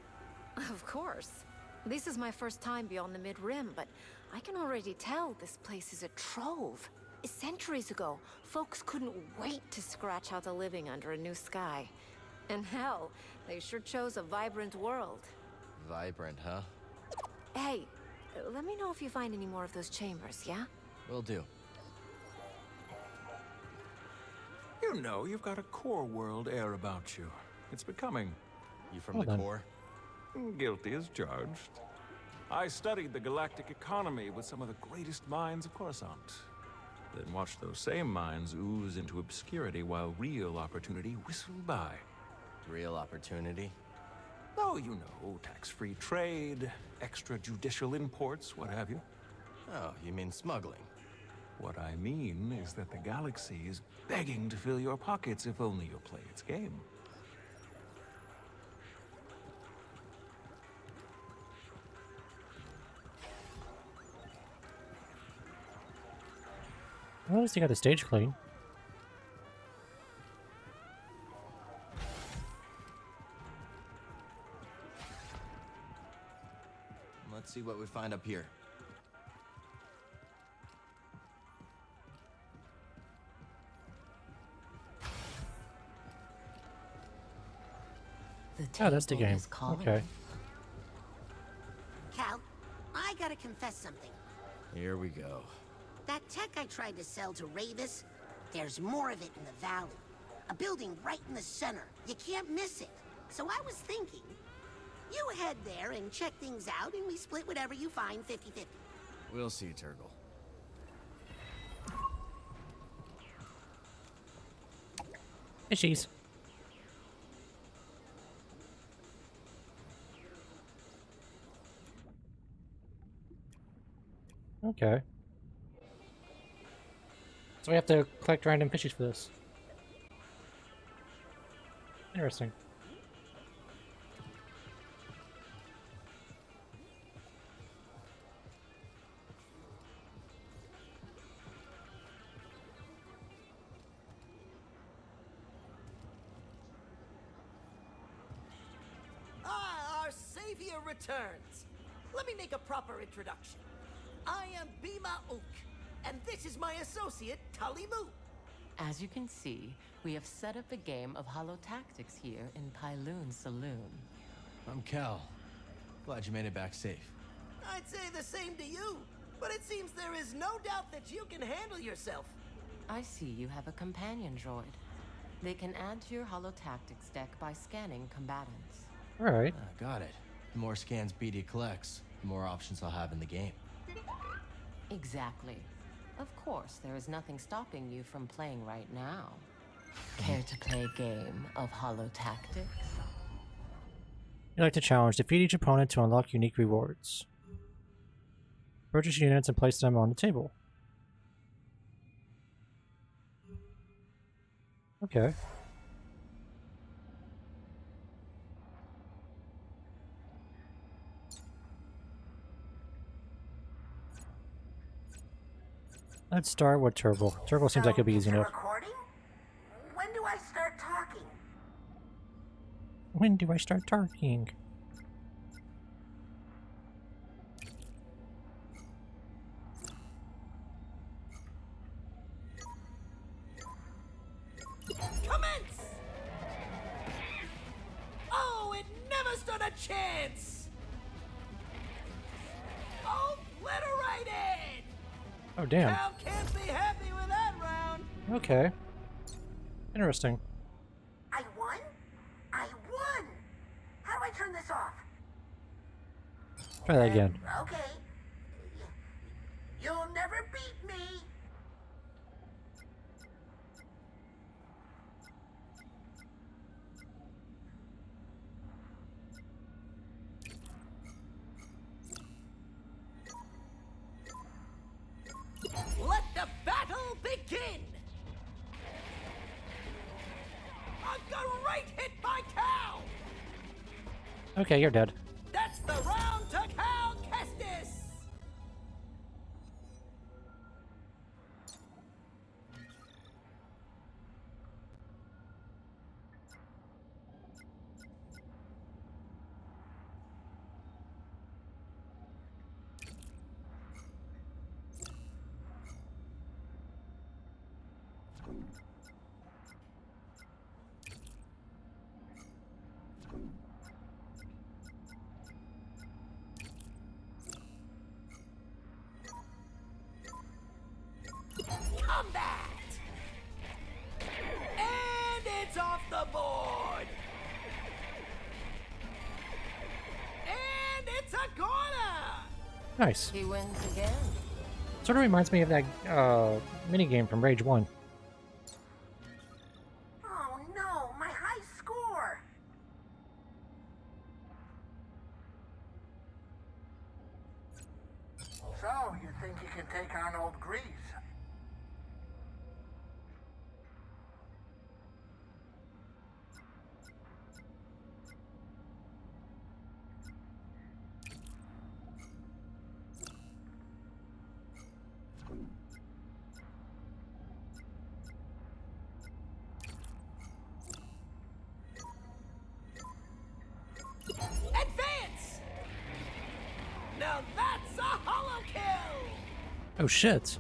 Of course. This is my first time beyond the Mid-Rim, but I can already tell this place is a trove. Centuries ago, folks couldn't wait to scratch out a living under a new sky. And hell, they sure chose a vibrant world. Vibrant, huh? Hey, let me know if you find any more of those chambers, yeah? Will do. You know, you've got a core world air about you. It's becoming. You from the core? Guilty as charged. I studied the galactic economy with some of the greatest minds of Coruscant. Then watched those same minds ooze into obscurity while real opportunity whistled by. Real opportunity? Oh, you know, tax-free trade, extrajudicial imports, what have you. Oh, you mean smuggling? What I mean is that the galaxy is begging to fill your pockets if only you'll play its game. Well, at least you got the stage clean. Let's see what we find up here. Oh, that's the game. Okay. Cal, I gotta confess something. Here we go. That tech I tried to sell to Ravis, there's more of it in the valley. A building right in the center. You can't miss it. So I was thinking, you head there and check things out, and we split whatever you find 50-50. We'll see, Turgle. Fishies. Okay. So we have to collect random fishies for this. Interesting. Our savior returns. Let me make a proper introduction. I am Bima Ook, and this is my associate, Talimu. As you can see, we have set up a game of holotactics here in Pyloon's saloon. I'm Cal. Glad you made it back safe. I'd say the same to you, but it seems there is no doubt that you can handle yourself. I see you have a companion droid. They can add to your holotactics deck by scanning combatants. Alright. Got it. The more scans BD collects, the more options I'll have in the game. Exactly. Of course, there is nothing stopping you from playing right now. Care to play a game of holotactics? You like to challenge. Defeat each opponent to unlock unique rewards. Purchase units and place them on the table. Okay. Let's start with Turbo. Turbo seems like it'll be easy enough. Recording? When do I start talking? When do I start talking? Commence! Oh, it never stood a chance! Obliterated! Oh, damn. Cal can't be happy with that round. Okay. Interesting. I won? I won! How do I turn this off? Try that again. Okay. You'll never beat me. Great hit by Cal! Okay, you're dead. That's the round to Cal Kestis! Combat! And it's off the board! And it's a corner! Nice. He wins again. Sort of reminds me of that mini game from Rage 1. Oh no, my high score! So, you think you can take on old Grease? Advance! Now that's a hollow kill! Oh shit.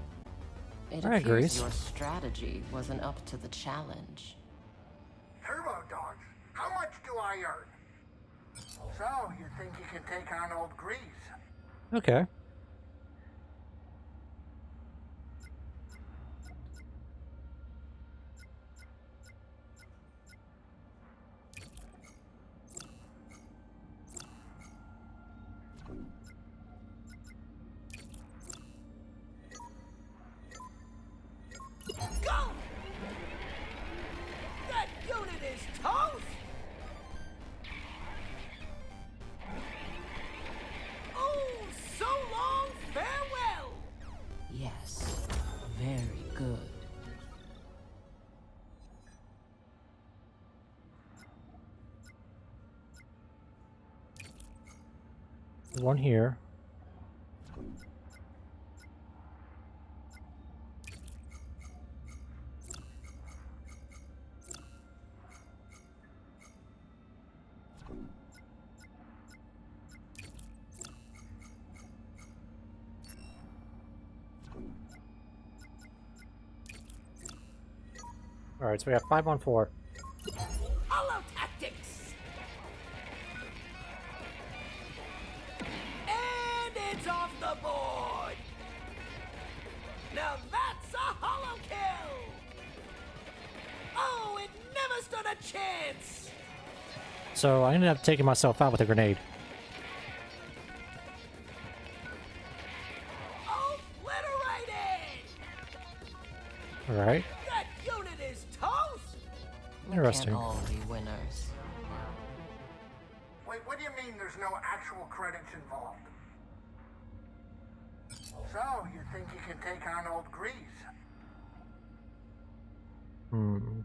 It Alright, appears Grease. your strategy wasn't up to the challenge. Turbo Dogs, how much do I earn? So, you think you can take on old Grease? Okay. Go! That unit is toast! Oh, so long, farewell! Yes, very good. One here. Alright, so we have 5 on 4. Hollow tactics! And it's off the board! Now that's a hollow kill! Oh, it never stood a chance! So I ended up taking myself out with a grenade. Obliterated! Alright. That unit is toast! Interesting. Can't all be winners. Wait, what do you mean there's no actual credits involved? So, you think you can take on old Grease? Hmm.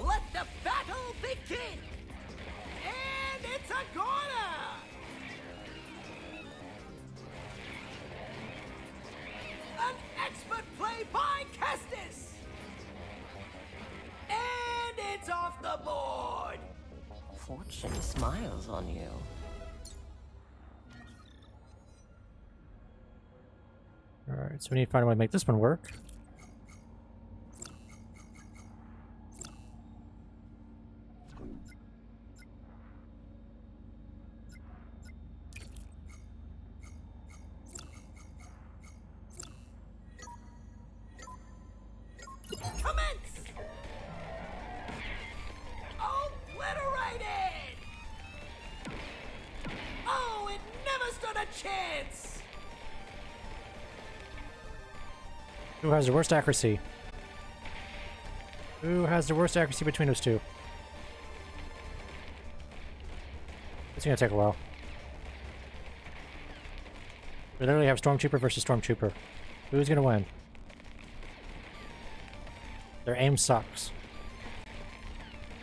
Let the battle begin! And it's a corner! An expert play by Kestis! And it's off the board! Fortune smiles on you. Alright, so we need to find a way to make this one work. Commence! Obliterated! Oh, it never stood a chance! Who has the worst accuracy? Who has the worst accuracy between those two? It's gonna take a while. We literally have Stormtrooper versus Stormtrooper. Who's gonna win? Their aim sucks.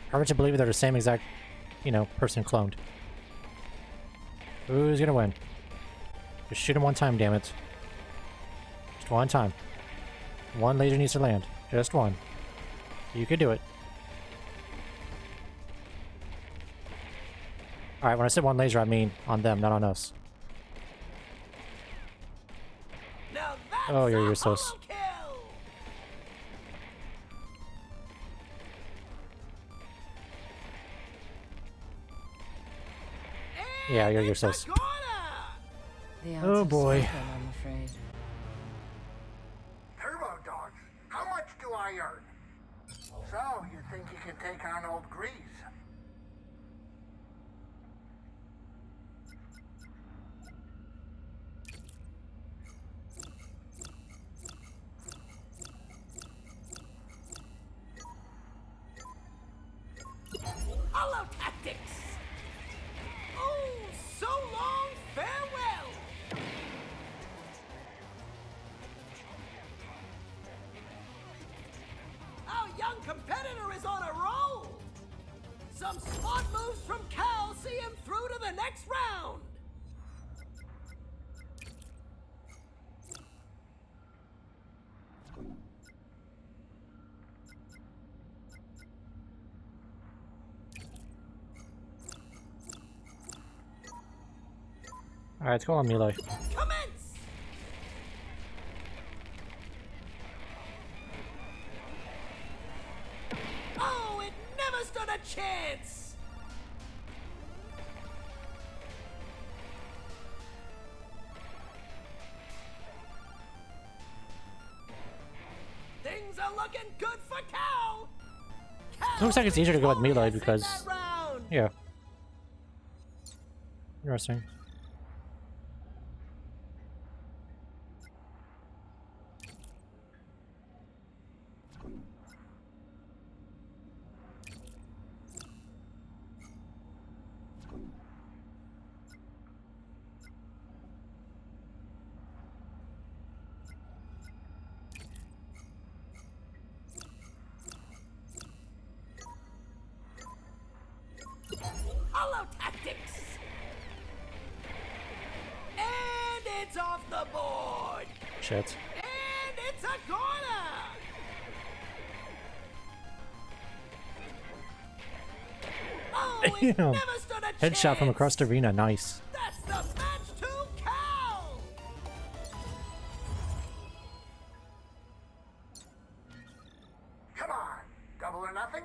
Hard to believe they're the same exact, you know, person cloned. Who's gonna win? Just shoot him one time, damn it. Just one time. One laser needs to land. Just one. You could do it. Alright, when I said one laser, I mean on them, not on us. Oh, you're useless. Yeah, you're useless. Oh boy. I'm afraid. Turbo dogs, how much do I earn? So, you think you can take on old Grease? Hollow tactics! Oh, so long, farewell! Our young competitor is on a roll! Some smart moves from Cal see him through to the next round! Alright, let's go on melee. Commence! Oh, it never stood a chance! Things are looking good for Cal! It looks like it's easier to go with melee because... Yeah. Interesting. Hollow tactics! And it's off the board! Shit. And it's a corner! Oh, it Damn. never stood a Headshot chance! from across the arena, nice. That's the match to Cal! Come on, double or nothing?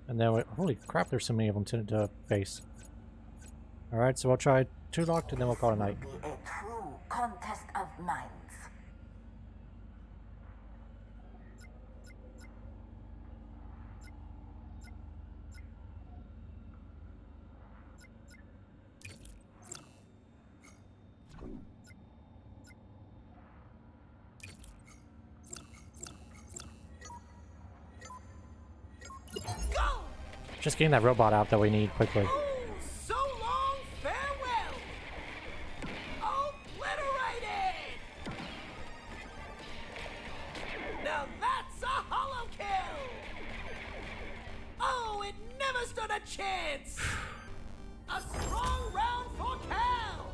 And then, holy crap, there's so many of them to face. Alright, so we'll try 2 locked and then we'll call it a night. A true contest of minds. Just getting that robot out that we need quickly. So long, farewell! Obliterated! Now that's a hollow kill! Oh, it never stood a chance! A strong round for Cal!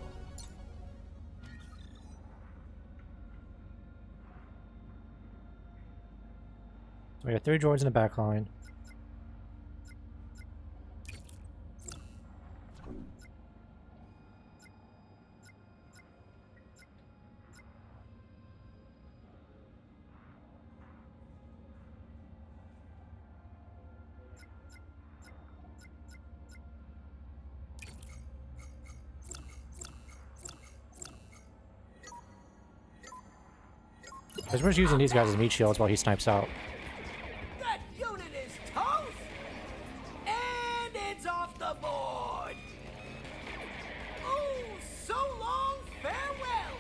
So we got 3 droids in the back line. Because we're just using these guys as meat shields while he snipes out. That unit is toast! And it's off the board! Oh, so long, farewell!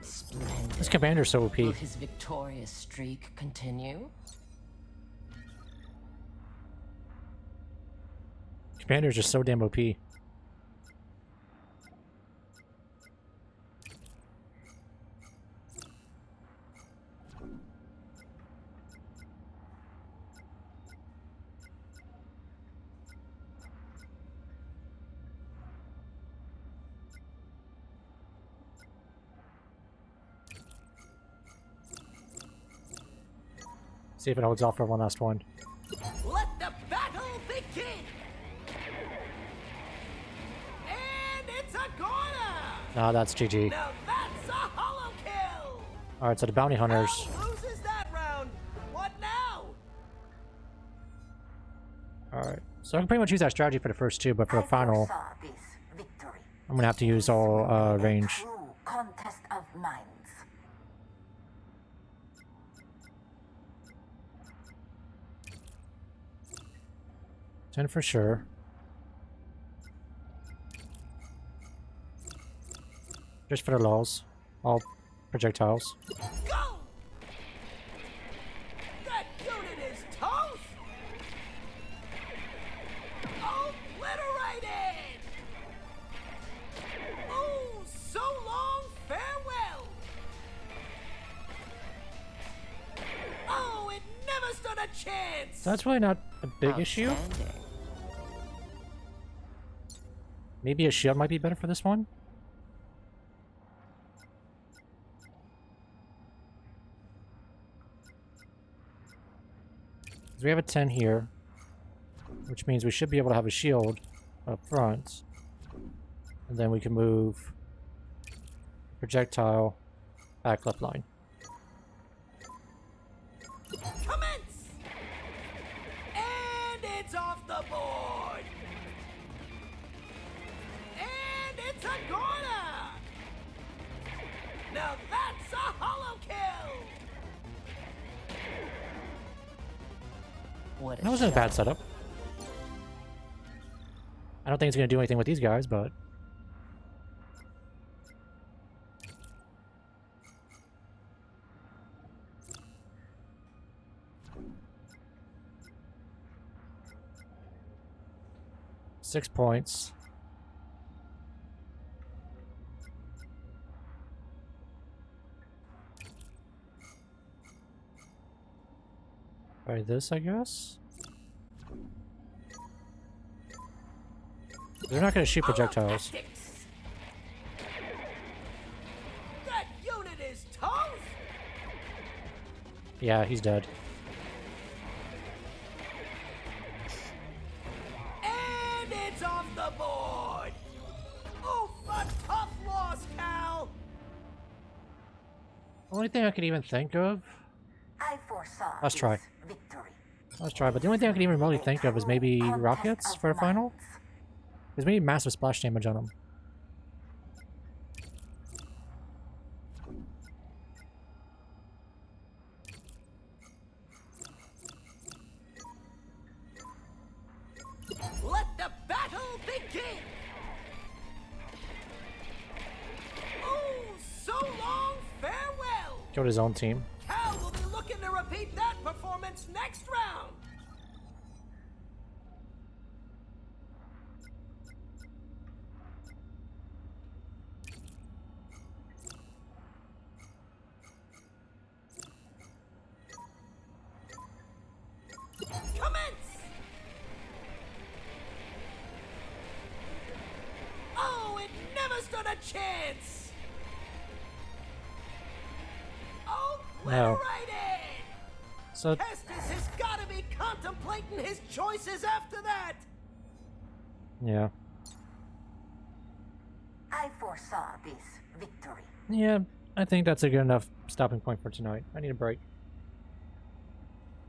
Splendid. This commander's so OP. Will his victorious streak continue? Commander's just so damn OP. See if it holds off for one last one. Let the battle begin! And it's a goner! Nah, that's GG. Now that's a hollow kill! Alright, so the bounty hunters. Al loses that round. What now? Alright, so I can pretty much use that strategy for the first two, but for the final, I'm gonna have to use all range. Contest of minds. 10 for sure. Just for the lulls. All projectiles. Go! That unit is toast! Obliterated! Oh, so long, farewell! Oh, it never stood a chance! So that's really not a big issue. Maybe a shield might be better for this one. We have a 10 here, which means we should be able to have a shield up front. And then we can move projectile back left line. Commence! And it's off the board! And it's a corner! Now that's a hollow kill! That wasn't a bad setup. I don't think it's going to do anything with these guys, but... Six points. Try this, I guess? They're not going to shoot projectiles. That unit is toast! Yeah, he's dead. And it's off the board! Oof, a tough loss, Cal! Only thing I could even think of... I foresaw Let's try. victory. Let's try, but the only thing I can even really think of is maybe rockets for a final? Because we need massive splash damage on them. Let the battle begin! Oh, so long, farewell! Killed his own team. Cal will be looking to repeat that performance next round! Commence! Oh, it never stood a chance! No. So Kestis has got to be contemplating his choices after that! yeah. I foresaw this victory. Yeah, I think that's a good enough stopping point for tonight. I need a break.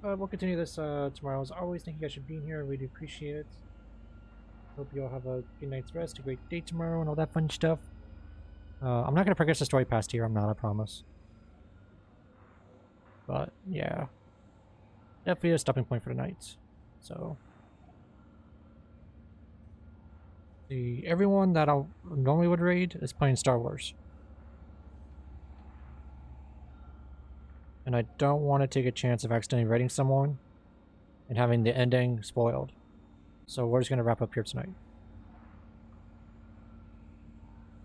We'll continue this tomorrow. As always, thank you guys for being here. I really appreciate it. Hope you all have a good night's rest, a great day tomorrow, and all that fun stuff. I'm not going to progress the story past here. I'm not, I promise. But, yeah. Definitely a stopping point for tonight. So. Everyone that I normally would raid is playing Star Wars. And I don't want to take a chance of accidentally raiding someone and having the ending spoiled. So we're just gonna wrap up here tonight.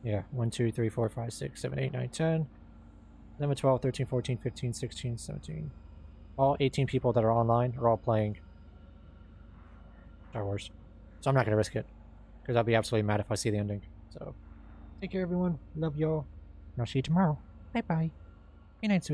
Yeah, 1, 2, 3, 4, 5, 6, 7, 8, 9, 10, 11, 12, 13, 14, 15, 16, 17. All 18 people that are online are all playing Star Wars. So I'm not gonna risk it. Because I'll be absolutely mad if I see the ending. So, take care everyone. Love y'all. And I'll see you tomorrow. Bye bye. Good night, sweetie.